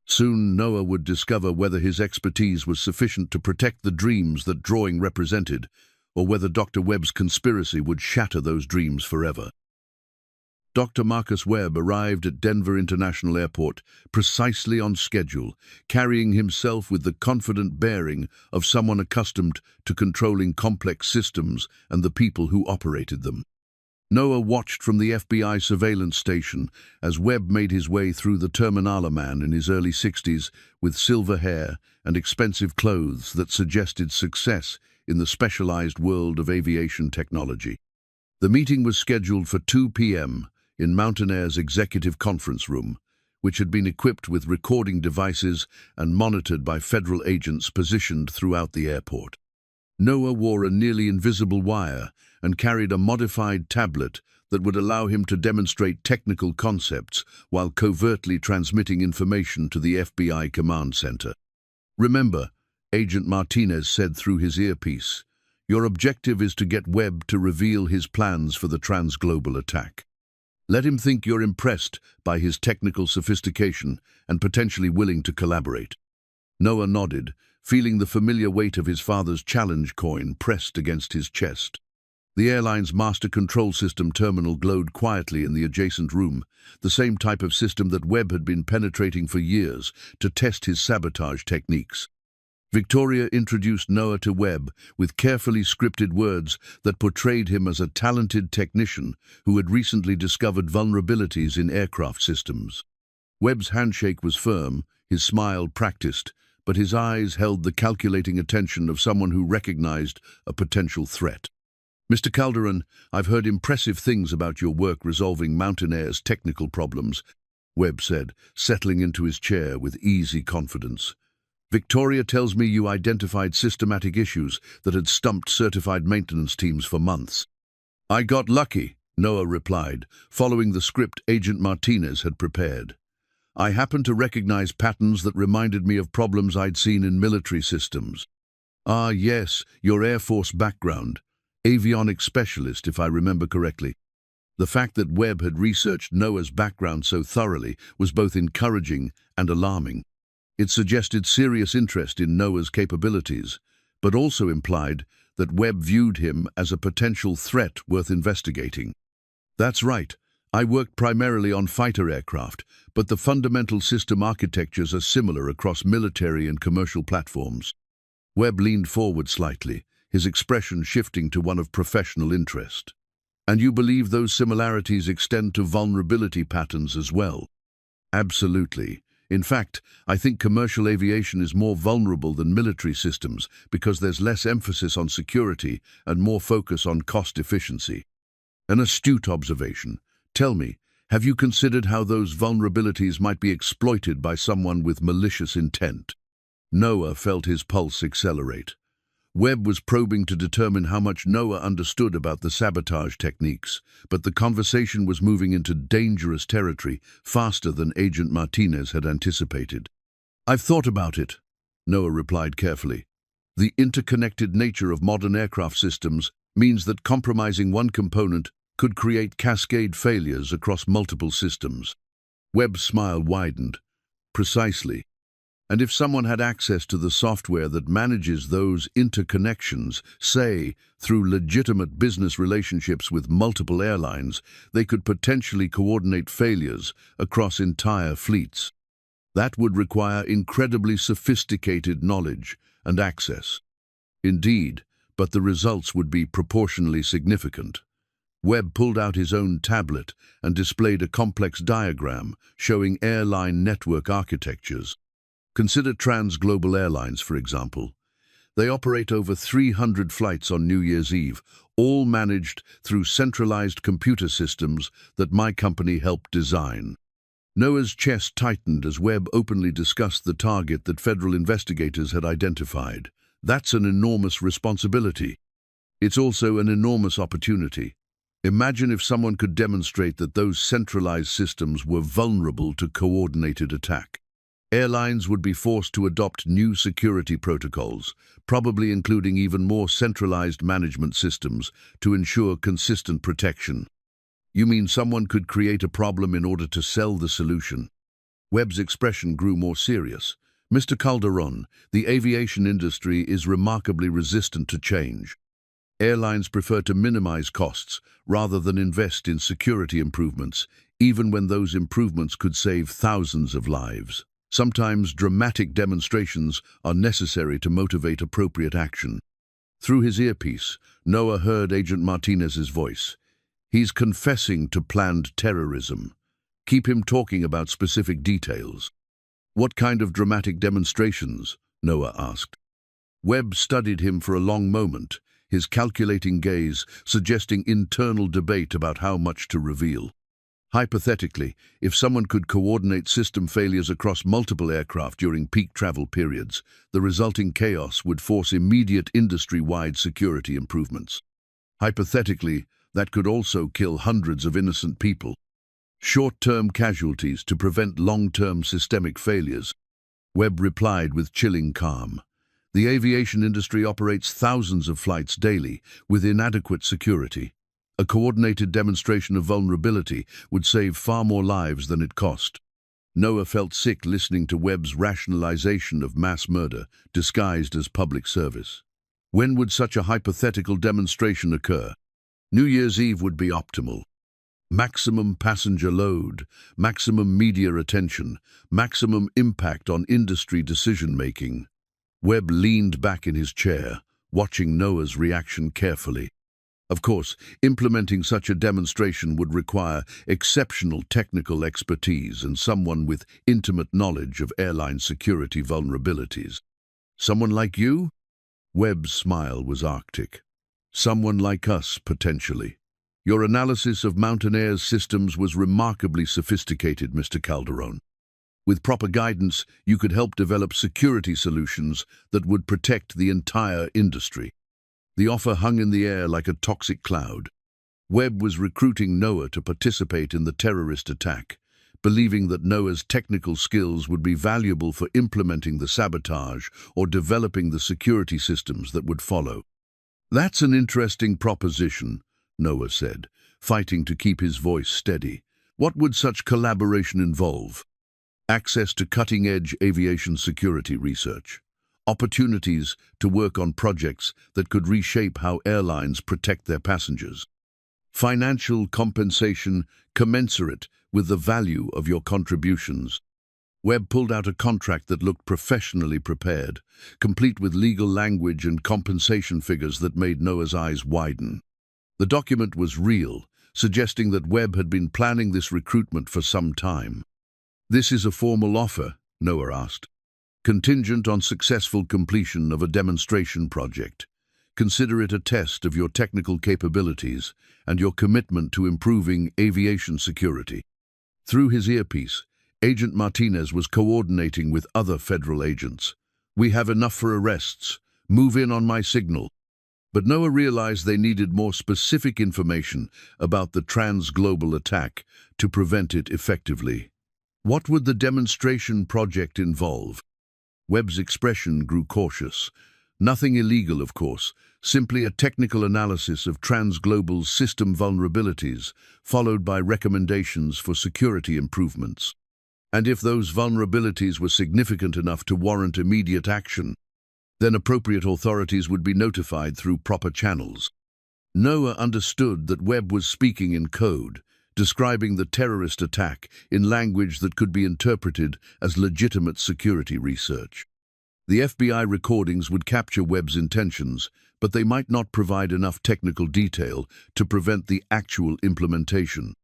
Soon Noah would discover whether his expertise was sufficient to protect the dreams that drawing represented, or whether Dr. Webb's conspiracy would shatter those dreams forever. Dr. Marcus Webb arrived at Denver International Airport precisely on schedule, carrying himself with the confident bearing of someone accustomed to controlling complex systems and the people who operated them. Noah watched from the FBI surveillance station as Webb made his way through the Terminala man in his early 60s with silver hair and expensive clothes that suggested success in the specialized world of aviation technology. The meeting was scheduled for 2 p.m. in Mountain Air's executive conference room, which had been equipped with recording devices and monitored by federal agents positioned throughout the airport. Noah wore a nearly invisible wire and carried a modified tablet that would allow him to demonstrate technical concepts while covertly transmitting information to the FBI command center. "Remember," Agent Martinez said through his earpiece, "your objective is to get Webb to reveal his plans for the transglobal attack. Let him think you're impressed by his technical sophistication and potentially willing to collaborate." Noah nodded, feeling the familiar weight of his father's challenge coin pressed against his chest. The airline's master control system terminal glowed quietly in the adjacent room, the same type of system that Webb had been penetrating for years to test his sabotage techniques. Victoria introduced Noah to Webb with carefully scripted words that portrayed him as a talented technician who had recently discovered vulnerabilities in aircraft systems. Webb's handshake was firm, his smile practiced, but his eyes held the calculating attention of someone who recognized a potential threat. "Mr. Calderon, I've heard impressive things about your work resolving Mountain Air's technical problems," Webb said, settling into his chair with easy confidence. "Victoria tells me you identified systematic issues that had stumped certified maintenance teams for months." "I got lucky," Noah replied, following the script Agent Martinez had prepared. "I happened to recognize patterns that reminded me of problems I'd seen in military systems." "Ah, yes, your Air Force background. Avionics specialist, if I remember correctly." The fact that Webb had researched Noah's background so thoroughly was both encouraging and alarming. It suggested serious interest in Noah's capabilities, but also implied that Webb viewed him as a potential threat worth investigating. "That's right. I worked primarily on fighter aircraft, but the fundamental system architectures are similar across military and commercial platforms." Webb leaned forward slightly, his expression shifting to one of professional interest. "And you believe those similarities extend to vulnerability patterns as well?" "Absolutely. In fact, I think commercial aviation is more vulnerable than military systems because there's less emphasis on security and more focus on cost efficiency." "An astute observation. Tell me, have you considered how those vulnerabilities might be exploited by someone with malicious intent?" Noah felt his pulse accelerate. Webb was probing to determine how much Noah understood about the sabotage techniques, but the conversation was moving into dangerous territory faster than Agent Martinez had anticipated. "I've thought about it," Noah replied carefully. "The interconnected nature of modern aircraft systems means that compromising one component could create cascade failures across multiple systems." Webb's smile widened. "Precisely. And if someone had access to the software that manages those interconnections, say, through legitimate business relationships with multiple airlines, they could potentially coordinate failures across entire fleets. That would require incredibly sophisticated knowledge and access." "Indeed, but the results would be proportionally significant." Webb pulled out his own tablet and displayed a complex diagram showing airline network architectures. Consider transglobal airlines, for example. They operate over 300 flights on New Year's Eve, all managed through centralized computer systems that my company helped design. Noah's chest tightened as Webb openly discussed the target that federal investigators had identified. "That's an enormous responsibility. It's also an enormous opportunity. Imagine if someone could demonstrate that those centralized systems were vulnerable to coordinated attack. Airlines would be forced to adopt new security protocols, probably including even more centralized management systems to ensure consistent protection." "You mean someone could create a problem in order to sell the solution?" Webb's expression grew more serious. Mr. Calderon, the aviation industry is remarkably resistant to change. Airlines prefer to minimize costs rather than invest in security improvements, even when those improvements could save thousands of lives. Sometimes dramatic demonstrations are necessary to motivate appropriate action. Through his earpiece, Noah heard Agent Martinez's voice. He's confessing to planned terrorism. Keep him talking about specific details. What kind of dramatic demonstrations? Noah asked. Webb studied him for a long moment, his calculating gaze suggesting internal debate about how much to reveal. Hypothetically, if someone could coordinate system failures across multiple aircraft during peak travel periods, the resulting chaos would force immediate industry-wide security improvements. Hypothetically, that could also kill hundreds of innocent people. Short-term casualties to prevent long-term systemic failures. Webb replied with chilling calm. The aviation industry operates thousands of flights daily with inadequate security. A coordinated demonstration of vulnerability would save far more lives than it cost. Noah felt sick listening to Webb's rationalization of mass murder disguised as public service. When would such a hypothetical demonstration occur? New Year's Eve would be optimal. Maximum passenger load, maximum media attention, maximum impact on industry decision-making. Webb leaned back in his chair, watching Noah's reaction carefully. Of course, implementing such a demonstration would require exceptional technical expertise and someone with intimate knowledge of airline security vulnerabilities. Someone like you? Webb's smile was arctic. Someone like us, potentially. Your analysis of Mountain Air's systems was remarkably sophisticated, Mr. Calderon. With proper guidance, you could help develop security solutions that would protect the entire industry. The offer hung in the air like a toxic cloud. Webb was recruiting Noah to participate in the terrorist attack, believing that Noah's technical skills would be valuable for implementing the sabotage or developing the security systems that would follow. That's an interesting proposition, Noah said, fighting to keep his voice steady. What would such collaboration involve? Access to cutting-edge aviation security research. Opportunities to work on projects that could reshape how airlines protect their passengers. Financial compensation commensurate with the value of your contributions. Webb pulled out a contract that looked professionally prepared, complete with legal language and compensation figures that made Noah's eyes widen. The document was real, suggesting that Webb had been planning this recruitment for some time. This is a formal offer, Noah asked. Contingent on successful completion of a demonstration project. Consider it a test of your technical capabilities and your commitment to improving aviation security. Through his earpiece, Agent Martinez was coordinating with other federal agents. We have enough for arrests. Move in on my signal. But Noah realized they needed more specific information about the trans-global attack to prevent it effectively. What would the demonstration project involve? Webb's expression grew cautious. Nothing illegal, of course, simply a technical analysis of trans-global system vulnerabilities, followed by recommendations for security improvements. And if those vulnerabilities were significant enough to warrant immediate action, then appropriate authorities would be notified through proper channels. Noah understood that Webb was speaking in code, describing the terrorist attack in language that could be interpreted as legitimate security research. The FBI recordings would capture Webb's intentions, but they might not provide enough technical detail to prevent the actual implementation.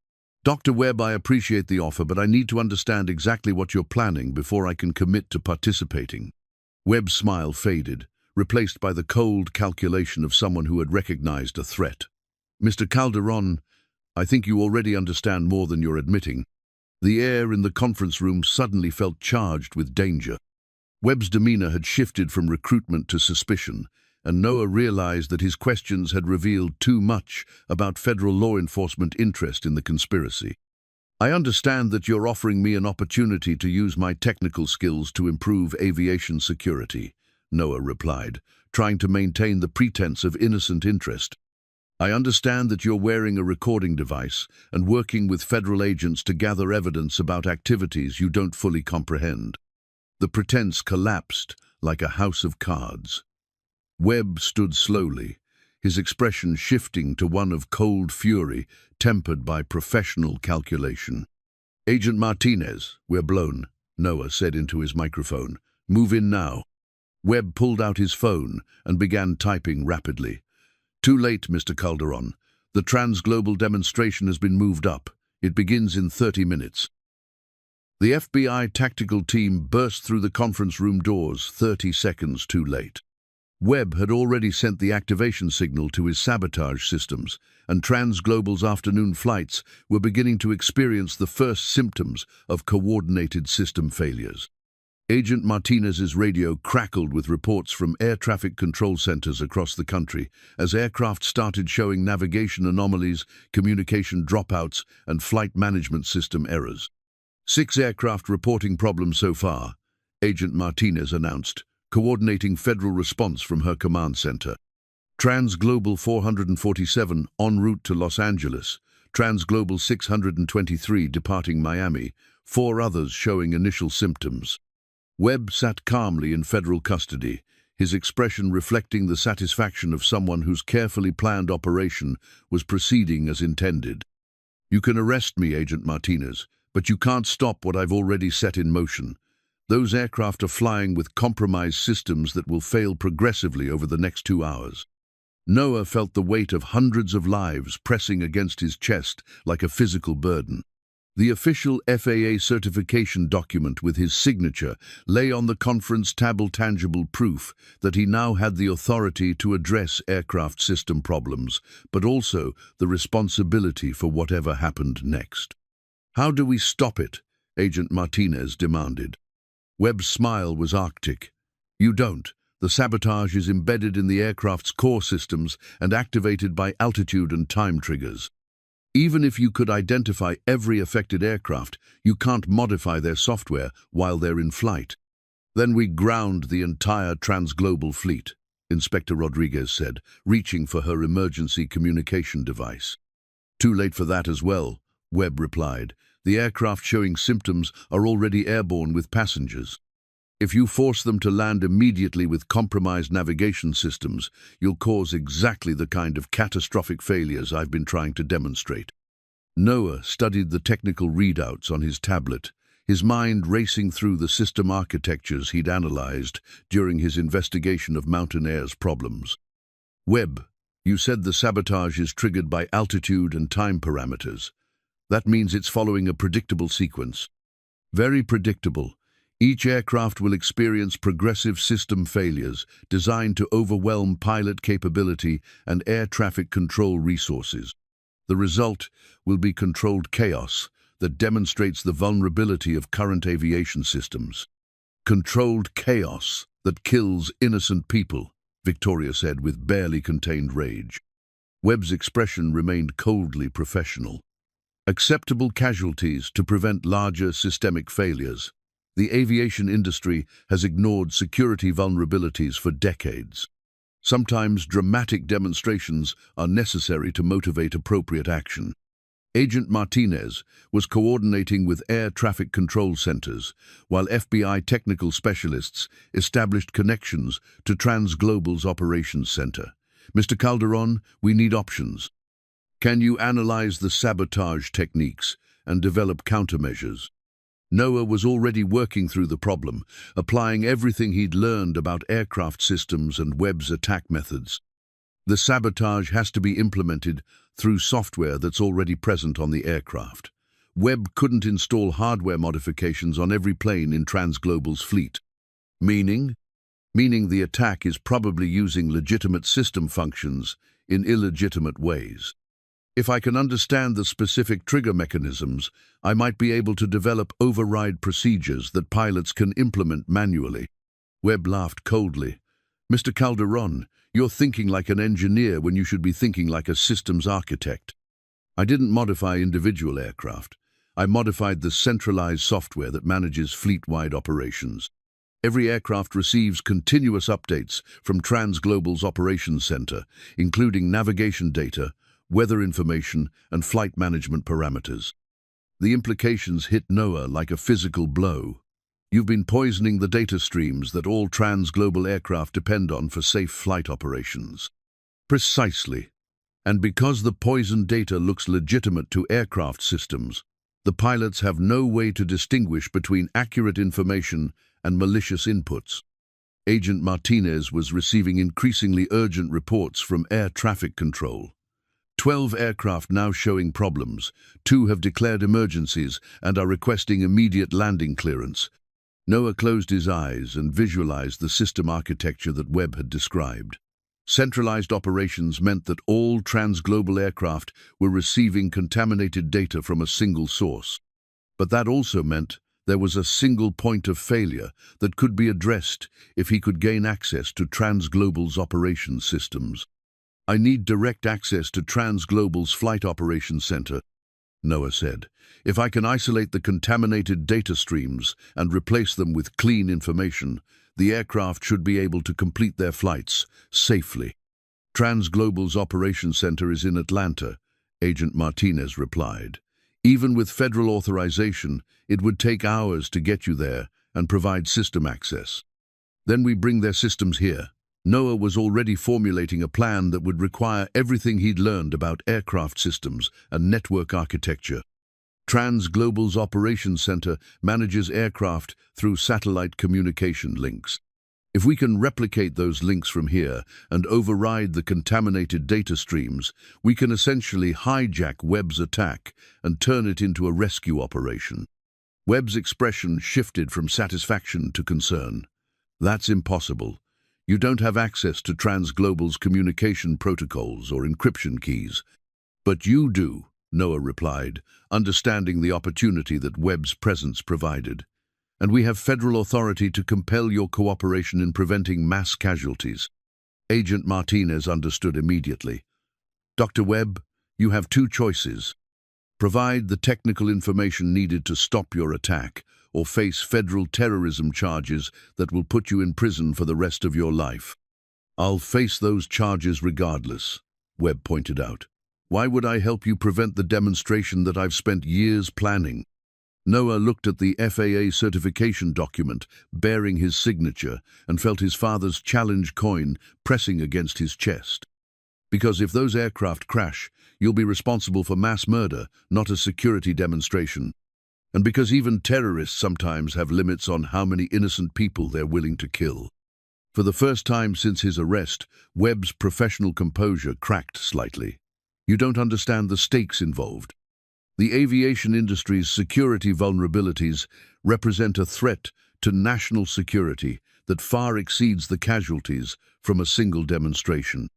Dr. Webb, I appreciate the offer, but I need to understand exactly what you're planning before I can commit to participating. Webb's smile faded, replaced by the cold calculation of someone who had recognized a threat. Mr. Calderon, I think you already understand more than you're admitting. The air in the conference room suddenly felt charged with danger. Webb's demeanor had shifted from recruitment to suspicion, and Noah realized that his questions had revealed too much about federal law enforcement interest in the conspiracy. I understand that you're offering me an opportunity to use my technical skills to improve aviation security, Noah replied, trying to maintain the pretense of innocent interest. I understand that you're wearing a recording device and working with federal agents to gather evidence about activities you don't fully comprehend. The pretense collapsed like a house of cards. Webb stood slowly, his expression shifting to one of cold fury, tempered by professional calculation. "Agent Martinez, we're blown," Noah said into his microphone. "Move in now." Webb pulled out his phone and began typing rapidly. "Too late, Mr. Calderon. The trans-global demonstration has been moved up. It begins in 30 minutes. The FBI tactical team burst through the conference room doors 30 seconds too late. Webb had already sent the activation signal to his sabotage systems, and Transglobal's afternoon flights were beginning to experience the first symptoms of coordinated system failures. Agent Martinez's radio crackled with reports from air traffic control centers across the country as aircraft started showing navigation anomalies, communication dropouts, and flight management system errors. 6 aircraft reporting problems so far, Agent Martinez announced, coordinating federal response from her command center. Transglobal 447 en route to Los Angeles, Transglobal 623 departing Miami, 4 others showing initial symptoms. Webb sat calmly in federal custody, his expression reflecting the satisfaction of someone whose carefully planned operation was proceeding as intended. "You can arrest me, Agent Martinez, but you can't stop what I've already set in motion. Those aircraft are flying with compromised systems that will fail progressively over the next 2 hours." Noah felt the weight of hundreds of lives pressing against his chest like a physical burden. The official FAA certification document with his signature lay on the conference table, tangible proof that he now had the authority to address aircraft system problems, but also the responsibility for whatever happened next. "How do we stop it?" Agent Martinez demanded. Webb's smile was arctic. "You don't. The sabotage is embedded in the aircraft's core systems and activated by altitude and time triggers. Even if you could identify every affected aircraft, you can't modify their software while they're in flight." "Then we ground the entire transglobal fleet," Inspector Rodriguez said, reaching for her emergency communication device. "Too late for that as well," Webb replied. "The aircraft showing symptoms are already airborne with passengers. If you force them to land immediately with compromised navigation systems, you'll cause exactly the kind of catastrophic failures I've been trying to demonstrate." Noah studied the technical readouts on his tablet, his mind racing through the system architectures he'd analyzed during his investigation of Mountain Air's problems. "Webb, you said the sabotage is triggered by altitude and time parameters. That means it's following a predictable sequence." "Very predictable. Each aircraft will experience progressive system failures designed to overwhelm pilot capability and air traffic control resources. The result will be controlled chaos that demonstrates the vulnerability of current aviation systems." "Controlled chaos that kills innocent people," Victoria said with barely contained rage. Webb's expression remained coldly professional. "Acceptable casualties to prevent larger systemic failures. The aviation industry has ignored security vulnerabilities for decades. Sometimes dramatic demonstrations are necessary to motivate appropriate action." Agent Martinez was coordinating with air traffic control centers, while FBI technical specialists established connections to Transglobal's operations center. "Mr. Calderon, we need options. Can you analyze the sabotage techniques and develop countermeasures?" Noah was already working through the problem, applying everything he'd learned about aircraft systems and Webb's attack methods. "The sabotage has to be implemented through software that's already present on the aircraft. Webb couldn't install hardware modifications on every plane in Transglobal's fleet." "Meaning?" "Meaning the attack is probably using legitimate system functions in illegitimate ways. If I can understand the specific trigger mechanisms, I might be able to develop override procedures that pilots can implement manually." Webb laughed coldly. "Mr. Calderon, you're thinking like an engineer when you should be thinking like a systems architect. I didn't modify individual aircraft. I modified the centralized software that manages fleet-wide operations. Every aircraft receives continuous updates from Transglobal's operations center, including navigation data, weather information, and flight management parameters. The implications hit Noah like a physical blow. You've been poisoning the data streams that all Transglobal aircraft depend on for safe flight operations. Precisely. And because the poisoned data looks legitimate to aircraft systems, the pilots have no way to distinguish between accurate information and malicious inputs. Agent Martinez was receiving increasingly urgent reports from air traffic control. 12 aircraft now showing problems, 2 have declared emergencies and are requesting immediate landing clearance. Noah closed his eyes and visualized the system architecture that Webb had described. Centralized operations meant that all Transglobal aircraft were receiving contaminated data from a single source. But that also meant there was a single point of failure that could be addressed if he could gain access to Transglobal's operations systems. "I need direct access to Transglobal's flight operations center," Noah said. "If I can isolate the contaminated data streams and replace them with clean information, the aircraft should be able to complete their flights safely." "Transglobal's operations center is in Atlanta," Agent Martinez replied. "Even with federal authorization, it would take hours to get you there and provide system access. Then we bring their systems here." Noah was already formulating a plan that would require everything he'd learned about aircraft systems and network architecture. Transglobal's operations center manages aircraft through satellite communication links. If we can replicate those links from here and override the contaminated data streams, we can essentially hijack Webb's attack and turn it into a rescue operation. Webb's expression shifted from satisfaction to concern. "That's impossible. You don't have access to Transglobal's communication protocols or encryption keys." "But you do," Noah replied, understanding the opportunity that Webb's presence provided. "And we have federal authority to compel your cooperation in preventing mass casualties." Agent Martinez understood immediately. "Dr. Webb, you have 2 choices. Provide the technical information needed to stop your attack, or face federal terrorism charges that will put you in prison for the rest of your life." "I'll face those charges regardless," Webb pointed out. "Why would I help you prevent the demonstration that I've spent years planning?" Noah looked at the FAA certification document bearing his signature and felt his father's challenge coin pressing against his chest. "Because if those aircraft crash, you'll be responsible for mass murder, not a security demonstration. And because even terrorists sometimes have limits on how many innocent people they're willing to kill." For the first time since his arrest, Webb's professional composure cracked slightly. "You don't understand the stakes involved. The aviation industry's security vulnerabilities represent a threat to national security that far exceeds the casualties from a single demonstration.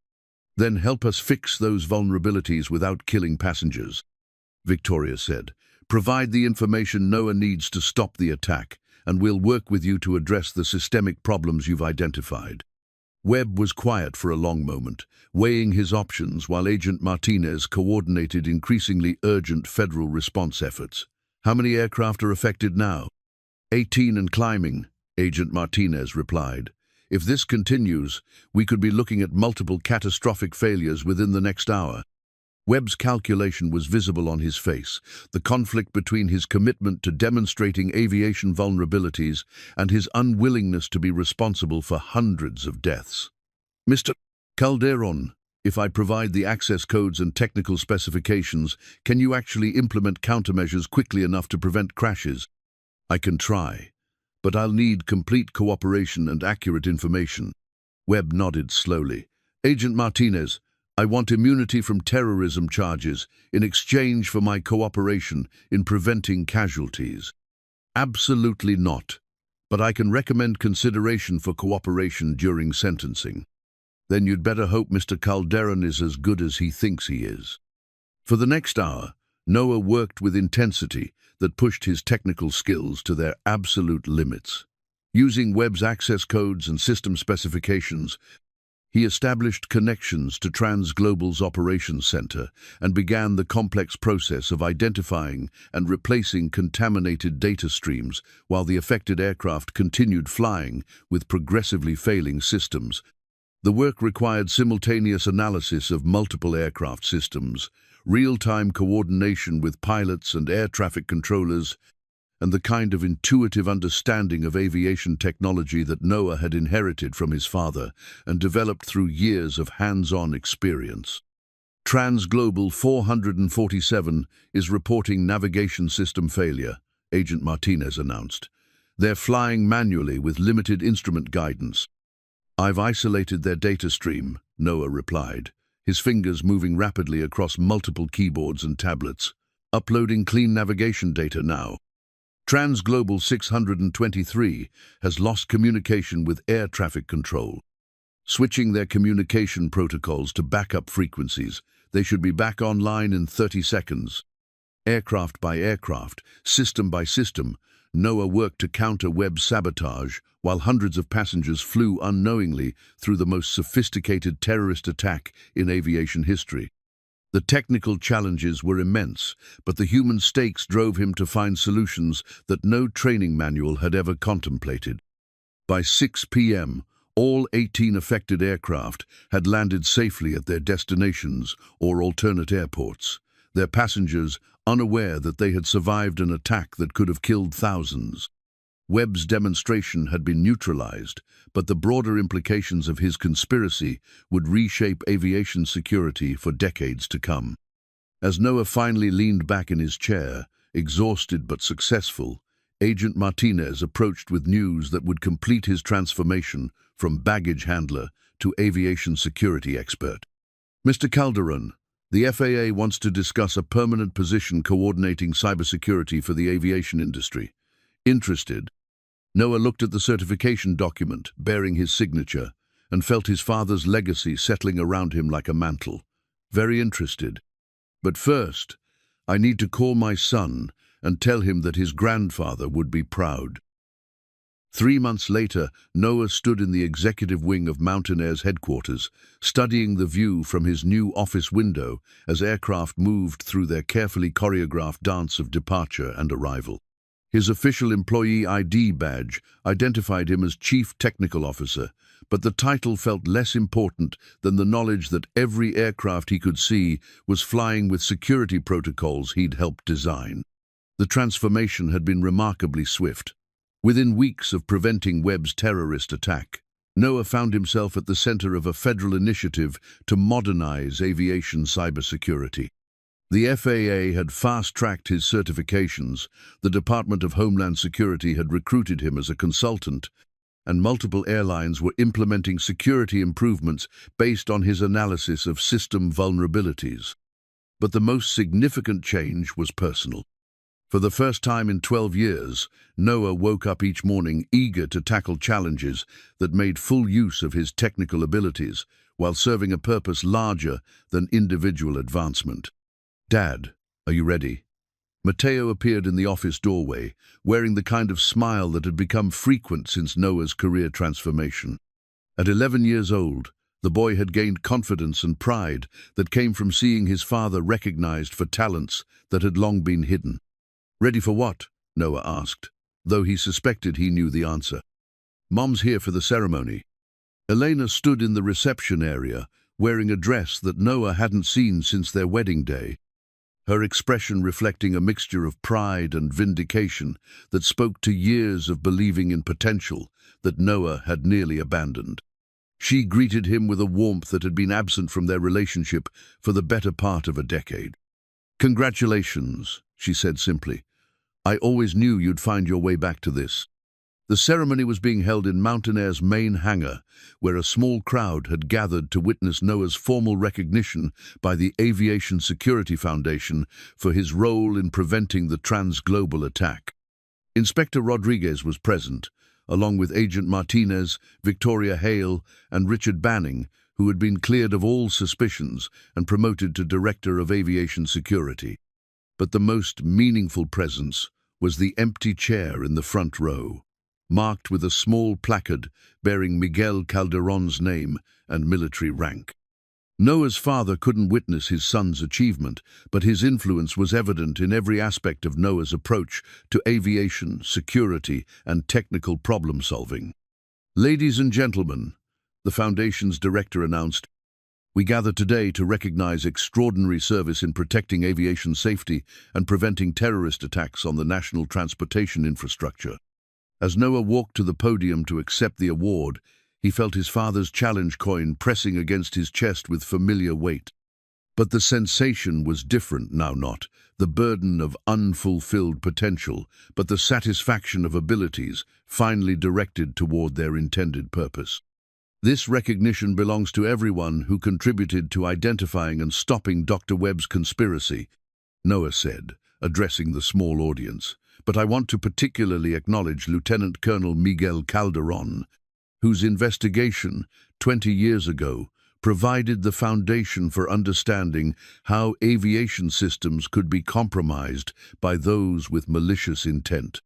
Then help us fix those vulnerabilities without killing passengers," Victoria said. "Provide the information Noah needs to stop the attack, and we'll work with you to address the systemic problems you've identified." Webb was quiet for a long moment, weighing his options while Agent Martinez coordinated increasingly urgent federal response efforts. "How many aircraft are affected now?" 18 and climbing, Agent Martinez replied. "If this continues, we could be looking at multiple catastrophic failures within the next hour." Webb's calculation was visible on his face, the conflict between his commitment to demonstrating aviation vulnerabilities and his unwillingness to be responsible for hundreds of deaths. "Mr. Calderon, if I provide the access codes and technical specifications, can you actually implement countermeasures quickly enough to prevent crashes?" "I can try, but I'll need complete cooperation and accurate information." Webb nodded slowly. "Agent Martinez, I want immunity from terrorism charges in exchange for my cooperation in preventing casualties." "Absolutely not, but I can recommend consideration for cooperation during sentencing." "Then you'd better hope Mr. Calderon is as good as he thinks he is." For the next hour, Noah worked with intensity that pushed his technical skills to their absolute limits. Using Webb's access codes and system specifications, He established connections to TransGlobal's operations center and began the complex process of identifying and replacing contaminated data streams while the affected aircraft continued flying with progressively failing systems. The work required simultaneous analysis of multiple aircraft systems, real-time coordination with pilots and air traffic controllers, and the kind of intuitive understanding of aviation technology that Noah had inherited from his father and developed through years of hands-on experience. TransGlobal 447 is reporting navigation system failure, Agent Martinez announced. They're flying manually with limited instrument guidance. I've isolated their data stream, Noah replied, his fingers moving rapidly across multiple keyboards and tablets. Uploading clean navigation data now. TransGlobal 623 has lost communication with air traffic control. Switching their communication protocols to backup frequencies, they should be back online in 30 seconds. Aircraft by aircraft, system by system, Noah worked to counter web sabotage while hundreds of passengers flew unknowingly through the most sophisticated terrorist attack in aviation history. The technical challenges were immense, but the human stakes drove him to find solutions that no training manual had ever contemplated. By 6 p.m., all 18 affected aircraft had landed safely at their destinations or alternate airports, their passengers unaware that they had survived an attack that could have killed thousands. Webb's demonstration had been neutralized, but the broader implications of his conspiracy would reshape aviation security for decades to come. As Noah finally leaned back in his chair, exhausted but successful, Agent Martinez approached with news that would complete his transformation from baggage handler to aviation security expert. Mr. Calderon, the FAA wants to discuss a permanent position coordinating cybersecurity for the aviation industry. Interested? Noah looked at the certification document bearing his signature and felt his father's legacy settling around him like a mantle. Very interested. But first, I need to call my son and tell him that his grandfather would be proud. 3 months later, Noah stood in the executive wing of Mountain Air's headquarters, studying the view from his new office window as aircraft moved through their carefully choreographed dance of departure and arrival. His official employee ID badge identified him as Chief Technical Officer, but the title felt less important than the knowledge that every aircraft he could see was flying with security protocols he'd helped design. The transformation had been remarkably swift. Within weeks of preventing Webb's terrorist attack, Noah found himself at the center of a federal initiative to modernize aviation cybersecurity. The FAA had fast-tracked his certifications, the Department of Homeland Security had recruited him as a consultant, and multiple airlines were implementing security improvements based on his analysis of system vulnerabilities. But the most significant change was personal. For the first time in 12 years, Noah woke up each morning eager to tackle challenges that made full use of his technical abilities while serving a purpose larger than individual advancement. "Dad, are you ready?" Mateo appeared in the office doorway, wearing the kind of smile that had become frequent since Noah's career transformation. At 11 years old, the boy had gained confidence and pride that came from seeing his father recognized for talents that had long been hidden. "Ready for what?" Noah asked, though he suspected he knew the answer. "Mom's here for the ceremony." Elena stood in the reception area, wearing a dress that Noah hadn't seen since their wedding day, her expression reflecting a mixture of pride and vindication that spoke to years of believing in potential that Noah had nearly abandoned. She greeted him with a warmth that had been absent from their relationship for the better part of a decade. "Congratulations," she said simply. "I always knew you'd find your way back to this." The ceremony was being held in Mountain Air's main hangar, where a small crowd had gathered to witness Noah's formal recognition by the Aviation Security Foundation for his role in preventing the TransGlobal attack. Inspector Rodriguez was present, along with Agent Martinez, Victoria Hale, and Richard Banning, who had been cleared of all suspicions and promoted to Director of Aviation Security. But the most meaningful presence was the empty chair in the front row. marked with a small placard bearing Miguel Calderon's name and military rank. Noah's father couldn't witness his son's achievement, but his influence was evident in every aspect of Noah's approach to aviation, security, and technical problem-solving. "Ladies and gentlemen," the Foundation's director announced, "we gather today to recognize extraordinary service in protecting aviation safety and preventing terrorist attacks on the national transportation infrastructure." As Noah walked to the podium to accept the award, he felt his father's challenge coin pressing against his chest with familiar weight. But the sensation was different now, not the burden of unfulfilled potential, but the satisfaction of abilities finally directed toward their intended purpose. "This recognition belongs to everyone who contributed to identifying and stopping Dr. Webb's conspiracy," Noah said, addressing the small audience. "But I want to particularly acknowledge Lieutenant Colonel Miguel Calderon, whose investigation 20 years ago provided the foundation for understanding how aviation systems could be compromised by those with malicious intent."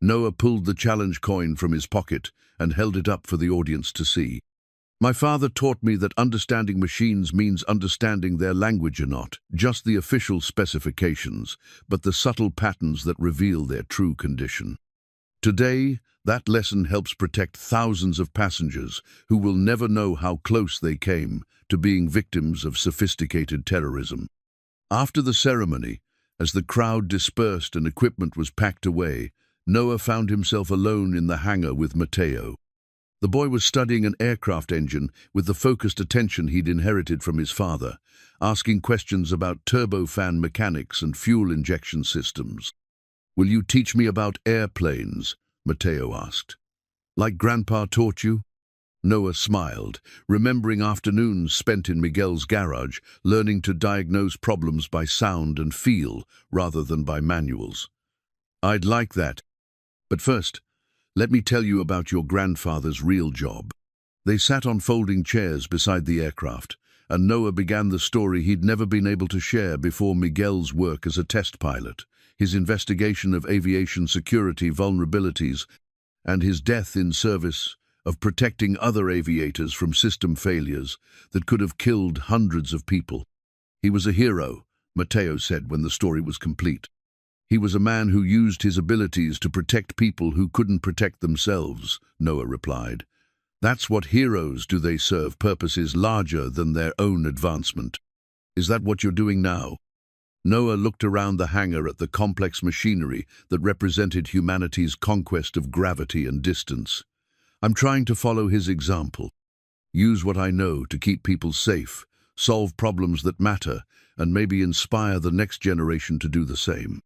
Noah pulled the challenge coin from his pocket and held it up for the audience to see. "My father taught me that understanding machines means understanding their language and not just the official specifications, but the subtle patterns that reveal their true condition. Today, that lesson helps protect thousands of passengers who will never know how close they came to being victims of sophisticated terrorism." After the ceremony, as the crowd dispersed and equipment was packed away, Noah found himself alone in the hangar with Mateo. The boy was studying an aircraft engine with the focused attention he'd inherited from his father, asking questions about turbofan mechanics and fuel injection systems. "Will you teach me about airplanes?" Mateo asked. "Like Grandpa taught you?" Noah smiled, remembering afternoons spent in Miguel's garage, learning to diagnose problems by sound and feel rather than by manuals. "I'd like that. But first, let me tell you about your grandfather's real job." They sat on folding chairs beside the aircraft, and Noah began the story he'd never been able to share before: Miguel's work as a test pilot, his investigation of aviation security vulnerabilities, and his death in service of protecting other aviators from system failures that could have killed hundreds of people. "He was a hero," Mateo said when the story was complete. "He was a man who used his abilities to protect people who couldn't protect themselves," Noah replied. "That's what heroes do. They serve purposes larger than their own advancement." "Is that what you're doing now?" Noah looked around the hangar at the complex machinery that represented humanity's conquest of gravity and distance. "I'm trying to follow his example. Use what I know to keep people safe, solve problems that matter, and maybe inspire the next generation to do the same."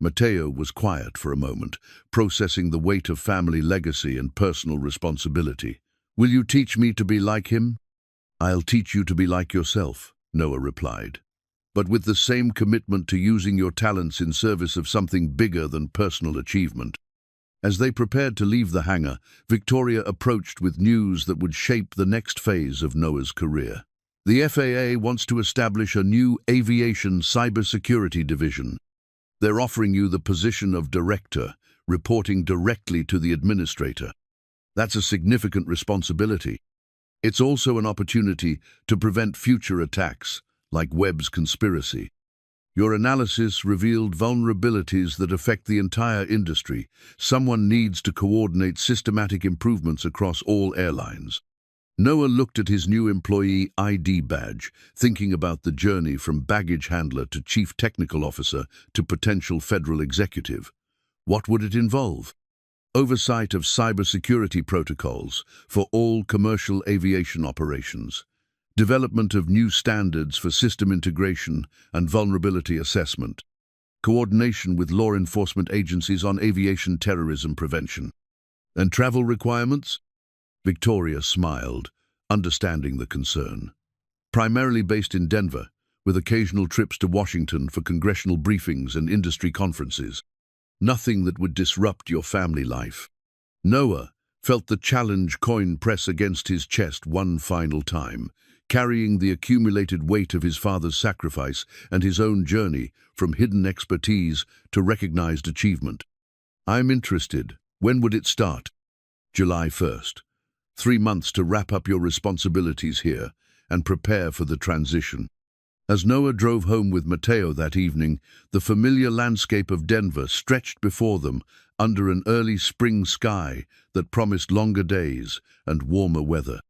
Mateo was quiet for a moment, processing the weight of family legacy and personal responsibility. "Will you teach me to be like him?" "I'll teach you to be like yourself," Noah replied, "but with the same commitment to using your talents in service of something bigger than personal achievement." As they prepared to leave the hangar, Victoria approached with news that would shape the next phase of Noah's career. "The FAA wants to establish a new aviation cybersecurity division. They're offering you the position of director, reporting directly to the administrator. That's a significant responsibility. It's also an opportunity to prevent future attacks, like Webb's conspiracy. Your analysis revealed vulnerabilities that affect the entire industry. Someone needs to coordinate systematic improvements across all airlines." Noah looked at his new employee ID badge, thinking about the journey from baggage handler to chief technical officer to potential federal executive. What would it involve? Oversight of cybersecurity protocols for all commercial aviation operations. Development of new standards for system integration and vulnerability assessment. Coordination with law enforcement agencies on aviation terrorism prevention. And travel requirements? Victoria smiled, understanding the concern. Primarily based in Denver, with occasional trips to Washington for congressional briefings and industry conferences. Nothing that would disrupt your family life. Noah felt the challenge coin press against his chest one final time, carrying the accumulated weight of his father's sacrifice and his own journey from hidden expertise to recognized achievement. "I'm interested. When would it start?" July 1st. 3 months to wrap up your responsibilities here and prepare for the transition. As Noah drove home with Mateo that evening, the familiar landscape of Denver stretched before them under an early spring sky that promised longer days and warmer weather.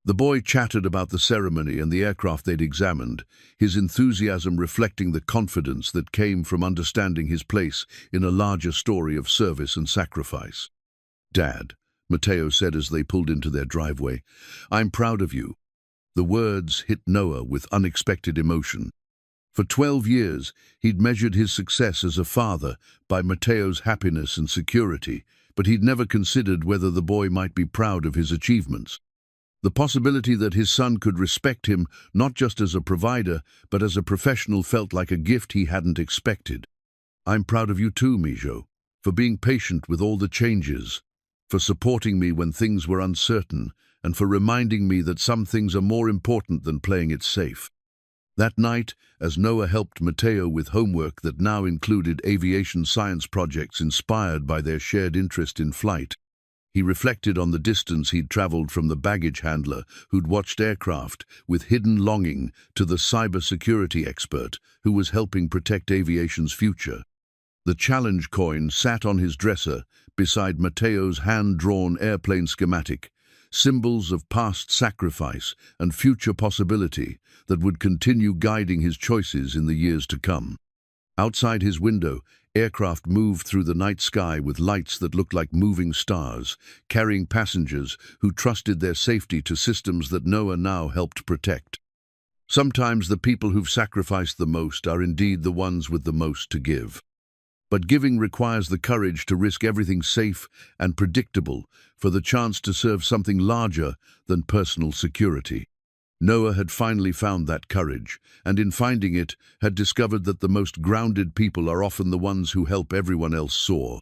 The boy chattered about the ceremony and the aircraft they'd examined, his enthusiasm reflecting the confidence that came from understanding his place in a larger story of service and sacrifice. "Dad," Mateo said as they pulled into their driveway, "I'm proud of you." The words hit Noah with unexpected emotion. For 12 years, he'd measured his success as a father by Mateo's happiness and security, but he'd never considered whether the boy might be proud of his achievements. The possibility that his son could respect him not just as a provider, but as a professional felt like a gift he hadn't expected. "I'm proud of you too, Mijo, for being patient with all the changes, for supporting me when things were uncertain, and for reminding me that some things are more important than playing it safe." That night, as Noah helped Mateo with homework that now included aviation science projects inspired by their shared interest in flight, he reflected on the distance he'd traveled from the baggage handler who'd watched aircraft with hidden longing to the cybersecurity expert who was helping protect aviation's future. The challenge coin sat on his dresser beside Mateo's hand-drawn airplane schematic, symbols of past sacrifice and future possibility that would continue guiding his choices in the years to come. Outside his window, aircraft moved through the night sky with lights that looked like moving stars, carrying passengers who trusted their safety to systems that Noah now helped protect. Sometimes the people who've sacrificed the most are indeed the ones with the most to give. But giving requires the courage to risk everything safe and predictable for the chance to serve something larger than personal security. Noah had finally found that courage, and in finding it, had discovered that the most grounded people are often the ones who help everyone else soar.